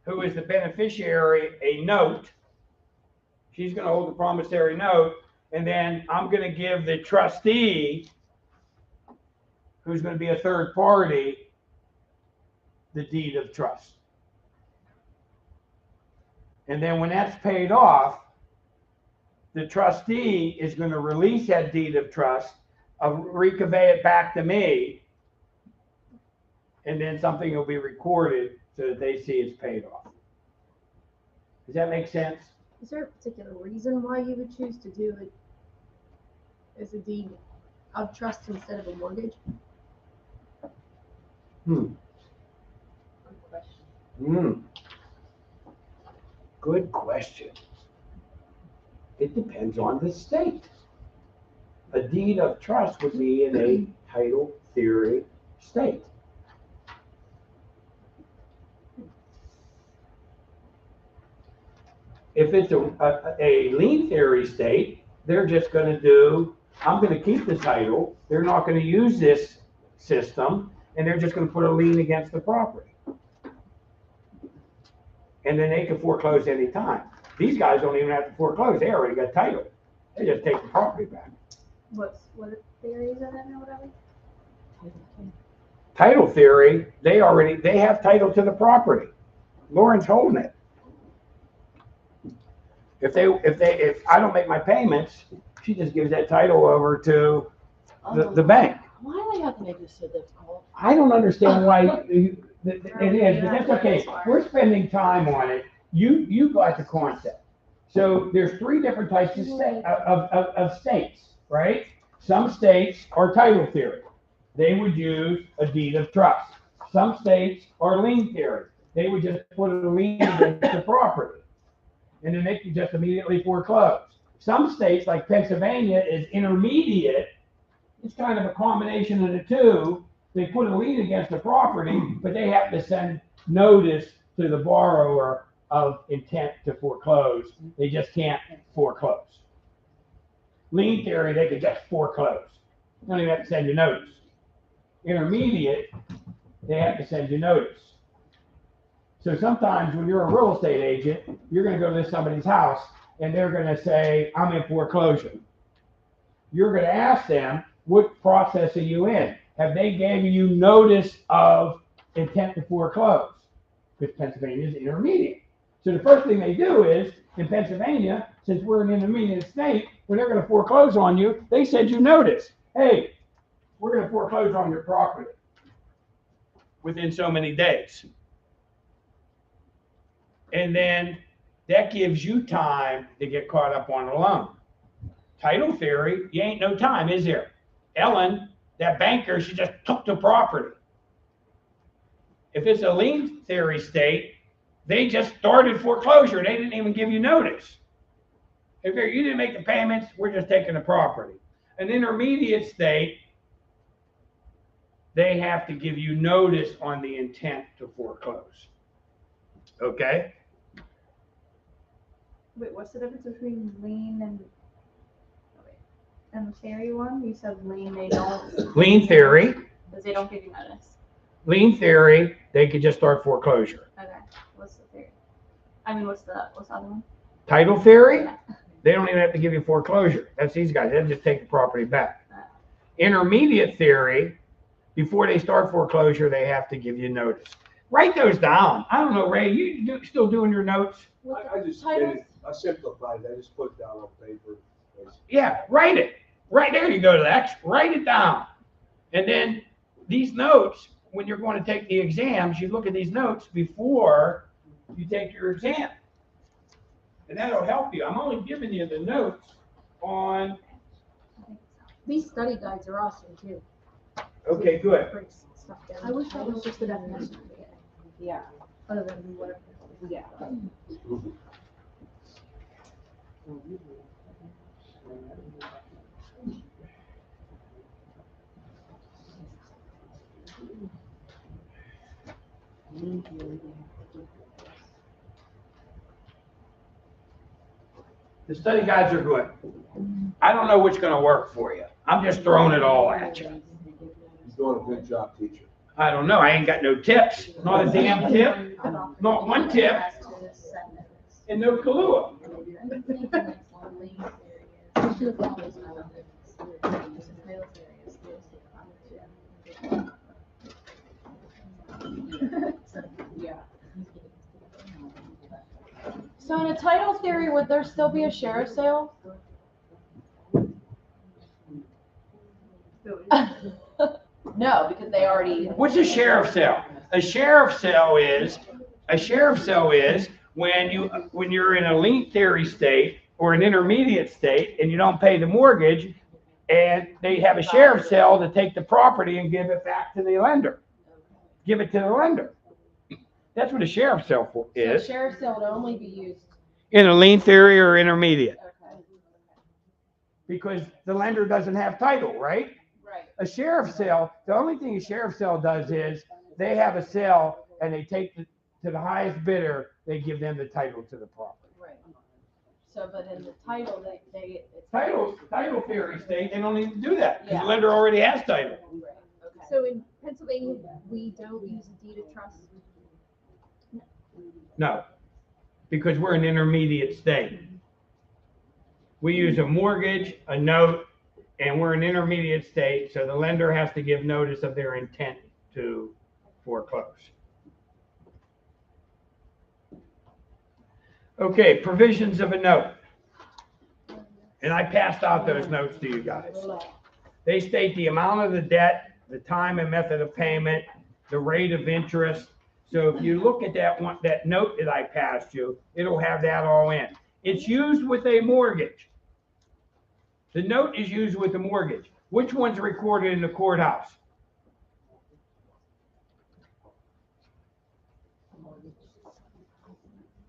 Speaker 1: who is the beneficiary, a note. She's going to hold the promissory note, and then I'm going to give the trustee, who's going to be a third party, the deed of trust. And then when that's paid off, the trustee is going to release that deed of trust, reconvey it back to me, and then something will be recorded so that they see it's paid off. Does that make sense?
Speaker 6: Is there a particular reason why you would choose to do it as a deed of trust instead of a mortgage?
Speaker 7: Good question.
Speaker 1: Good question. It depends on the state. A deed of trust would be in a title theory state. If it's a lien theory state, they're just going to do, I'm going to keep the title. They're not going to use this system, and they're just going to put a lien against the property. And then they can foreclose any time. These guys don't even have to foreclose. They already got title. They just take the property back.
Speaker 6: What theory is that in or whatever?
Speaker 1: Title theory, they have title to the property. Lauren's holding it. If I don't make my payments, she just gives that title over to the bank.
Speaker 3: Why do they have to make this so difficult?
Speaker 1: I don't understand why it is, but that's okay. We're spending time on it. You got the concept. So there's 3 different types of states, right? Some states are title theory. They would use a deed of trust. Some states are lien theory. They would just put a lien against the property, and then they can just immediately foreclose. Some states, like Pennsylvania, is intermediate. It's kind of a combination of the two. They put a lien against the property, but they have to send notice to the borrower of intent to foreclose. They just can't foreclose. Lien theory, they could just foreclose. They don't even have to send you notice. Intermediate, they have to send you notice. So sometimes when you're a real estate agent, you're going to go to somebody's house and they're going to say, I'm in foreclosure. You're going to ask them, what process are you in? Have they given you notice of intent to foreclose? Because Pennsylvania is intermediate. So the first thing they do is, in Pennsylvania, since we're an intermediate state, when they're going to foreclose on you, they send you notice. Hey, we're going to foreclose on your property within so many days. And then that gives you time to get caught up on a loan. Title theory, you ain't no time, is there? Ellen, that banker, she just took the property. If it's a lien theory state, they just started foreclosure. They didn't even give you notice. If you didn't make the payments, we're just taking the property. An intermediate state, they have to give you notice on the intent to foreclose. Okay?
Speaker 6: Wait, what's the difference between lien and the theory one? You said lien, they don't.
Speaker 1: Lien theory.
Speaker 6: Because they don't give you notice.
Speaker 1: Lien theory, they could just start foreclosure.
Speaker 6: Okay. What's the theory? I mean, what's the other one?
Speaker 1: Title theory, yeah. They don't even have to give you foreclosure. That's these guys. They just take the property back. Intermediate theory, before they start foreclosure, they have to give you notice. Write those down. I don't know, Ray, you still doing your notes?
Speaker 10: I just did it. I simplified it. I just put it down on paper.
Speaker 1: Yeah, write it. Right there you go, Lex. Write it down. And then these notes, when you're going to take the exams, you look at these notes before you take your exam. And that'll help you. I'm only giving you the notes on.
Speaker 6: These study guides are awesome too.
Speaker 1: Okay, good.
Speaker 6: I wish that was just the definition.
Speaker 3: Yeah.
Speaker 6: Other than whatever.
Speaker 3: Yeah.
Speaker 1: The study guides are good. I don't know what's going to work for you. I'm just throwing it all at you.
Speaker 10: You're doing a good job, teacher.
Speaker 1: I don't know. I ain't got no tips. Not a damn tip. Not one tip. And no Kahlua.
Speaker 3: So in a title theory, would there still be a sheriff's sale? No, because they already.
Speaker 1: What's a sheriff's sale? A sheriff's sale is when you're in a lien theory state or an intermediate state and you don't pay the mortgage, and they have a sheriff's sale to take the property and give it back to the lender. Give it to the lender. That's what a sheriff's sale is.
Speaker 3: So sheriff's sale would only be used
Speaker 1: In a lien theory or intermediate.
Speaker 8: Okay.
Speaker 1: Because the lender doesn't have title, right?
Speaker 8: Right.
Speaker 1: A sheriff's sale, the only thing a sheriff's sale does is they have a sale and they take to the highest bidder, they give them the title to the property.
Speaker 8: Right. So, but in the title, it's.
Speaker 1: Title theory state, they don't need to do that, because
Speaker 8: Yeah.
Speaker 1: the lender already has title.
Speaker 8: Right, okay.
Speaker 6: So in Pennsylvania, we don't use a deed of trust?
Speaker 1: No, because we're an intermediate state. We use a mortgage, a note, and we're an intermediate state, so the lender has to give notice of their intent to foreclose. Okay, provisions of a note. And I passed out those notes to you guys. They state the amount of the debt, the time and method of payment, the rate of interest. So if you look at that note that I passed you, it'll have that all in. It's used with a mortgage. The note is used with a mortgage. Which one's recorded in the courthouse?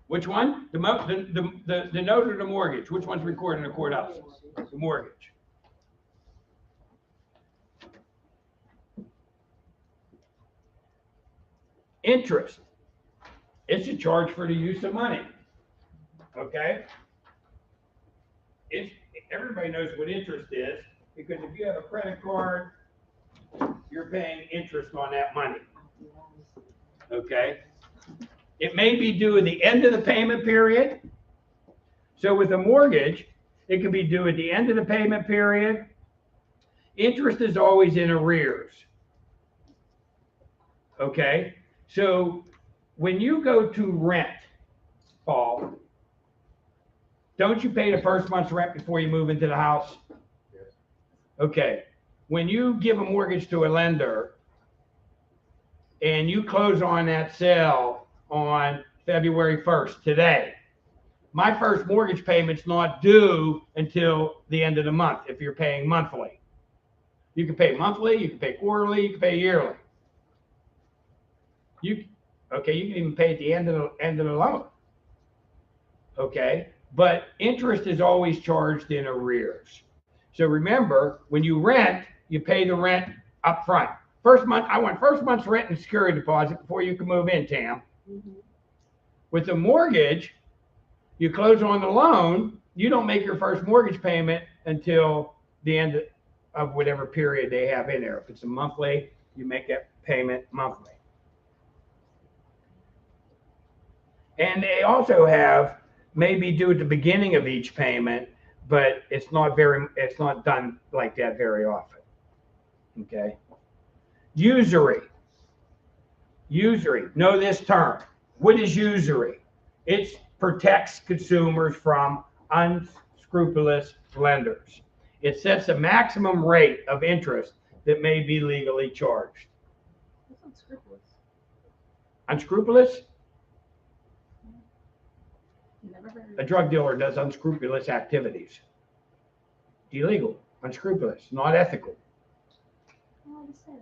Speaker 1: Which one? The note or the mortgage? Which one's recorded in the courthouse? The mortgage. Interest. It's a charge for the use of money. Okay? Everybody knows what interest is, because if you have a credit card, you're paying interest on that money. Okay? It may be due at the end of the payment period. So with a mortgage, it could be due at the end of the payment period. Interest is always in arrears. Okay? So when you go to rent, Paul, don't you pay the first month's rent before you move into the house?
Speaker 10: Yes.
Speaker 1: Okay. When you give a mortgage to a lender and you close on that sale on February 1st, today, my first mortgage payment's not due until the end of the month if you're paying monthly. You can pay monthly, you can pay quarterly, you can pay yearly. You can even pay at the end of the loan. Okay? But interest is always charged in arrears. So remember, when you rent, you pay the rent up front. First month's rent and security deposit before you can move in, Tam.
Speaker 2: Mhm.
Speaker 1: With the mortgage, you close on the loan, you don't make your first mortgage payment until the end of whatever period they have in there. If it's a monthly, you make that payment monthly. And they also have maybe due at the beginning of each payment, but it's not done like that very often. Okay. Usury. Know this term. What is usury? It protects consumers from unscrupulous lenders. It sets a maximum rate of interest that may be legally charged.
Speaker 6: That's unscrupulous.
Speaker 1: Unscrupulous?
Speaker 6: Never heard of
Speaker 1: A
Speaker 6: it.
Speaker 1: drug dealer does unscrupulous activities. Illegal, unscrupulous, not ethical.
Speaker 6: Oh, I said it.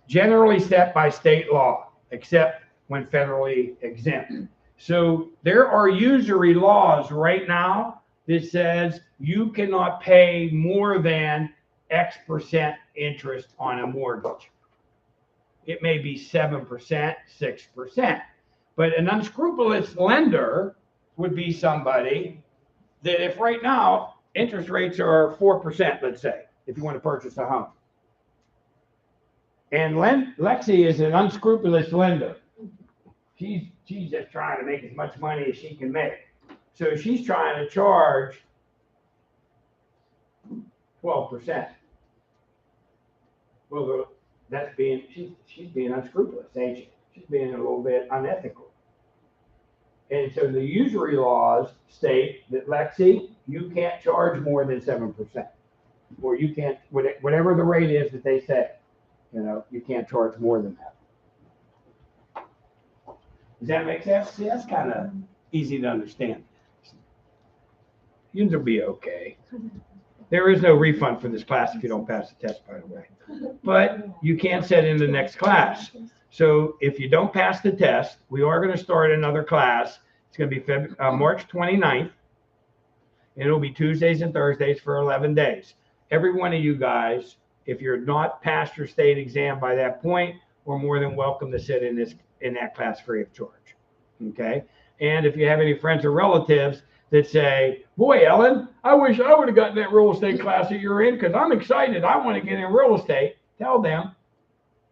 Speaker 1: Generally set by state law, except when federally exempt. So there are usury laws right now that says you cannot pay more than X percent interest on a mortgage. It may be 7%, 6%. But an unscrupulous lender would be somebody that if right now interest rates are 4%, let's say, if you want to purchase a home. And Lexi is an unscrupulous lender. She's just trying to make as much money as she can make. So she's trying to charge 12%. Well, she's being unscrupulous, ain't she? She's being a little bit unethical. And so the usury laws state that, Lexi, you can't charge more than 7%. Or you can't, whatever the rate is that they say, you can't charge more than that. Does that make sense? See, that's kind of easy to understand. You'll be okay. There is no refund for this class if you don't pass the test, by the way. But you can't set in the next class. So if you don't pass the test, we are going to start another class It's going to be March 29th. And it'll be Tuesdays and Thursdays for 11 days. Every one of you guys, if you're not past your state exam by that point, we're more than welcome to sit in that class free of charge. Okay? And if you have any friends or relatives that say, boy, Ellen, I wish I would have gotten that real estate class that you're in because I'm excited. I want to get in real estate. Tell them,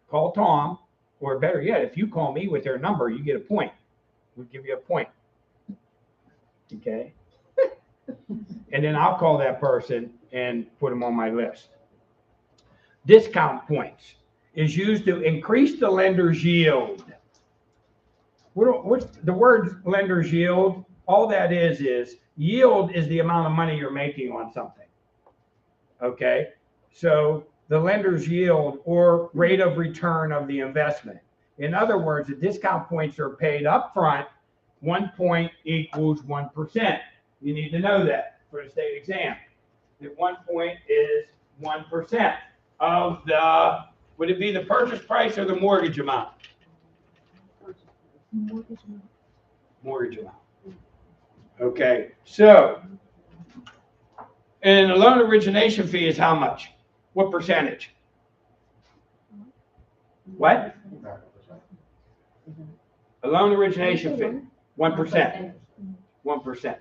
Speaker 1: call Tom, or better yet, if you call me with their number, you get a point. We'll give you a point. Okay? And then I'll call that person and put them on my list. Discount points is used to increase the lender's yield. What's the word lender's yield? All that is yield is the amount of money you're making on something. Okay? So the lender's yield or rate of return of the investment. In other words, the discount points are paid up front. 1 point equals 1%. You need to know that for the state exam. That 1 point is 1% of the, would it be the purchase price or the mortgage amount? Mortgage amount. Okay, so, and the loan origination fee is how much? What percentage? What? A loan origination fee, 1%. 1%.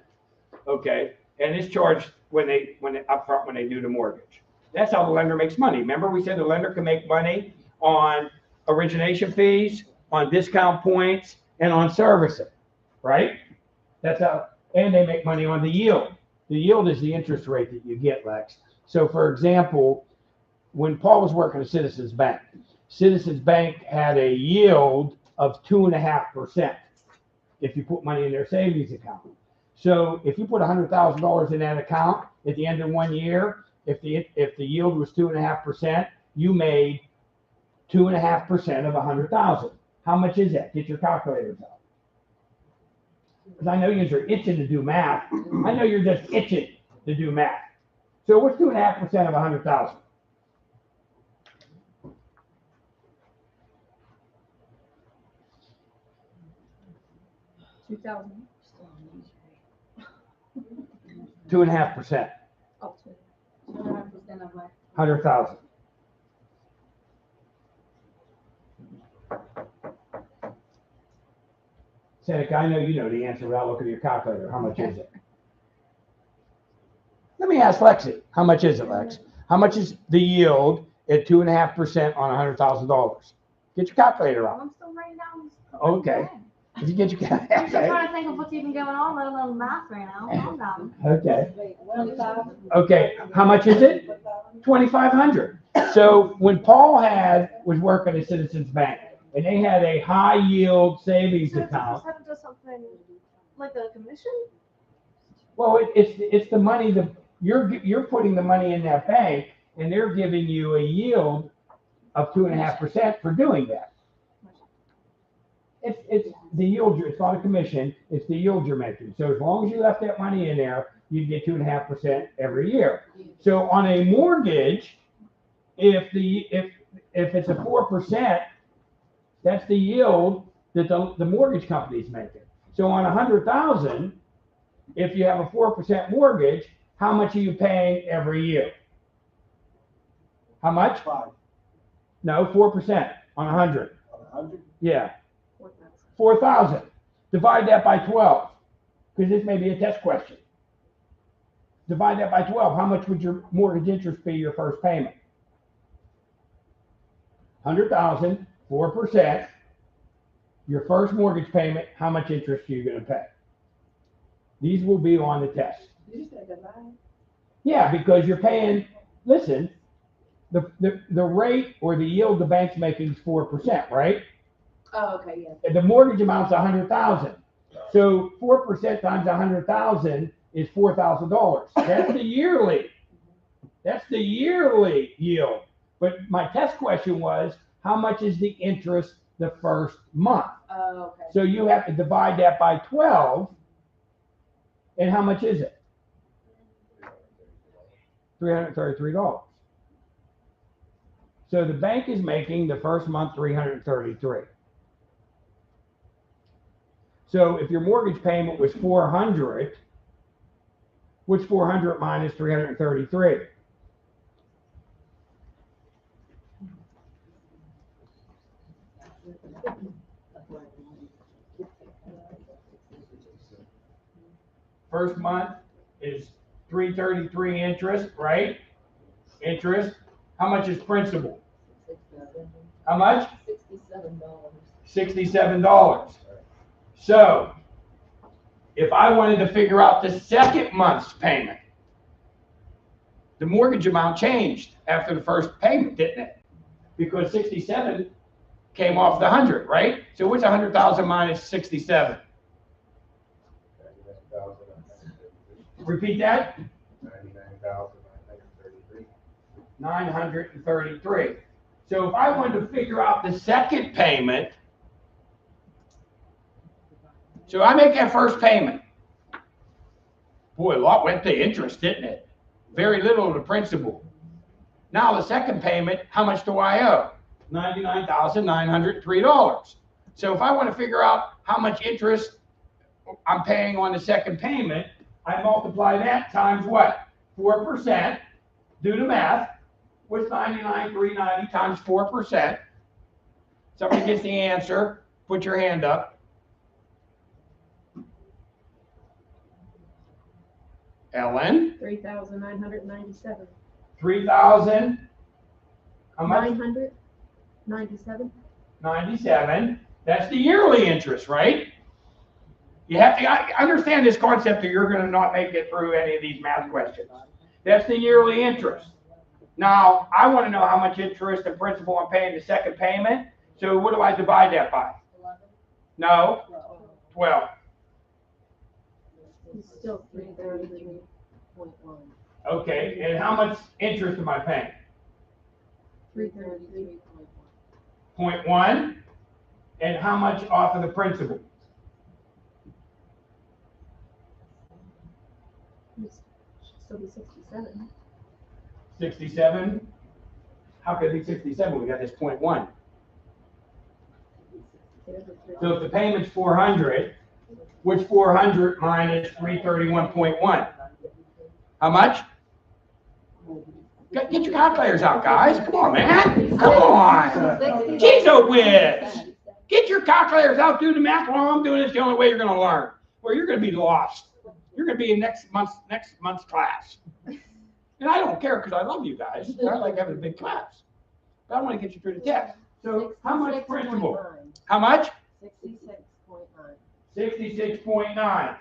Speaker 1: Okay, and it's charged when they upfront when they do the mortgage. That's how the lender makes money. Remember, we said the lender can make money on origination fees, on discount points, and on servicing, right? That's how, and they make money on the yield. The yield is the interest rate that you get, Lex. So, for example, when Paul was working at Citizens Bank had a yield of 2.5% if you put money in their savings account. So if you put $100,000 in that account at the end of 1 year, if the yield was 2.5%, you made 2.5% of 100,000. How much is that? Get your calculators out. Because I know you're itching to do math. I know you're just itching to do math. So what's 2.5% of 100,000?
Speaker 6: $2,000.
Speaker 1: 2.5%.
Speaker 6: Up to
Speaker 8: 2.5% of my.
Speaker 1: 100,000. Seneca, I know you know the answer without looking at your calculator. How much is it? Let me ask Lexi. How much is it, Lex? How much is the yield at 2.5% on $100,000? Get your calculator out.
Speaker 8: I'm still writing down.
Speaker 1: Okay. If you get your calculator.
Speaker 8: I'm just trying to think of what's even going on, let alone math right now. Calm down.
Speaker 1: Okay. Okay. How much is it? 2,500. So when Paul was working at Citizens Bank and they had a high yield savings account.
Speaker 6: Have to do something like a commission?
Speaker 1: Well, it's the money that you're putting the money in that bank and they're giving you a yield of 2.5% for doing that. It's the yield. It's not a commission. It's the yield you're making. So as long as you left that money in there, you get 2.5% every year. So on a mortgage, if it's a 4%, that's the yield that the mortgage company is making. So on 100,000, if you have a 4% mortgage, how much are you paying every year? How much?
Speaker 10: 5.
Speaker 1: No, 4% on 100.
Speaker 10: 100?
Speaker 1: Yeah. 4,000. Divide that by 12, because this may be a test question. Divide that by 12. How much would your mortgage interest be your first payment? 100,000, 4%. Your first mortgage payment, how much interest are you going to pay? These will be on the test. Yeah, because you're paying, listen, the rate or the yield the bank's making is 4%, right?
Speaker 8: Oh, okay, yeah.
Speaker 1: The mortgage amount's 100,000. So 4% times 100,000 is $4,000. That's the yearly. That's the yearly yield. But my test question was, how much is the interest the first month?
Speaker 8: Oh, okay.
Speaker 1: So you have to divide that by 12. And how much is it? $333. So the bank is making the first month $333. So if your mortgage payment was 400, what's 400 minus 333? First month is 333 interest, right? Interest. How much is principal? How much? $67. So, if I wanted to figure out the second month's payment, the mortgage amount changed after the first payment, didn't it? Because 67 came off the 100, right? So what's 100,000 minus 67? Repeat that. 933. So if I wanted to figure out the second payment, so I make that first payment. Boy, a lot went to interest, didn't it? Very little of the principal. Now the second payment, how much do I owe? $99,903. So if I want to figure out how much interest I'm paying on the second payment, I multiply that times what? 4%. Do the math. What's 99,390 times 4%? Somebody gets the answer. Put your hand up. Ellen?
Speaker 6: 3,997.
Speaker 1: 3,000. How much?
Speaker 6: 997.
Speaker 1: 97. That's the yearly interest, right? You have to understand this concept or you're going to not make it through any of these math questions. That's the yearly interest. Now, I want to know how much interest and principal I'm paying the second payment. So what do I divide that by?
Speaker 8: 11.
Speaker 1: No? 12.
Speaker 6: It's still 333.1.
Speaker 1: Okay, and how much interest am I paying?
Speaker 6: 333.1.
Speaker 1: 0.1. And how much off of the principal?
Speaker 6: It should still be 67.
Speaker 1: 67. How could it be 67? We got this 0.1. So if the payment's 400, what's 400 minus 331.1? How much? Get your calculators out, guys. Come on, man. Come on. Jeez, oh whiz. Get your calculators out. Do the math while I'm doing this. The only way you're going to learn. Or you're going to be lost. You're going to be in next month's class. And I don't care because I love you guys. I like having a big class. But I want to get you through the test. So how much principal? How much?
Speaker 6: 66.9.
Speaker 1: 66.9.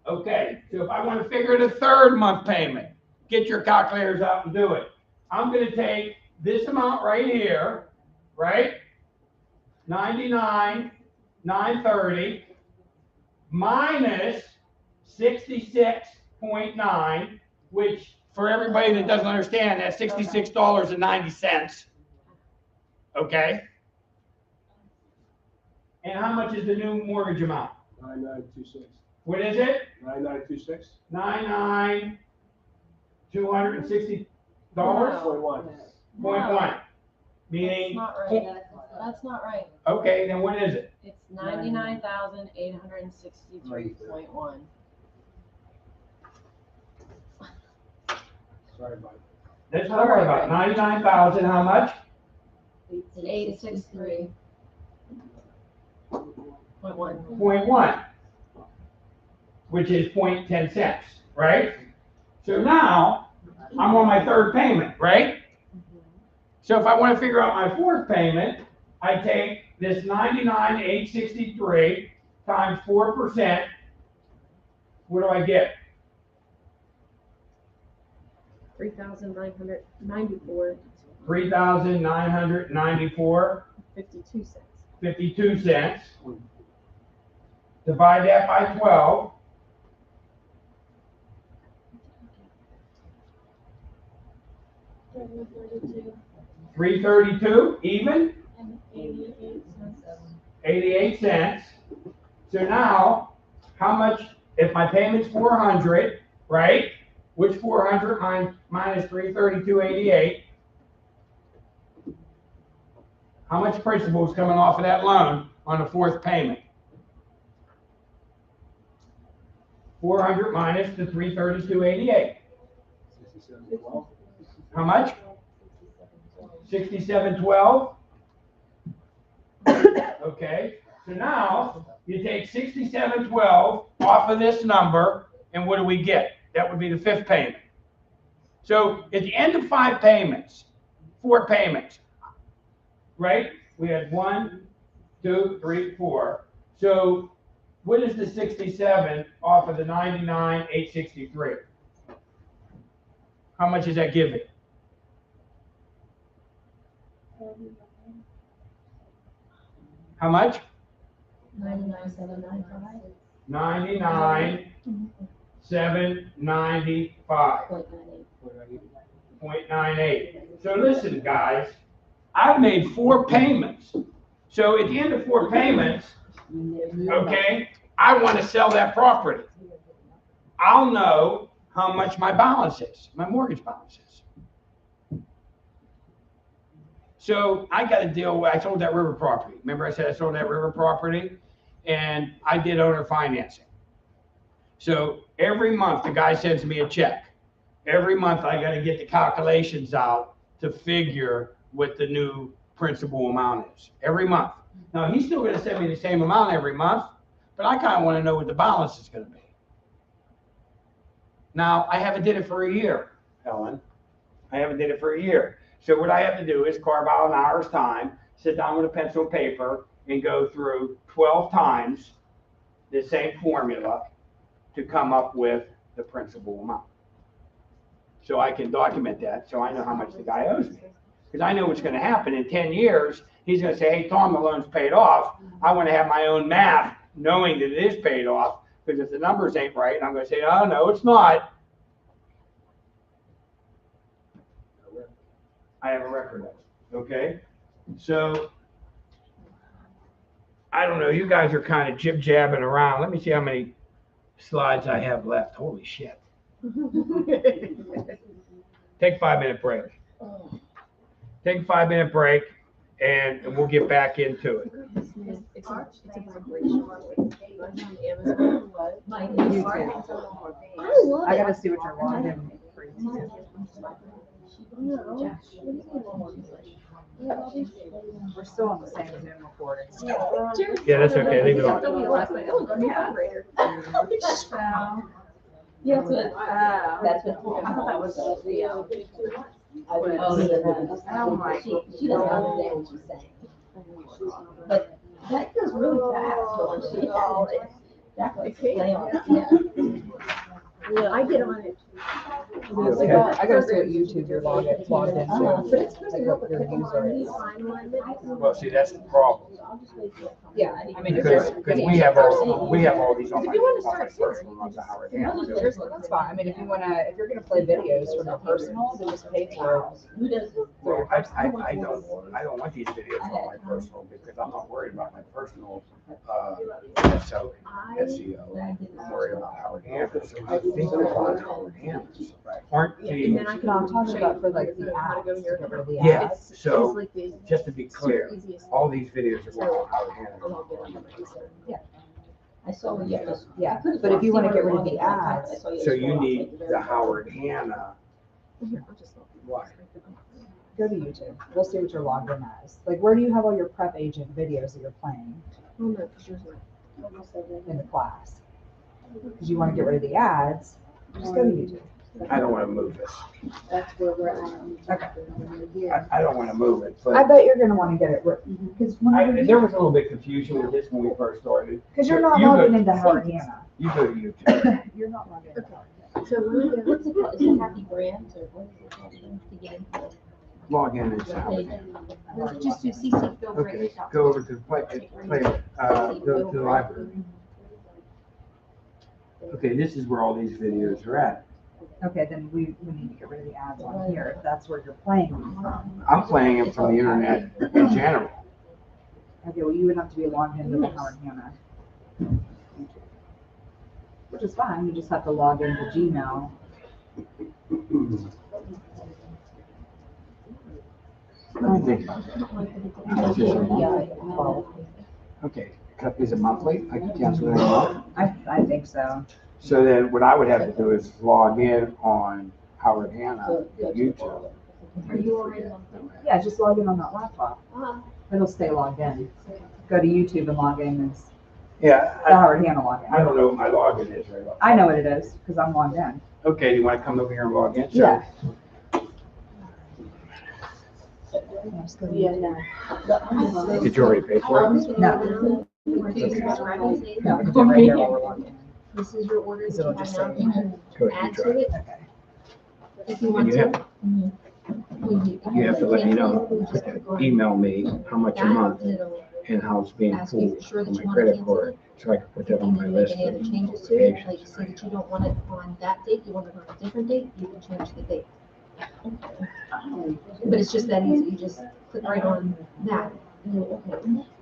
Speaker 1: Okay, so if I want to figure the third month payment, get your calculators out and do it. I'm going to take this amount right here, right? 99,930 minus 66.9, which for everybody that doesn't understand, that's $66.90. Okay? And how much is the new mortgage amount?
Speaker 4: 9926.
Speaker 1: What is it?
Speaker 4: 9926.
Speaker 1: $260.
Speaker 4: $0.1.
Speaker 1: 0.1. Meaning.
Speaker 8: That's not right.
Speaker 1: Okay, then what is it?
Speaker 8: It's 99,863.1.
Speaker 4: Sorry about it.
Speaker 1: That's what I'm worried about. 99,000, how much?
Speaker 8: 863.1.
Speaker 1: 0.1. Which is 0.10 cents, right? So now, I'm on my third payment, right? So if I want to figure out my fourth payment, I take this 99,863 times 4%. What do I get?
Speaker 6: 3,994.
Speaker 1: 3,994.
Speaker 6: 52 cents.
Speaker 1: 52 cents. Divide that by 12. $332 even? 88 cents. So now, how much, if my payment's 400, right? Which 400 minus 332.88? How much principal is coming off of that loan on the fourth payment? 400 minus the 332.88. How much? 6712. Okay, so now you take 6712 off of this number, and what do we get? That would be the fifth payment. So at the end of 5 payments, 4 payments, right? We had 1, 2, 3, 4. So what is the 67 off of the 99,863? How much is that giving? How much?
Speaker 8: 99,795.
Speaker 1: 99,795. 0.98. So listen, guys, I've made 4 payments. So at the end of 4 payments, okay, I want to sell that property. I'll know how much my balance is, my mortgage balance is. So I got to deal with, I sold that river property. Remember I said I sold that river property? And I did owner financing. So every month the guy sends me a check. Every month I got to get the calculations out to figure what the new principal amount is. Every month. Now he's still going to send me the same amount every month, but I kind of want to know what the balance is going to be. Now I haven't did it for a year, Ellen. I haven't did it for a year. So what I have to do is carve out an hour's time, sit down with a pencil and paper, and go through 12 times the same formula to come up with the principal amount. So I can document that so I know how much the guy owes me. Because I know what's going to happen in 10 years. He's going to say, hey, Tom, the loan's paid off. I want to have my own math knowing that it is paid off. Because if the numbers ain't right, I'm going to say, oh, no, it's not. I have a record of it. Okay? So, I don't know. You guys are kind of jib-jabbing around. Let me see how many slides I have left. Holy shit. Take a 5-minute break. Take a 5-minute break, and we'll get back into it.
Speaker 6: It's a vibration.
Speaker 3: I gotta see what you're logging. We're still on the same Zoom recording.
Speaker 1: Yeah, that's okay. Leave it on.
Speaker 8: Yeah, that's what.
Speaker 3: I thought that was
Speaker 8: the.
Speaker 3: Oh my.
Speaker 8: She doesn't understand what she's saying. But that goes really fast. That's like play on.
Speaker 6: Yeah, I get on it.
Speaker 1: Okay.
Speaker 3: I gotta see what YouTube you're logged into.
Speaker 8: But it's supposed to
Speaker 3: Like
Speaker 8: help
Speaker 3: what
Speaker 8: with
Speaker 3: your user is.
Speaker 1: Well, see, that's the problem.
Speaker 3: Yeah, I mean, if
Speaker 1: Because
Speaker 3: there's.
Speaker 1: we have all these on my
Speaker 6: start
Speaker 1: personal ones, Howard. Yeah.
Speaker 3: That's fine. I mean, if you're gonna play videos from your personal, then just pay for it.
Speaker 8: Who does it?
Speaker 1: Well, I don't want these videos on my personal because I'm not worried about my personal SEO. I'm worried about Howard Hanna. So I think about Howard Hanna. Aren't
Speaker 6: And
Speaker 1: the,
Speaker 6: then I can
Speaker 3: No, I'm talking
Speaker 6: show
Speaker 3: about
Speaker 6: you
Speaker 3: for like the
Speaker 6: how to go
Speaker 3: ads,
Speaker 6: in
Speaker 3: to
Speaker 6: your
Speaker 3: get rid of the
Speaker 1: Yeah.
Speaker 3: ads.
Speaker 6: It's
Speaker 1: So,
Speaker 6: like the
Speaker 1: just to be clear,
Speaker 6: easiest.
Speaker 1: all these videos are going on Howard Hanna.
Speaker 8: I saw when you just.
Speaker 3: Yeah, but if you wanna get rid of the ads,
Speaker 1: So you need the Howard Hanna. Why?
Speaker 3: go to YouTube. We'll see what you're logged in as. Like, where do you have all your prep agent videos that you're playing
Speaker 6: Oh, no, 'cause yours not.
Speaker 3: in the class? Because you want to get rid of the ads, just go to YouTube.
Speaker 1: I don't want to move this.
Speaker 8: That's where we're at.
Speaker 3: Okay.
Speaker 1: I don't want to move it,
Speaker 3: I
Speaker 1: but
Speaker 3: bet you're gonna want to get it, because
Speaker 1: there was a little bit confusion with this when we first started.
Speaker 3: because you're not
Speaker 1: You go-
Speaker 3: logging into Howard Hanna.
Speaker 1: You go to YouTube.
Speaker 3: You're not logging into Howard Hanna.
Speaker 6: So let me go.
Speaker 8: What's it called? Is it Happy Brands or what is it called to get into it?
Speaker 1: Log in and Howard.
Speaker 6: Just do CC Phil
Speaker 1: Okay,
Speaker 6: Brady.
Speaker 1: go over to go to the library. Okay, this is where all these videos are at.
Speaker 3: Okay, then we need to get rid of the ads on here, if that's where you're playing them from.
Speaker 1: I'm playing them from the internet in general.
Speaker 3: Okay, well, you would have to be logged into the Howard Hanna. Which is fine, you just have to log into Gmail.
Speaker 1: Let me think about that. Okay, is it monthly? I can cancel it every month.
Speaker 3: I think so.
Speaker 1: So then what I would have to do is log in on Howard Hanna at YouTube.
Speaker 6: Are you already on?
Speaker 3: Yeah, just log in on that laptop. It'll stay logged in. Go to YouTube and log in as
Speaker 1: Yeah,
Speaker 3: the Howard Hanna login.
Speaker 1: I don't know what my login is right off.
Speaker 3: I know what it is because I'm logged in.
Speaker 1: Okay, do you want to come over here and log in? So-
Speaker 3: Yeah.
Speaker 2: Yeah, no.
Speaker 1: Did you already pay for it?
Speaker 3: No. No, we can do it right here while we're logged in.
Speaker 6: This is your order
Speaker 3: Because
Speaker 6: that you
Speaker 3: it'll
Speaker 6: have
Speaker 3: just
Speaker 6: now.
Speaker 3: say-
Speaker 6: You can
Speaker 1: Go ahead,
Speaker 6: add
Speaker 1: you
Speaker 6: to
Speaker 1: try.
Speaker 6: it
Speaker 3: Okay.
Speaker 6: if you
Speaker 1: And
Speaker 6: want
Speaker 1: you
Speaker 6: to.
Speaker 1: have, you have to let me know, email me how much a month and how it's being
Speaker 6: Ask you
Speaker 1: pulled
Speaker 6: for sure that
Speaker 1: on
Speaker 6: you
Speaker 1: my
Speaker 6: want to
Speaker 1: credit
Speaker 6: cancel
Speaker 1: card,
Speaker 6: it.
Speaker 1: so I can put that on
Speaker 6: And
Speaker 1: my
Speaker 6: then make
Speaker 1: list
Speaker 6: any
Speaker 1: of
Speaker 6: other changes to it, like
Speaker 1: obligations.
Speaker 6: say that you don't want it on that date, you want it on a different date, you can change the date. But it's just that easy, you just click right on that.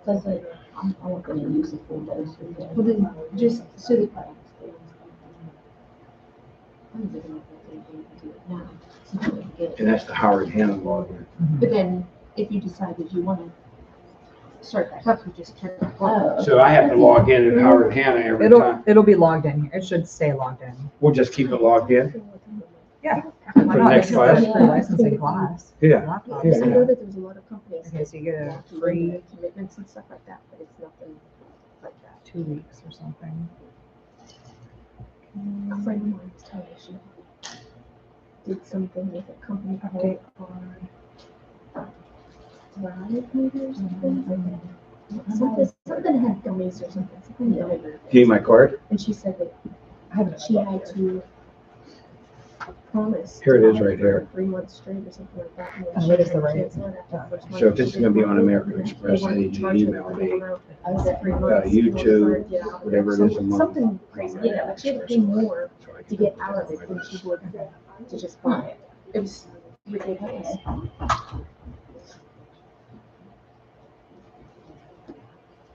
Speaker 7: Cause I'm gonna use it for those.
Speaker 6: Well, then just so that.
Speaker 1: And that's the Howard Hanna login.
Speaker 6: But then if you decide that you want to start back up, you just turn it back on.
Speaker 1: So I have to log in at Howard Hanna every time.
Speaker 3: It'll be logged in here. It should stay logged in.
Speaker 1: We'll just keep it logged in?
Speaker 3: Yeah.
Speaker 1: For
Speaker 3: Why
Speaker 1: the
Speaker 3: not?
Speaker 1: next
Speaker 3: This is the
Speaker 1: class?
Speaker 3: pre-licensing class.
Speaker 1: Yeah.
Speaker 3: Laptop.
Speaker 6: I
Speaker 1: Yeah.
Speaker 6: know that there's a lot of companies
Speaker 3: Okay,
Speaker 6: that
Speaker 3: so you get a
Speaker 6: want you to
Speaker 3: free
Speaker 6: make commitments and stuff like that, but it's nothing like that.
Speaker 3: 2 weeks or something.
Speaker 6: A friend of mine's telling me she did something with a company
Speaker 3: Update
Speaker 6: called Thrive maybe or something. Something had gummies or something yummy.
Speaker 1: Do you need my card?
Speaker 6: And she said that
Speaker 3: I have
Speaker 6: she had to promise.
Speaker 1: Here it
Speaker 6: to
Speaker 1: is
Speaker 6: have
Speaker 1: right here.
Speaker 6: for 3 months straight or something like that. and then
Speaker 3: Oh,
Speaker 6: she
Speaker 3: what is
Speaker 6: had
Speaker 3: the
Speaker 6: to
Speaker 3: rate?
Speaker 6: cancel it after the first month.
Speaker 1: So if this
Speaker 6: She
Speaker 1: is gonna be
Speaker 6: didn't
Speaker 1: on
Speaker 6: want to,
Speaker 1: American
Speaker 6: and then
Speaker 1: Express,
Speaker 6: they
Speaker 1: I
Speaker 6: wanted
Speaker 1: need
Speaker 6: to
Speaker 1: you to
Speaker 6: charge her
Speaker 1: email
Speaker 6: for
Speaker 1: me,
Speaker 6: the amount. I was at 3 months.
Speaker 1: YouTube,
Speaker 6: Get out.
Speaker 1: whatever it is a month.
Speaker 6: Something crazy, yeah, but she had to pay more
Speaker 1: So I
Speaker 6: to
Speaker 1: can
Speaker 6: get
Speaker 1: put
Speaker 6: out
Speaker 1: that
Speaker 6: of
Speaker 1: on
Speaker 6: it
Speaker 1: my
Speaker 6: than
Speaker 1: list.
Speaker 6: she would to just buy it. It was ridiculous.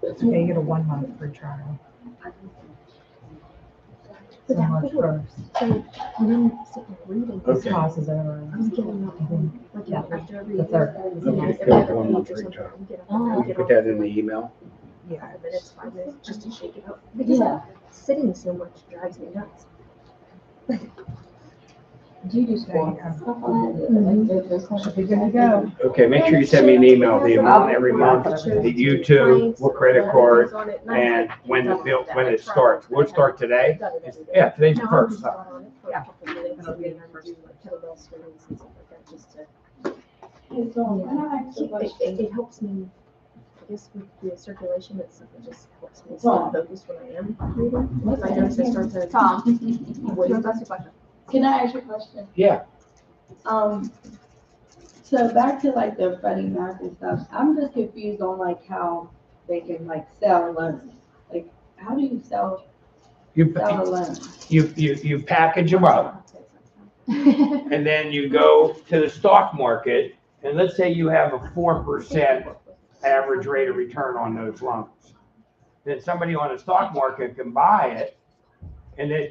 Speaker 3: Okay, you get a 1 month free trial. So
Speaker 6: But that
Speaker 3: March
Speaker 6: would-
Speaker 3: 1st.
Speaker 6: So when I'm sitting reading
Speaker 3: This
Speaker 6: this,
Speaker 1: Okay.
Speaker 3: class is over.
Speaker 6: I'm getting up like
Speaker 3: Yeah,
Speaker 6: after every
Speaker 3: the third.
Speaker 6: every
Speaker 1: Okay,
Speaker 6: every other
Speaker 1: 1 month
Speaker 6: page or
Speaker 1: free
Speaker 6: something,
Speaker 1: trial.
Speaker 6: I'm getting up
Speaker 7: Oh.
Speaker 6: and
Speaker 1: Can you
Speaker 6: get
Speaker 1: put
Speaker 6: off
Speaker 1: that in the email?
Speaker 3: Yeah.
Speaker 6: 5 minutes just to shake it up. Because
Speaker 7: Yeah.
Speaker 6: sitting so much drives me nuts.
Speaker 7: Do you do squats and stuff on that? Like, those kind of-
Speaker 3: Should be good to go.
Speaker 1: Okay, make sure you send me an email, the amount every month, the YouTube, what credit card, and when the bill, when it starts. Will it start today? Yeah, today's the
Speaker 6: No, I'm
Speaker 1: first.
Speaker 6: just not on it for a
Speaker 3: Yeah.
Speaker 6: couple minutes and then I do like kettlebell swings and stuff like that just to.
Speaker 7: Hey, so, can I ask you a question?
Speaker 6: It helps me, I guess with the circulation and stuff, it just helps me stay
Speaker 7: Tom.
Speaker 6: focused when I am reading. If I notice I start to.
Speaker 8: Tom.
Speaker 6: Wait.
Speaker 8: That's your question.
Speaker 7: Can I ask you a question?
Speaker 1: Yeah.
Speaker 7: So back to like the Freddie Mac and stuff, I'm just confused on like how they can like sell loans. Like, how do you sell a loan?
Speaker 1: You package them up, and then you go to the stock market, and let's say you have a 4% average rate of return on those loans. Then somebody on the stock market can buy it, and then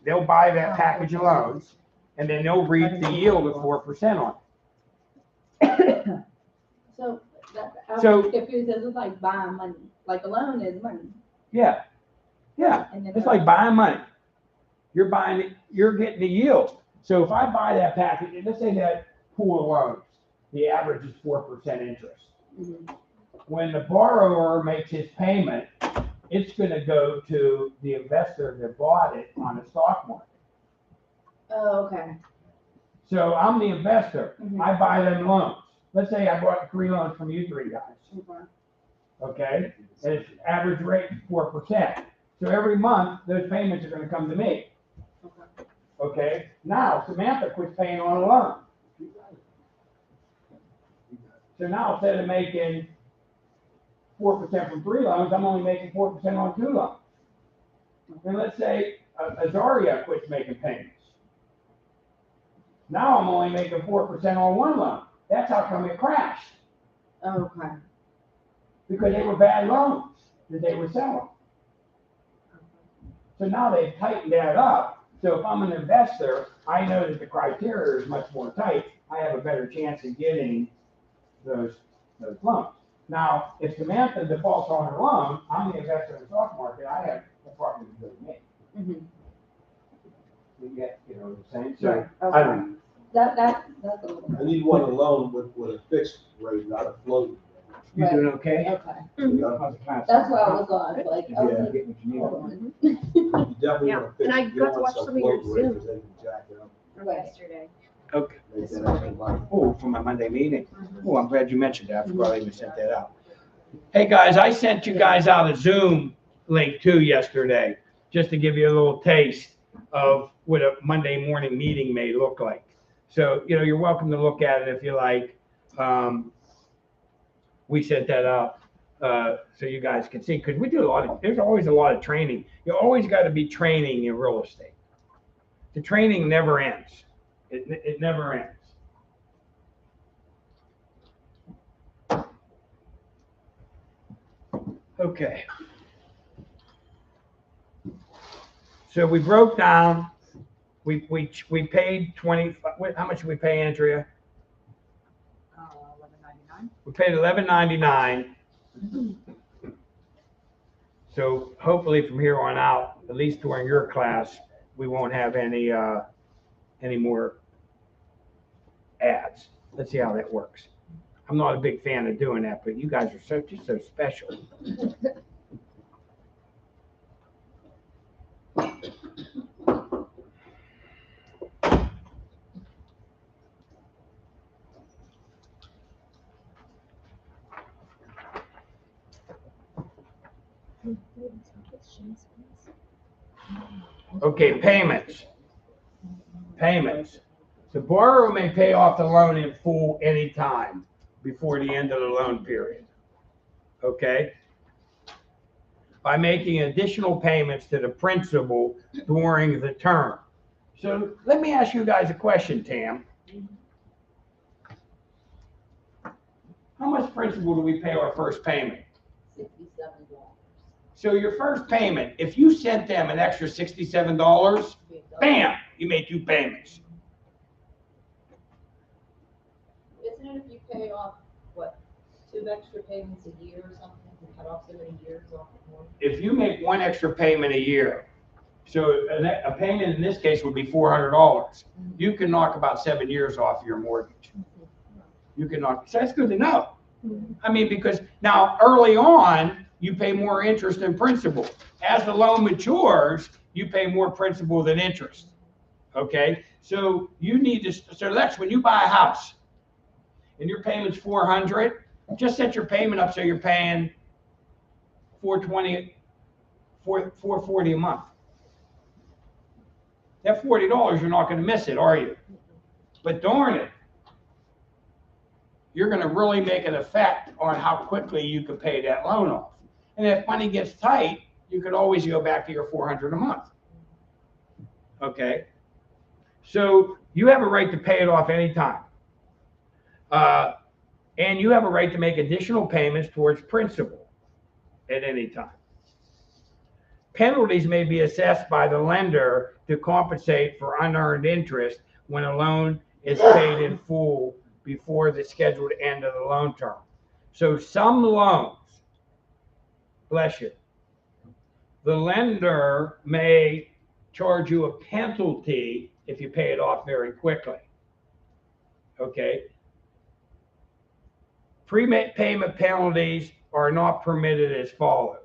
Speaker 1: they'll buy that package of loans, and then they'll reap the yield of 4% on it.
Speaker 7: So I'm
Speaker 1: So-
Speaker 7: confused, because it's like buying money, like a loan is money.
Speaker 1: Yeah, yeah,
Speaker 7: And then
Speaker 1: it's like buying money. You're buying it, you're getting the yield. So if I buy that package, and let's say that pool of loans, the average is 4% interest.
Speaker 7: Mhm.
Speaker 1: When the borrower makes his payment, it's gonna go to the investor that bought it on the stock market.
Speaker 7: Oh, okay.
Speaker 1: So I'm the investor,
Speaker 7: Mhm.
Speaker 1: I buy them loans. Let's say I bought 3 loans from you 3 guys,
Speaker 7: Okay.
Speaker 1: okay? And its average rate is 4%. So every month, those payments are gonna come to me. Okay, now Samantha quits paying on a loan. So now instead of making 4% from 3 loans, I'm only making 4% on 2 loans. And let's say Azaria quits making payments. Now I'm only making 4% on 1 loan. That's how come it crashed,
Speaker 7: Okay.
Speaker 1: because they were bad loans that they were selling. So now they've tightened that up. So if I'm an investor, I know that the criteria is much more tight. I have a better chance of getting those loans. Now, if Samantha defaults on her loan, I'm the investor in the stock market, I have the property to go to me.
Speaker 7: Mhm.
Speaker 1: know what I'm saying? So,
Speaker 3: Right,
Speaker 1: I don't know.
Speaker 7: That's a little.
Speaker 10: I need one alone with a fixed rate, not a floating.
Speaker 1: You
Speaker 7: Right.
Speaker 1: doing okay?
Speaker 7: Okay,
Speaker 1: How's the class?
Speaker 7: that's what I was on, like, I was
Speaker 1: Yeah,
Speaker 7: like,
Speaker 1: get what you need.
Speaker 7: hold on.
Speaker 10: You definitely
Speaker 6: Yeah,
Speaker 10: want to fix.
Speaker 6: and I
Speaker 10: you
Speaker 6: got
Speaker 10: don't
Speaker 6: to
Speaker 10: want
Speaker 6: watch
Speaker 10: some
Speaker 6: some of your
Speaker 10: floating rate,
Speaker 6: Zoom.
Speaker 10: 'cause they can jack it up.
Speaker 6: Yesterday.
Speaker 1: Okay.
Speaker 10: Make that extra money.
Speaker 1: Oh, for my Monday meeting. Oh, I'm glad you mentioned that. I forgot I even sent that out. Hey, guys, I sent you guys out a Zoom link too yesterday, just to give you a little taste of what a Monday morning meeting may look like. So, you're welcome to look at it if you like. We sent that out so you guys can see, because we do there's always a lot of training. You always got to be training in real estate. The training never ends. It never ends. Okay. So we broke down, we paid 20, how much did we pay, Andrea?
Speaker 3: $11.99.
Speaker 1: We paid $11.99. So hopefully from here on out, at least during your class, we won't have any more ads. Let's see how that works. I'm not a big fan of doing that, but you guys are just so special. Okay, payments. Payments. The borrower may pay off the loan in full anytime before the end of the loan period. Okay? By making additional payments to the principal during the term. So let me ask you guys a question, Tam. How much principal do we pay our first payment?
Speaker 7: $67.
Speaker 1: So your first payment, if you sent them an extra $67, bam, you made 2 payments.
Speaker 8: Isn't it if you pay off, what, 2 extra payments a year or something, to cut off so many years off the mortgage?
Speaker 1: If you make 1 extra payment a year, so a payment in this case would be $400, you can knock about 7 years off your mortgage. You can knock, so that's good to know. I mean, because now early on, you pay more interest than principal. As the loan matures, you pay more principal than interest. Okay, so you need to, so that's when you buy a house and your payment's $400, just set your payment up so you're paying $420, $440 a month. That $40, you're not going to miss it, are you? But darn it, you're going to really make an effect on how quickly you can pay that loan off. And if money gets tight, you could always go back to your $400 a month. Okay? So you have a right to pay it off anytime. And you have a right to make additional payments towards principal at any time. Penalties may be assessed by the lender to compensate for unearned interest when a loan is paid in full before the scheduled end of the loan term. So some loans, bless you, the lender may charge you a penalty if you pay it off very quickly. Okay? Prepayment penalties are not permitted as follows.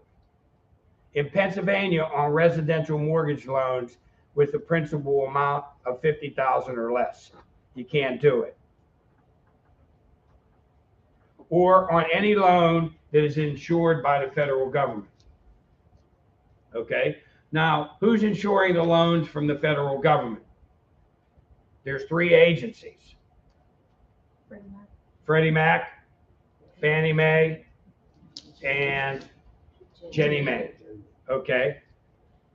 Speaker 1: In Pennsylvania, on residential mortgage loans with the principal amount of $50,000 or less, you can't do it. Or on any loan that is insured by the federal government. Okay? Now, who's insuring the loans from the federal government? There's 3 agencies. Freddie Mac, Fannie Mae, and GNMA. Okay?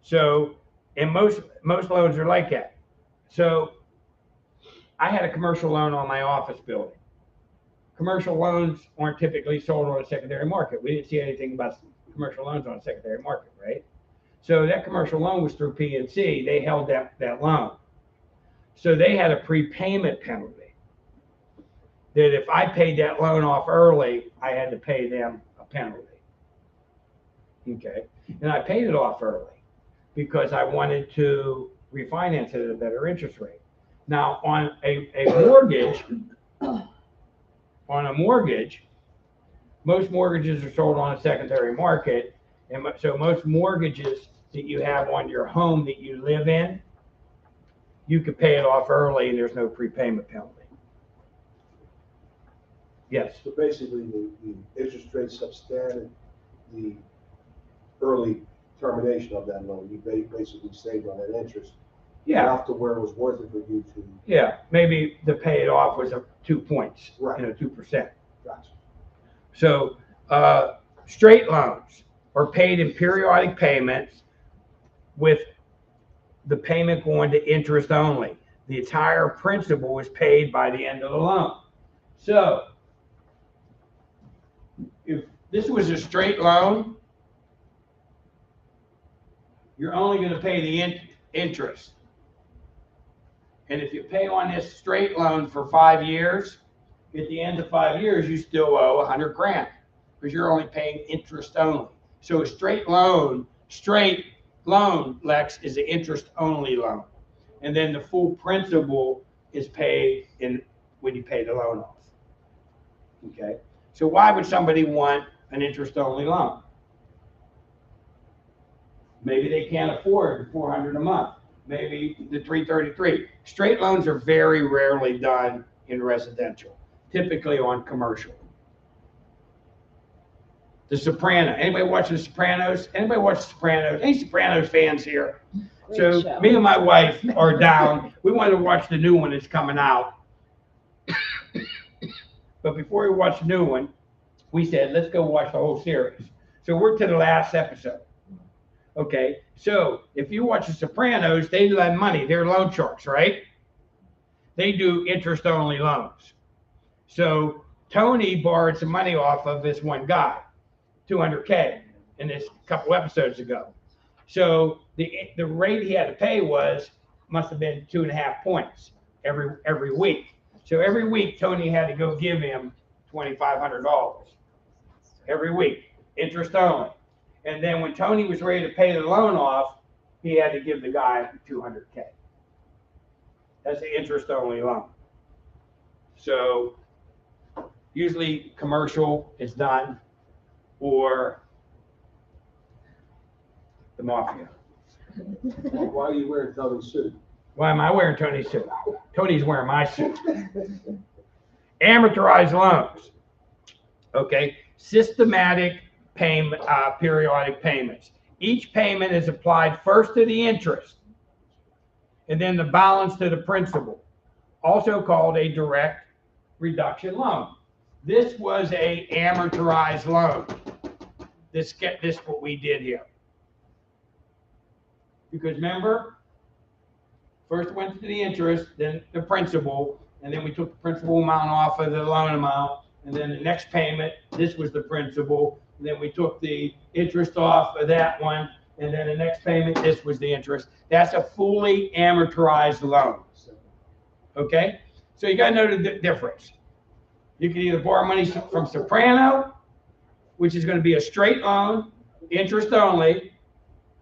Speaker 1: So, and most loans are like that. So, I had a commercial loan on my office building. Commercial loans aren't typically sold on the secondary market. We didn't see anything about commercial loans on the secondary market, right? So that commercial loan was through PNC. They held that loan. So they had a prepayment penalty that if I paid that loan off early, I had to pay them a penalty. Okay. And I paid it off early because I wanted to refinance it at a better interest rate. Now, on a mortgage, most mortgages are sold on a secondary market, and so most mortgages that you have on your home that you live in, you could pay it off early and there's no prepayment penalty. Yes.
Speaker 11: So basically, the interest rate substandard the early termination of that loan. You basically saved on that interest.
Speaker 1: Yeah.
Speaker 11: Enough to where it was worth it for you to.
Speaker 1: Yeah, maybe the pay it off was 2 points,
Speaker 11: Right.
Speaker 1: 2%.
Speaker 11: Gotcha.
Speaker 1: So straight loans are paid in periodic payments with the payment going to interest only. The entire principal is paid by the end of the loan. So if this was a straight loan, you're only going to pay the interest. And if you pay on this straight loan for 5 years, at the end of 5 years, you still owe $100 grand because you're only paying interest only. So a straight loan, Lex, is an interest only loan. And then the full principal is paid when you pay the loan off. Okay. So why would somebody want an interest only loan? Maybe they can't afford $400 a month. Maybe the $333. Straight loans are very rarely done in residential, typically on commercial. The Sopranos. Anybody watching The Sopranos? Anybody watch The Sopranos? Any Sopranos fans here? So me and my wife are down. We wanted to watch the new one that's coming out. But before we watch the new one, we said, let's go watch the whole series. So we're to the last episode. Okay, so if you watch The Sopranos, they lend money. They're loan sharks, right? They do interest-only loans. So Tony borrowed some money off of this one guy, $200K, in this couple episodes ago. So the rate he had to pay must have been 2.5 points every week. So every week Tony had to go give him $2,500 every week, interest only. And then when Tony was ready to pay the loan off, he had to give the guy $200K. That's an interest-only loan. So usually commercial is done, or the mafia.
Speaker 11: Why are you wearing Tony's suit?
Speaker 1: Why am I wearing Tony's suit? Tony's wearing my suit. Amortized loans. Okay, systematic periodic payments. Each payment is applied first to the interest and then the balance to the principal, also called a direct reduction loan. This was a amortized loan. This what we did here. Because remember, first went to the interest, then the principal, and then we took the principal amount off of the loan amount, and then the next payment, this was the principal. And then we took the interest off of that one, and then the next payment, this was the interest. That's a fully amortized loan. Okay? So you got to know the difference. You can either borrow money from Soprano, which is going to be a straight loan, interest only.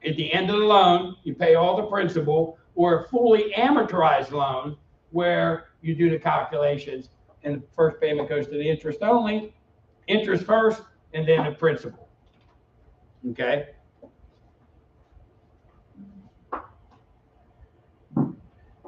Speaker 1: At the end of the loan, you pay all the principal, or a fully amortized loan where you do the calculations and the first payment goes to the interest only, interest first, and then the principal. Okay?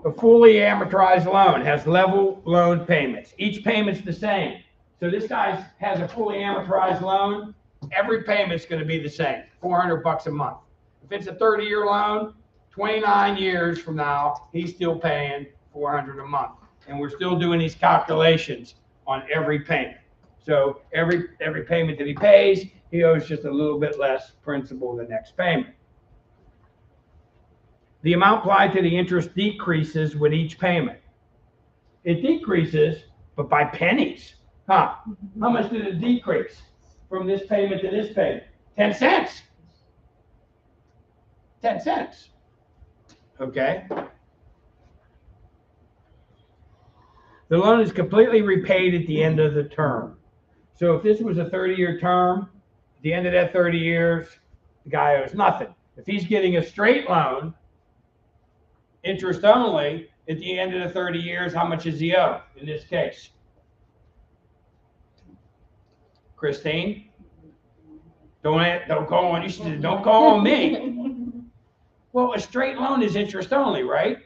Speaker 1: A fully amortized loan has level loan payments. Each payment's the same. So this guy has a fully amortized loan. Every payment's going to be the same, $400 a month. If it's a 30-year loan, 29 years from now, he's still paying $400 a month. And we're still doing these calculations on every payment. So every payment that he pays, he owes just a little bit less principal the next payment. The amount applied to the interest decreases with each payment. It decreases, but by pennies. Huh? How much did it decrease from this payment to this payment? 10 cents. 10 cents. Okay. The loan is completely repaid at the end of the term. So if this was a 30-year term, at the end of that 30 years, the guy owes nothing. If he's getting a straight loan, interest only, at the end of the 30 years, how much is he owed in this case? Christine? Don't call on you. Don't call on me. Well, a straight loan is interest only, right?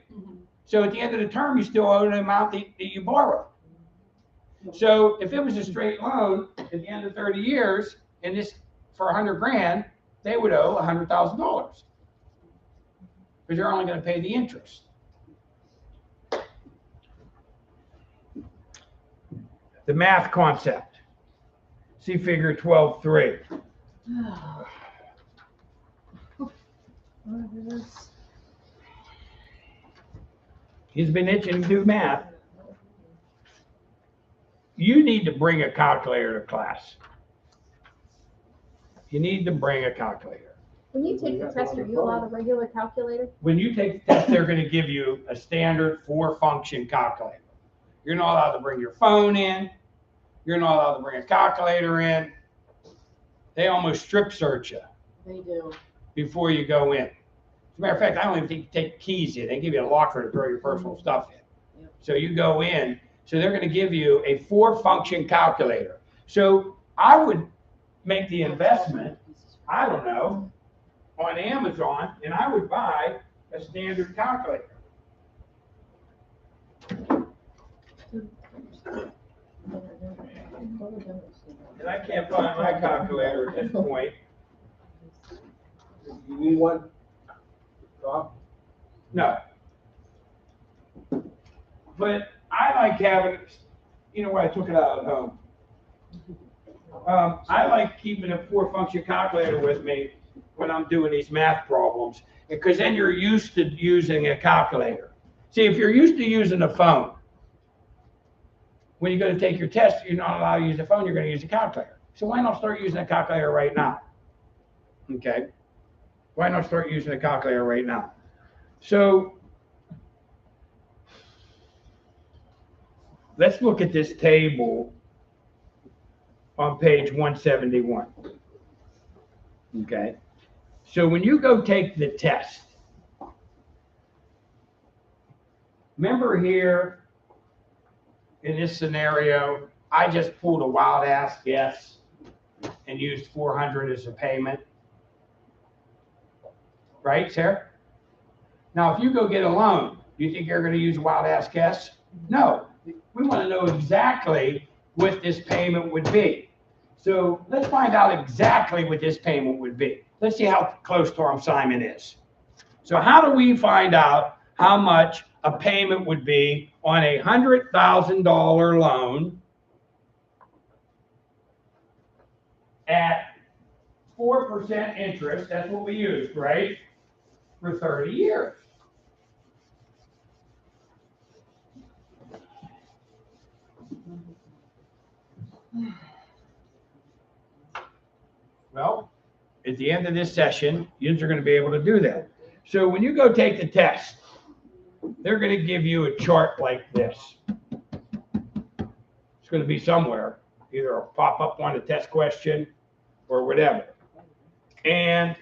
Speaker 1: So at the end of the term, you still owe the amount that you borrowed. So if it was a straight loan at the end of 30 years, and this for 100 grand, they would owe $100,000 because you're only going to pay the interest. The math concept. See figure 12.3. He's been itching to do math. You need to bring a calculator to class. You need to bring a calculator.
Speaker 6: When you take the test, are you allowed a regular calculator?
Speaker 1: When you take the test, they're going to give you a standard 4-function calculator. You're not allowed to bring your phone in. You're not allowed to bring a calculator in. They almost strip search you.
Speaker 6: They do.
Speaker 1: Before you go in. As a matter of fact, I don't even think you take keys in. They give you a locker to throw your personal stuff in. Yep. So you go in. So they're going to give you a 4-function calculator. So I would make the investment, I don't know, on Amazon, and I would buy a standard calculator. And I can't find my calculator at this point.
Speaker 11: You need one? Rob?
Speaker 1: No. But I like having, you know where I took it out at home. I like keeping a 4-function calculator with me when I'm doing these math problems, because then you're used to using a calculator. See, if you're used to using a phone, when you're going to take your test, you're not allowed to use the phone, you're going to use a calculator. So why not start using a calculator right now? Okay? Why not start using a calculator right now? So let's look at this table on page 171. Okay? So when you go take the test, remember here in this scenario, I just pulled a wild ass guess and used $400 as a payment. Right, Sarah? Now, if you go get a loan, do you think you're going to use a wild ass guess? No. We want to know exactly what this payment would be. So let's find out exactly what this payment would be. Let's see how close Tom Simon is. So how do we find out how much a payment would be on a $100,000 loan at 4% interest? That's what we used, right? For 30 years. Well, at the end of this session, you are going to be able to do that. So when you go take the test, they're going to give you a chart like this. It's going to be somewhere, either a pop up on a test question or whatever. And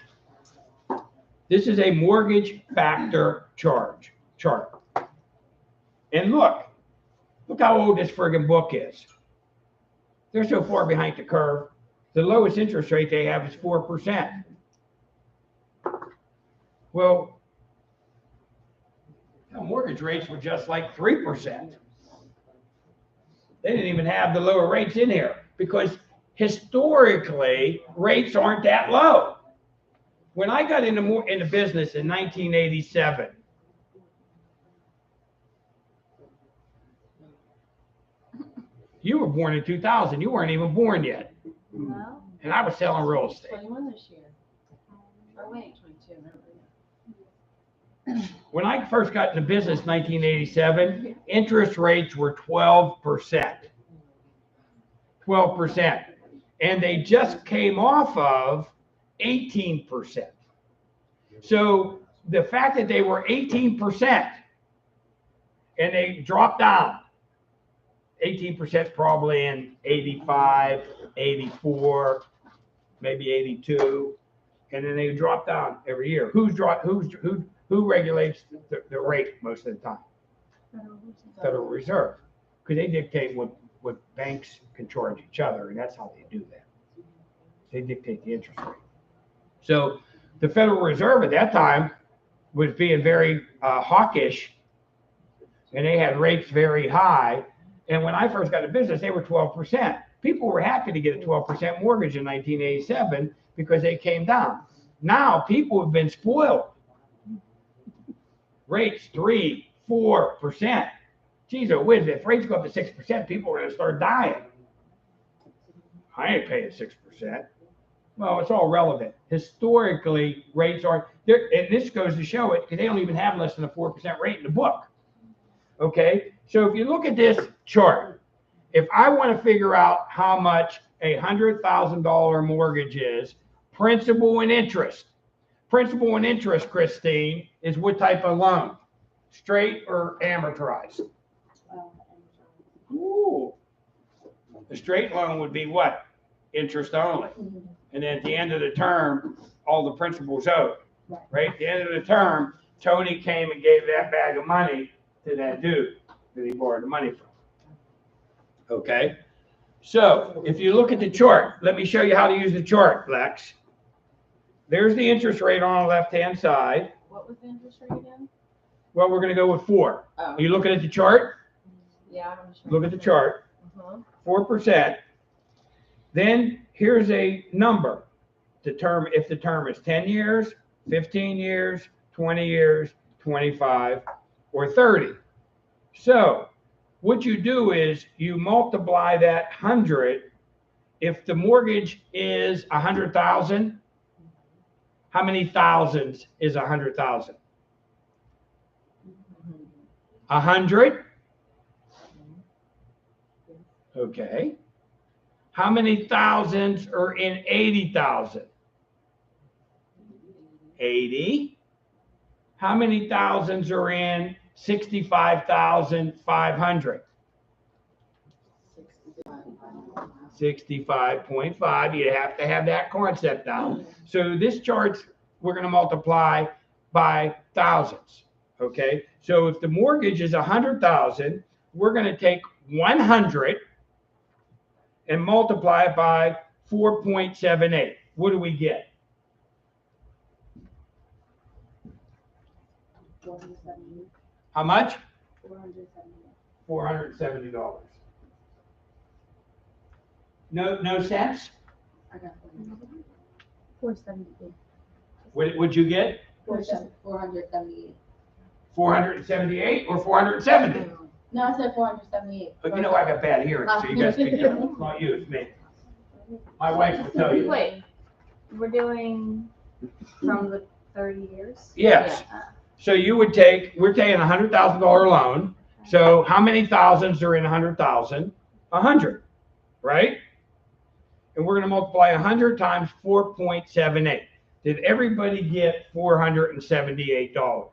Speaker 1: this is a mortgage factor chart. And look how old this friggin' book is. They're so far behind the curve. The lowest interest rate they have is 4%. Well, mortgage rates were just like 3%. They didn't even have the lower rates in here because historically rates aren't that low. When I got into business in 1987, you were born in 2000. You weren't even born yet.
Speaker 8: No.
Speaker 1: And I was selling real estate.
Speaker 8: 21 this year. Or wait, 22.
Speaker 1: When I first got into business in 1987, interest rates were 12%. 12%. And they just came off of 18%. So the fact that they were 18% and they dropped down, 18% probably in 85, 84, maybe 82, and then they drop down every year. Who Who regulates the rate most of the time? Federal Reserve, because they dictate what banks can charge each other, and that's how they do that. They dictate the interest rate. So the Federal Reserve at that time was being very hawkish, and they had rates very high. And when I first got into business, they were 12%. People were happy to get a 12% mortgage in 1987 because they came down. Now people have been spoiled. Rates 3%, 4%. Geez, whiz, if rates go up to 6%, people are going to start dying. I ain't paying 6%. Well, it's all relevant. Historically, rates are there, and this goes to show it because they don't even have less than a 4% rate in the book. Okay, so if you look at this chart, if I want to figure out how much a $100,000 mortgage is, principal and interest. Principal and interest, Christine, is what type of loan? Straight or amortized? Ooh. The straight loan would be what? Interest only. And then at the end of the term, all the principal's owed. Right? At the end of the term, Tony came and gave that bag of money to that dude that he borrowed the money from. Okay? So if you look at the chart, let me show you how to use the chart, Lex. There's the interest rate on the left-hand side.
Speaker 8: What was the interest rate again?
Speaker 1: Well, we're going to go with 4.
Speaker 8: Oh.
Speaker 1: Are you looking at the chart?
Speaker 8: Yeah, I'm sure.
Speaker 1: Look at the chart. 4%. Then here's a number. If the term is 10 years, 15 years, 20 years, 25, or 30. So what you do is you multiply that 100. If the mortgage is 100,000, how many thousands is 100,000? 100. Okay. How many thousands are in 80,000? 80. How many thousands are in 65,500? 65.5. You have to have that concept down. So this chart's, we're going to multiply by thousands. Okay. So if the mortgage is 100,000, we're going to take 100 and multiply it by 4.78. What do we get? How much? $470. No sense?
Speaker 6: I got 478.
Speaker 1: What would you get?
Speaker 8: 478.
Speaker 1: 478 or 470?
Speaker 8: No, I said 478.
Speaker 1: But you know I got bad hearing, so you guys can get it. It's not you, it's me. My wife will tell you.
Speaker 6: Wait, we're doing from the 30 years?
Speaker 1: Yes. So you would take, we're taking a $100,000 loan. So how many thousands are in 100,000? 100, right? And we're going to multiply 100 times 4.78. Did everybody get $478?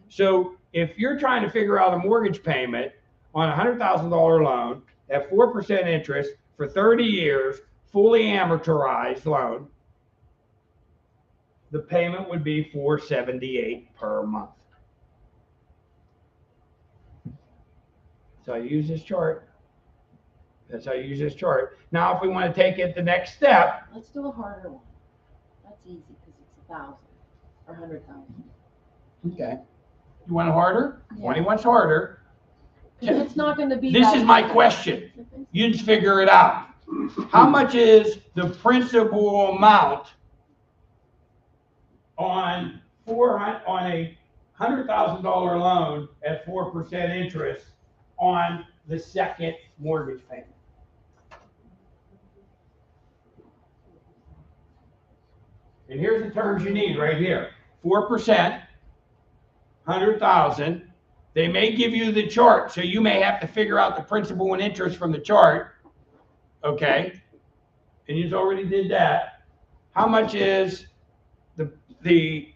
Speaker 1: So if you're trying to figure out a mortgage payment on a $100,000 loan at 4% interest for 30 years, fully amortized loan, the payment would be $478 per month. That's how you use this chart. That's how you use this chart. Now, if we want to take it the next step.
Speaker 8: Let's do a harder one. That's easy because it's 1,000 or 100,000.
Speaker 1: Okay. You want it harder? Yeah. 21's harder.
Speaker 8: It's not going to be.
Speaker 1: This is my question. You just figure it out. How much is the principal amount on a $100,000 loan at 4% interest on the second mortgage payment? And here's the terms you need right here. 4%, 100,000. They may give you the chart, so you may have to figure out the principal and interest from the chart. Okay, and you already did that. How much is the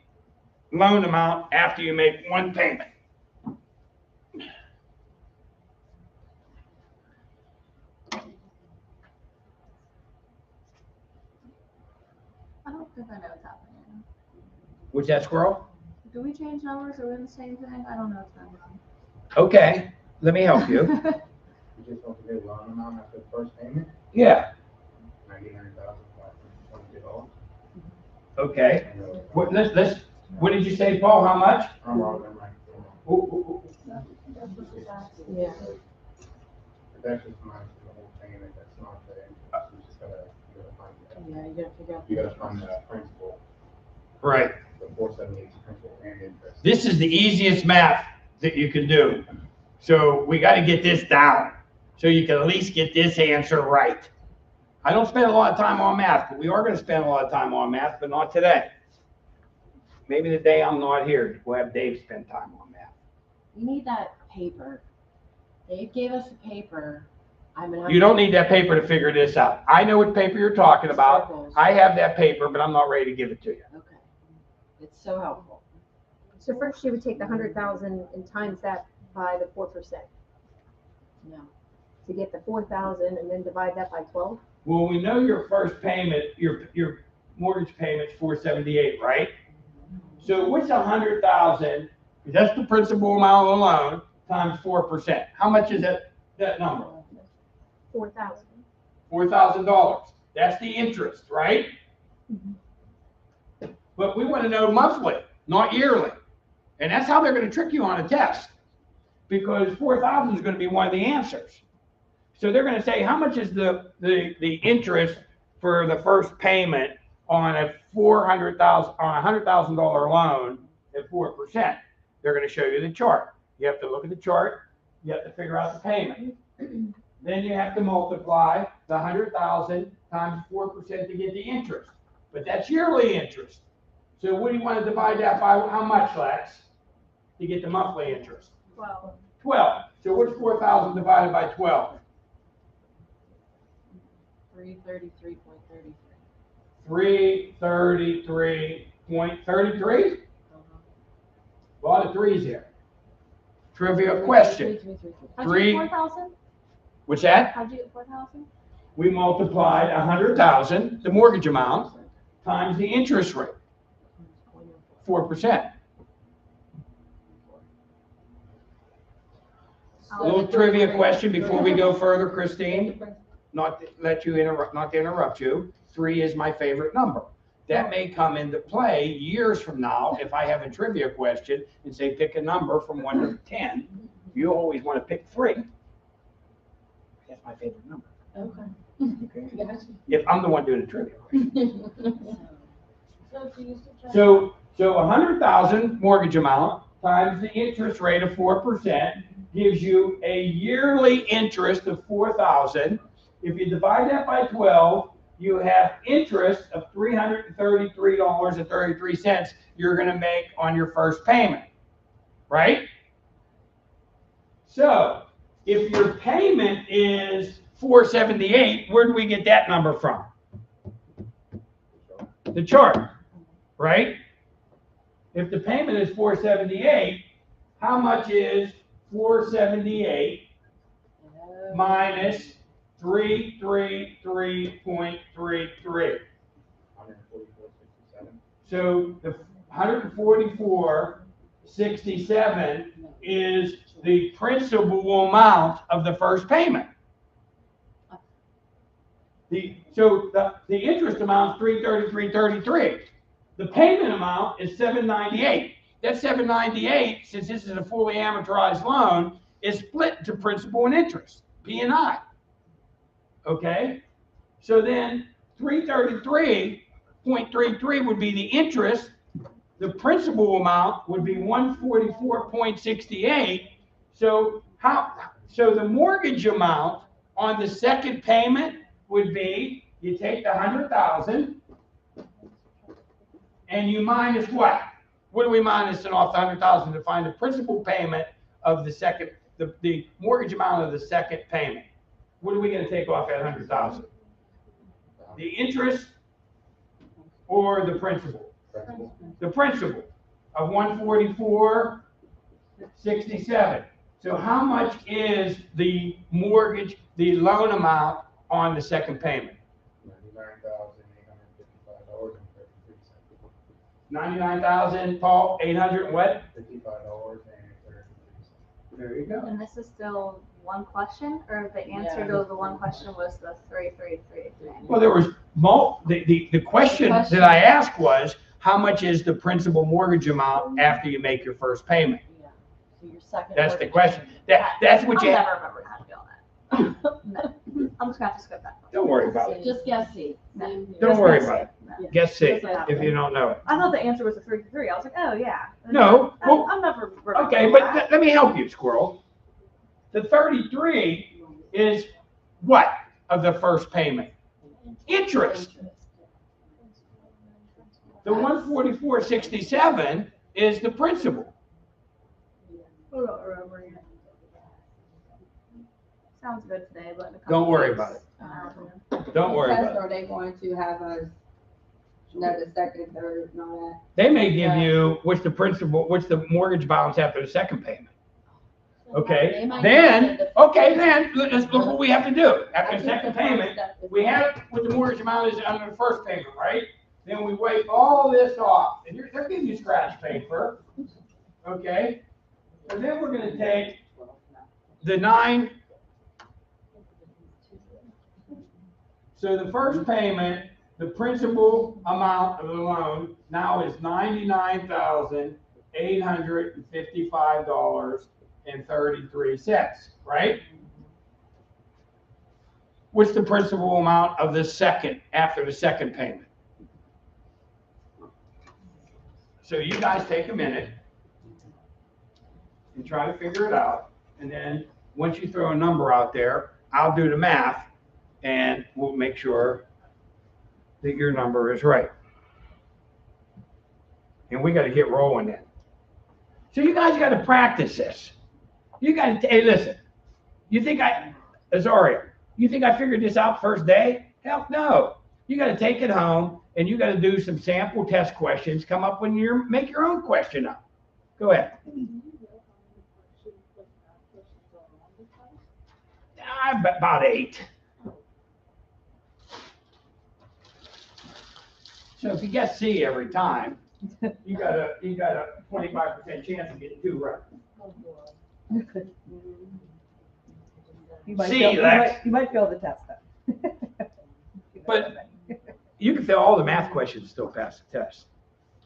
Speaker 1: loan amount after you make one payment?
Speaker 6: I don't think I know what's happening.
Speaker 1: What's that, squirrel?
Speaker 6: do we change numbers? Are we in the same thing? I don't know if I'm
Speaker 1: Okay, let me help you.
Speaker 12: You just want to get loan amount after the first payment,
Speaker 1: Yeah,
Speaker 12: $99,522.
Speaker 1: okay. What did you say, Paul? How much?
Speaker 12: I'm wrong, I'm right.
Speaker 6: Yeah.
Speaker 12: But that's just minus the whole payment, that's not the interest, you just gotta find that.
Speaker 6: Yeah, you gotta figure out.
Speaker 12: You gotta find the principal,
Speaker 1: Right.
Speaker 12: the 478 principal and interest.
Speaker 1: This is the easiest math that you can do. So we got to get this down so you can at least get this answer right. I don't spend a lot of time on math, but we are going to spend a lot of time on math, but not today. Maybe the day I'm not here, we'll have Dave spend time on math.
Speaker 13: We need that paper. Dave gave us a paper.
Speaker 1: You don't need that paper to figure this out. I know what paper you're talking about. I have that paper, but I'm not ready to give it to you.
Speaker 13: Okay. It's so helpful.
Speaker 6: So first you would take the 100,000 and times that by the 4%.
Speaker 13: No.
Speaker 6: To get the 4,000 and then divide that by 12?
Speaker 1: Well, we know your first payment, your mortgage payment's $478, right? So what's 100,000? That's the principal amount of the loan times 4%. How much is that number?
Speaker 6: 4,000.
Speaker 1: $4,000. That's the interest, right? But we want to know monthly, not yearly. And that's how they're going to trick you on a test. Because 4,000 is going to be one of the answers. So they're going to say, how much is the interest for the first payment on a $100,000 loan at 4%? They're going to show you the chart. You have to look at the chart. You have to figure out the payment. Then you have to multiply the 100,000 times 4% to get the interest. But that's yearly interest. So what do you want to divide that by? How much, Lex, to get the monthly interest?
Speaker 6: 12.
Speaker 1: 12. So what's 4,000 divided by 12?
Speaker 13: 333.33.
Speaker 1: 333.33? A lot of threes here. Trivia question.
Speaker 6: How'd you get 4,000?
Speaker 1: What's that?
Speaker 6: How'd you get 4,000?
Speaker 1: We multiplied 100,000, the mortgage amount, times the interest rate, 4%. A little trivia question before we go further, Christine. Not to interrupt you. 3 is my favorite number. That may come into play years from now if I have a trivia question and say pick a number from 1 to 10. You always want to pick 3. That's my favorite number.
Speaker 13: Okay.
Speaker 1: If I'm the one doing the trivia. So 100,000 mortgage amount times the interest rate of 4% gives you a yearly interest of 4,000. If you divide that by 12, you have interest of $333.33 you're going to make on your first payment, right? So if your payment is $478, where do we get that number from? The chart, right? If the payment is $478, how much is 478 minus 333.33? So the 144.67 is the principal amount of the first payment. So the interest amount is $333.33. The payment amount is $798. That $798, since this is a fully amortized loan, is split to principal and interest, P&I. Okay? So then 333.33 would be the interest. The principal amount would be 144.68. So the mortgage amount on the second payment would be, you take the 100,000 and you minus what? What are we minusing off the 100,000 to find the principal payment of the second, the mortgage amount of the second payment? What are we going to take off at 100,000? The interest or the principal? The principal of 144.67. So how much is the mortgage, the loan amount on the second payment? $99,000, Paul, 800 what?
Speaker 12: $55 and 30.
Speaker 1: There you go.
Speaker 14: And this is still one question, or the answer to the one question was the 333?
Speaker 1: Well, there was the question that I asked was, how much is the principal mortgage amount after you make your first payment?
Speaker 13: Yeah. So your second.
Speaker 1: That's the question. That's what
Speaker 14: I'll
Speaker 1: you.
Speaker 14: never remember how to do all that. No. I'm just gonna have to skip that.
Speaker 1: Don't worry about it.
Speaker 13: Just guess C.
Speaker 1: Don't worry about it.
Speaker 14: No.
Speaker 1: Guess C if you don't know it.
Speaker 14: I thought the answer was a 333. I was like, oh yeah.
Speaker 1: No. Well,
Speaker 14: I'm never.
Speaker 1: okay, but let me help you, Squirrel. The 33 is what of the first payment? Interest. The 144.67 is the principal.
Speaker 14: I don't remember yet. Sounds good today, but in a couple
Speaker 1: Don't worry
Speaker 14: weeks,
Speaker 1: about it. Don't worry about it.
Speaker 8: Are they going to have us know the second, third, and all that?
Speaker 1: They may give you what's the mortgage balance after the second payment. Okay, then let's look what we have to do. After the second payment, we have what the mortgage amount is under the first payment, right? Then we wipe all this off, and they're giving you scratch paper, okay? And then we're gonna take the 9. So the first payment, the principal amount of the loan now is $99,855.33, right? What's the principal amount of the second, after the second payment? So you guys take a minute and try to figure it out. And then once you throw a number out there, I'll do the math and we'll make sure that your number is right. And we got to get rolling then. So you guys got to practice this. You got to, hey, listen, you think Azaria, you think I figured this out first day? Hell no. You got to take it home and you got to do some sample test questions, come up with make your own question up. Go ahead. About 8. So if you get C every time, you got a 25% chance of getting 2 right.
Speaker 3: You might
Speaker 1: C,
Speaker 3: fail,
Speaker 1: Lex.
Speaker 3: you might fail the test though.
Speaker 1: But you can fail all the math questions and still pass the test.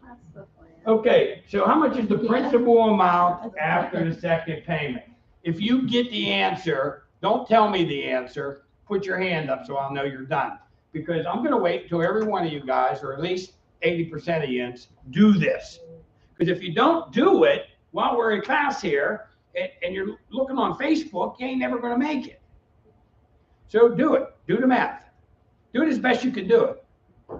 Speaker 14: That's the plan.
Speaker 1: Okay, so how much is the principal amount after the second payment? If you get the answer, don't tell me the answer, put your hand up so I'll know you're done. Because I'm gonna wait until every one of you guys, or at least 80% of you, do this. Because if you don't do it while we're in class here, and you're looking on Facebook, you ain't never gonna make it. So do it, do the math. Do it as best you can do it.
Speaker 14: I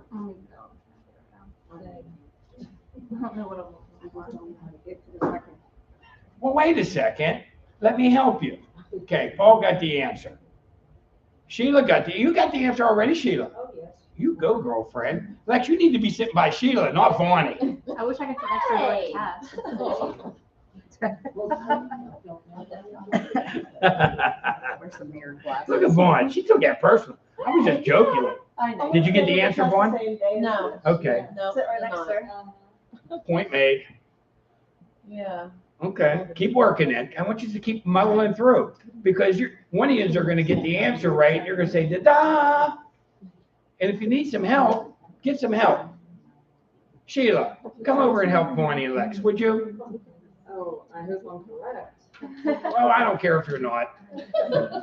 Speaker 14: don't know what I'm looking for.
Speaker 1: Well, wait a second, let me help you. Okay, Paul got the answer. Sheila you got the answer already, Sheila?
Speaker 7: Oh, yes.
Speaker 1: You go, girlfriend. Lex, you need to be sitting by Sheila, not Bonnie.
Speaker 14: I wish I could sit next to her like test.
Speaker 3: Where's the mirror glasses?
Speaker 1: Look at Vaughn, she took that personal. I was just joking.
Speaker 7: I know.
Speaker 1: Did you get the answer, Vaughn?
Speaker 7: No.
Speaker 1: Okay,
Speaker 7: No.
Speaker 14: Sit right next to her.
Speaker 1: point made.
Speaker 7: Yeah.
Speaker 1: Okay, keep working it. I want you to keep muddling through because one of you are going to get the answer right. You're going to say da-da. And if you need some help, get some help. Sheila, come over and help Bonnie and Lex, would you?
Speaker 7: Oh, I hope I'm correct.
Speaker 1: Well, I don't care if you're not.
Speaker 14: Not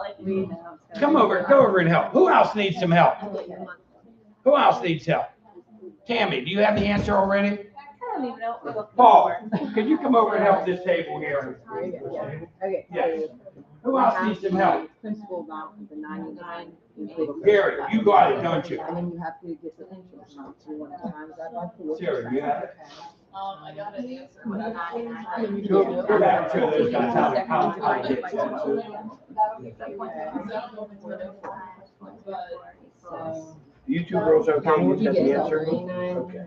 Speaker 14: like me now.
Speaker 1: Go over and help. Who else needs some help? Who else needs help? Tammy, do you have the answer already?
Speaker 14: I don't even know what we're looking
Speaker 1: Paul,
Speaker 14: for.
Speaker 1: could you come over and help this table here?
Speaker 3: Okay.
Speaker 1: Yes. Who else needs some help?
Speaker 8: Principal amount of the 99.
Speaker 1: Gary, you got it, don't you?
Speaker 8: And then you have to get the interest amount. So you want to times that by 4.
Speaker 1: Sarah, you have it?
Speaker 13: I got an answer.
Speaker 1: Go back and show those guys how I did it. You two girls okay? You got the answer? Okay.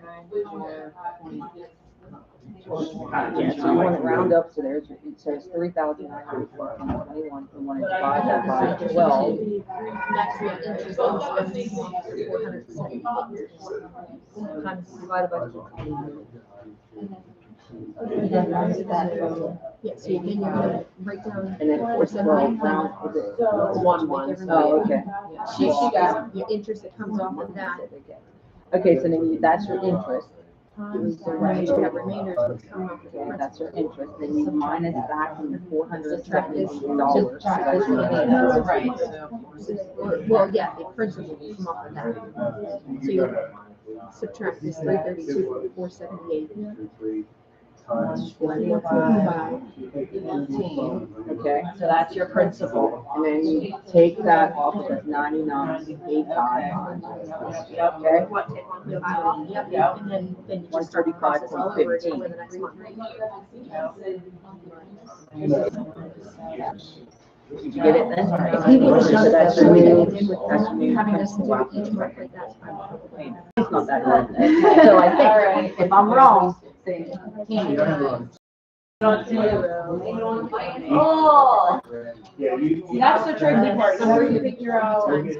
Speaker 15: Yeah, so you want to round up, so there's, it says 3,921. You want to divide that by 12.
Speaker 6: That's the interest on 470. Times divided by 12. Yeah, so then you're gonna break down.
Speaker 15: And then 412 round, is it? Oh, okay.
Speaker 6: She got the interest that comes off of that.
Speaker 15: Okay, so then that's your interest.
Speaker 6: Times the right, you have remainders that's coming off of the
Speaker 15: Okay,
Speaker 6: principal.
Speaker 15: that's your interest. Then you minus back from the $470.
Speaker 6: Right. Well, yeah, the principal will come off of that. So you subtract this 332 from 478.
Speaker 15: Times 25, 18. Okay, so that's your principal. And then you take that off of the 99.85. Okay.
Speaker 6: Yep, and then you just start the process all over again for the next month.
Speaker 15: Did you get it then?
Speaker 6: He will
Speaker 15: So
Speaker 6: shut
Speaker 15: that's
Speaker 6: it
Speaker 15: your new.
Speaker 6: that's new. Having us do it each month like that.
Speaker 15: It's not that hard. So I think, if I'm wrong, say,
Speaker 7: Oh, that's the tricky part. So where you figure out. What's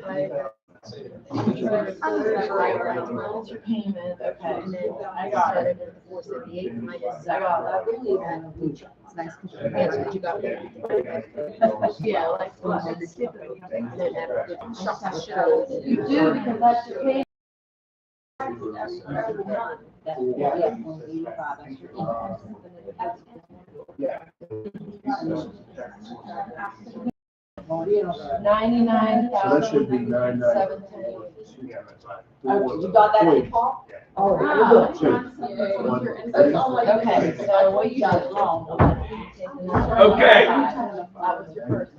Speaker 7: your payment? Okay.
Speaker 6: And then
Speaker 7: I got
Speaker 6: set
Speaker 7: it.
Speaker 6: it at 478 minus.
Speaker 7: I got that.
Speaker 6: It's nice because you answered what you got.
Speaker 7: Yeah, like what?
Speaker 6: And then that shocks the shit out of it.
Speaker 7: You do, because that's your payment.
Speaker 11: Yeah.
Speaker 7: 99,000.
Speaker 11: So that should be 99.
Speaker 7: You got that, Paul?
Speaker 11: Oh,
Speaker 7: Okay, so what you did wrong.
Speaker 1: Okay.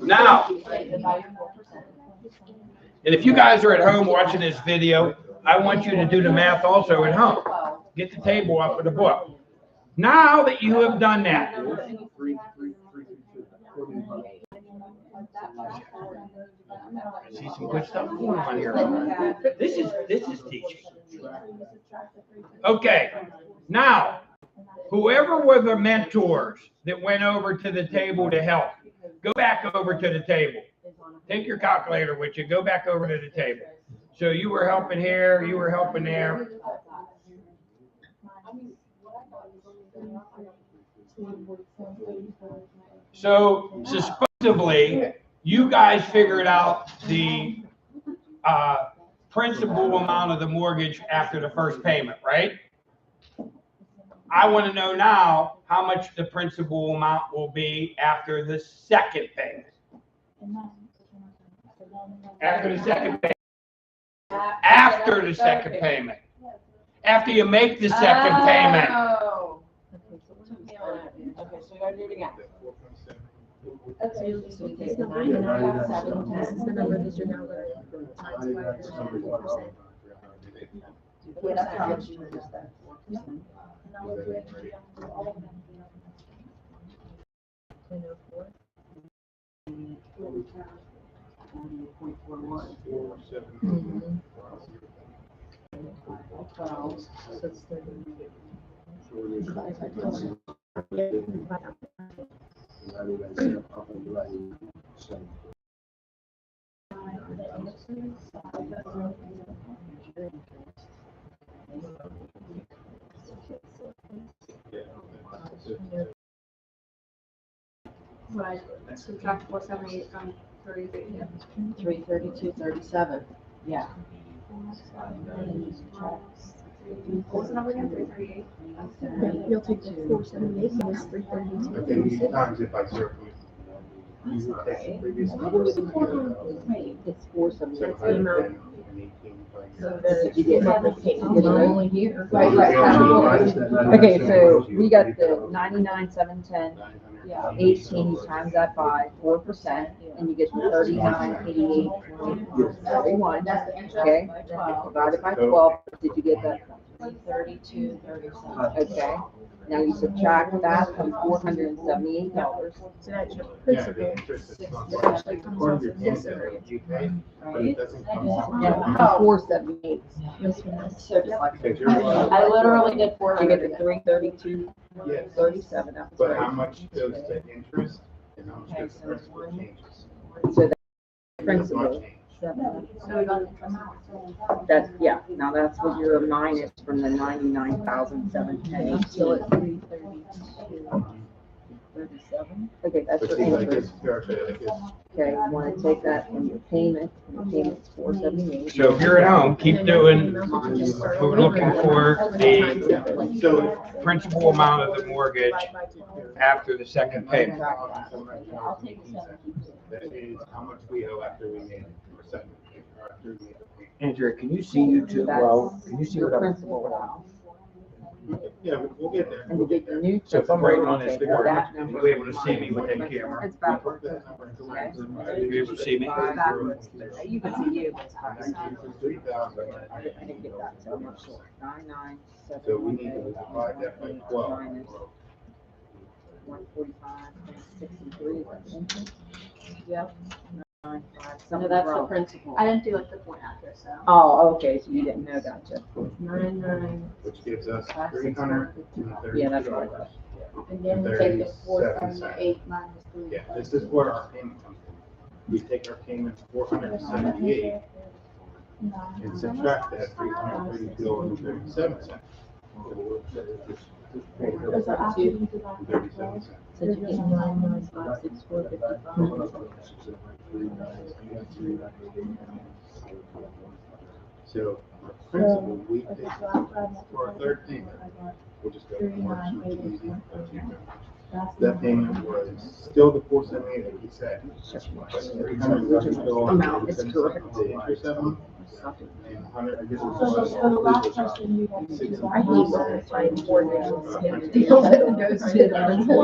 Speaker 1: Now, and if you guys are at home watching this video, I want you to do the math also at home. Get the table off of the book. Now that you have done that, I see some good stuff going on here. This is teaching. Okay, now, whoever were the mentors that went over to the table to help, go back over to the table. Take your calculator with you, go back over to the table. So you were helping here, you were helping there. So supposedly, you guys figured out the principal amount of the mortgage after the first payment, right? I want to know now how much the principal amount will be after the second payment. After the second payment. After the second payment. After you make the second payment.
Speaker 7: Okay, so we gotta do it again.
Speaker 6: So you'll just take this number, 99.7, this is the number that you're now going to times by 4%.
Speaker 15: Yeah, that's how much you just that.
Speaker 6: So it's 30.
Speaker 14: Right, subtract 478 from 33.
Speaker 15: 332.37. Yeah.
Speaker 14: What was the number again? 338?
Speaker 6: You'll take the 478 minus 332.
Speaker 12: Okay, you times it by 0.
Speaker 15: It's 478.
Speaker 6: That's the amount. So
Speaker 15: You get monthly payment.
Speaker 6: only here.
Speaker 15: Right. Okay, so we got the 99,710.
Speaker 7: Yeah.
Speaker 15: 18, you times that by 4%, and you get 39,88.31. Okay, divided by 12. Did you get that?
Speaker 7: 32, 37.
Speaker 15: Okay, now you subtract that from $478.
Speaker 6: So that's your
Speaker 12: Yeah, the
Speaker 6: principal.
Speaker 12: interest is not
Speaker 6: That
Speaker 12: much.
Speaker 6: actually comes
Speaker 12: According
Speaker 6: off
Speaker 12: to your
Speaker 6: of this
Speaker 12: payment
Speaker 6: area.
Speaker 12: that you pay, but it doesn't come off.
Speaker 15: Yeah, 478.
Speaker 6: This one is-
Speaker 7: So just like,
Speaker 12: Because you're-
Speaker 7: I literally did
Speaker 15: You get
Speaker 7: 400.
Speaker 15: the 332,
Speaker 12: Yes.
Speaker 15: 37. That was
Speaker 12: But
Speaker 15: right.
Speaker 12: how much goes to interest and how much goes to principal changes?
Speaker 15: So that
Speaker 12: There's not
Speaker 15: principal,
Speaker 12: change.
Speaker 6: So we got interest.
Speaker 15: that's, yeah, now that's what you're minus from the 99,710.
Speaker 6: I'm still at 332.
Speaker 15: 37. Okay, that's
Speaker 12: But
Speaker 15: your
Speaker 12: see, like
Speaker 15: interest.
Speaker 12: this, like this,
Speaker 15: Okay, you want to take that from your payment, and your payment's 478.
Speaker 1: So if you're at home, keep doing, we're looking for the
Speaker 12: so
Speaker 1: principal amount of the mortgage after the second payment.
Speaker 12: that is how much we owe after we made it, or second, or after we made it.
Speaker 1: Andrea, can you see YouTube well? Can you see
Speaker 15: Your
Speaker 1: what I'm?
Speaker 15: principal amount.
Speaker 12: Yeah, we'll get there.
Speaker 15: And you get your new.
Speaker 1: So if I'm writing on this
Speaker 15: principal,
Speaker 1: board,
Speaker 15: that
Speaker 1: you'll
Speaker 15: number
Speaker 1: be able to see me with that camera.
Speaker 15: It's backwards.
Speaker 1: You'll be able to see me?
Speaker 15: Backwards. You can see you, but it's backwards.
Speaker 12: 3,000.
Speaker 15: I didn't get that, so I'm not sure. 9978.
Speaker 12: So we need to divide that by 12.
Speaker 15: Minus 145, 63, that's interest. Yep. 95,
Speaker 7: No,
Speaker 15: something
Speaker 7: that's the
Speaker 15: wrong.
Speaker 7: principal.
Speaker 14: I didn't do it before and after, so.
Speaker 15: Oh, okay, so you didn't know, gotcha.
Speaker 6: 99.
Speaker 12: Which gives us 330.
Speaker 15: Yeah, that's right.
Speaker 6: And then we take the 478 minus 3.
Speaker 12: Yeah, this is where our payment comes from. We take our payment 478 and subtract that 332.37 cents.
Speaker 6: Those are after you divide by 12.
Speaker 12: 37 cents.
Speaker 6: So you get 9956455.
Speaker 12: So our principal, we pay for our third payment, we'll just go to March, easy. That payment was still the 478 that we said. But 300 was still
Speaker 15: Amount is correct.
Speaker 12: the interest amount, and 100, I guess it
Speaker 6: So for the last question, you have to do
Speaker 15: I hate when
Speaker 6: that.
Speaker 15: I find mortgage deal that goes to the principal.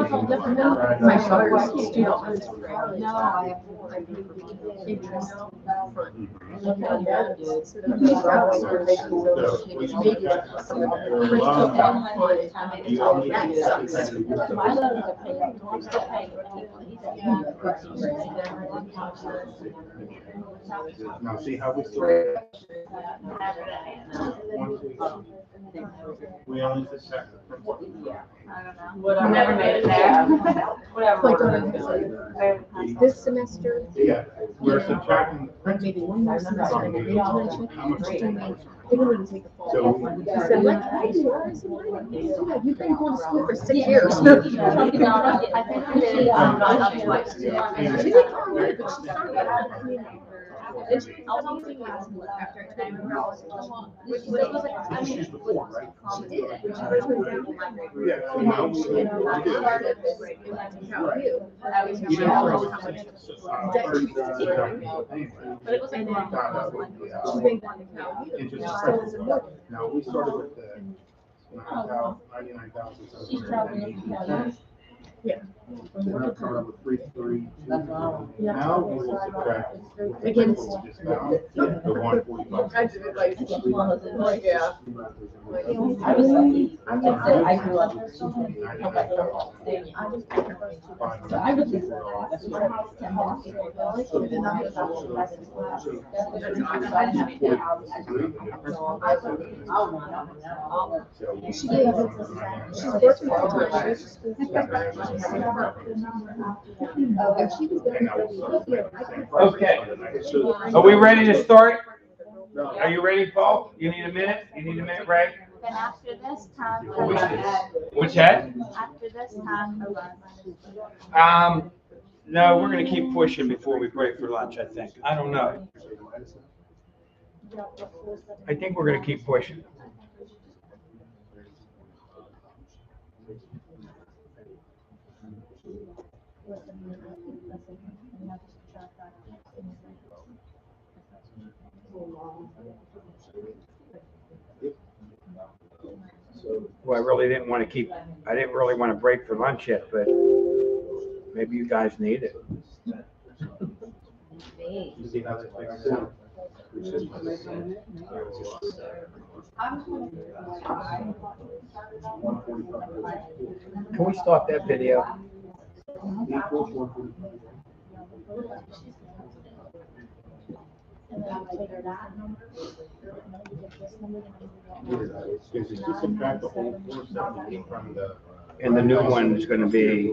Speaker 15: My daughter's student loans.
Speaker 6: No, I have interest front. Looking on your own is. So the big balance where they can go to make it some of the principal and on it.
Speaker 12: You don't need to get that.
Speaker 6: My loans are paid up, I'm still paying
Speaker 12: Now, see how we started? We only subtract the principal.
Speaker 14: I don't know.
Speaker 7: Whatever.
Speaker 14: Never made it there.
Speaker 6: Like this semester,
Speaker 12: Yeah, we're subtracting the
Speaker 6: maybe
Speaker 12: principal.
Speaker 6: one more semester, and then internship,
Speaker 12: How much
Speaker 6: just
Speaker 12: we
Speaker 6: to
Speaker 12: owe.
Speaker 6: make, they don't even take a fall.
Speaker 12: So-
Speaker 6: I said, like, I do, I said, why? You've been going to school for 6 years.
Speaker 14: I think I did it twice.
Speaker 6: She didn't call me, but she started. And she was teasing me after I told her. Which was like, I mean, she did. She first went down to my grade.
Speaker 12: Yeah, so now we-
Speaker 6: Started this, and that's how you. I was
Speaker 12: You
Speaker 6: how
Speaker 12: didn't
Speaker 6: much
Speaker 12: throw
Speaker 6: debt
Speaker 12: it.
Speaker 6: she was taking. But it was like,
Speaker 12: And then found out what the,
Speaker 6: she's been going to Cal U.
Speaker 12: interest
Speaker 6: So it was a mortgage.
Speaker 12: Now, we started with the 99,780.
Speaker 6: Yeah.
Speaker 12: So now it's coming up with 332. Now we will subtract.
Speaker 6: Against.
Speaker 12: Just now, the 145.
Speaker 6: I did it like, yeah.
Speaker 7: I was lucky. I grew up. So I was just.
Speaker 6: She did. She's working full time. And she was going
Speaker 1: Okay. Are we ready to start? Are you ready, Paul? You need a minute? You need a minute, Ray?
Speaker 14: Then after this time.
Speaker 1: What's that?
Speaker 14: After this time.
Speaker 1: No, we're gonna keep pushing before we break for lunch, I think. I don't know. I think we're gonna keep pushing. Well, I really didn't want to keep, I didn't really want to break for lunch yet, but maybe you guys need it.
Speaker 12: You see how that fixes it?
Speaker 1: Can we stop that video?
Speaker 12: Subtract the whole 470 from the.
Speaker 1: And the new one is gonna be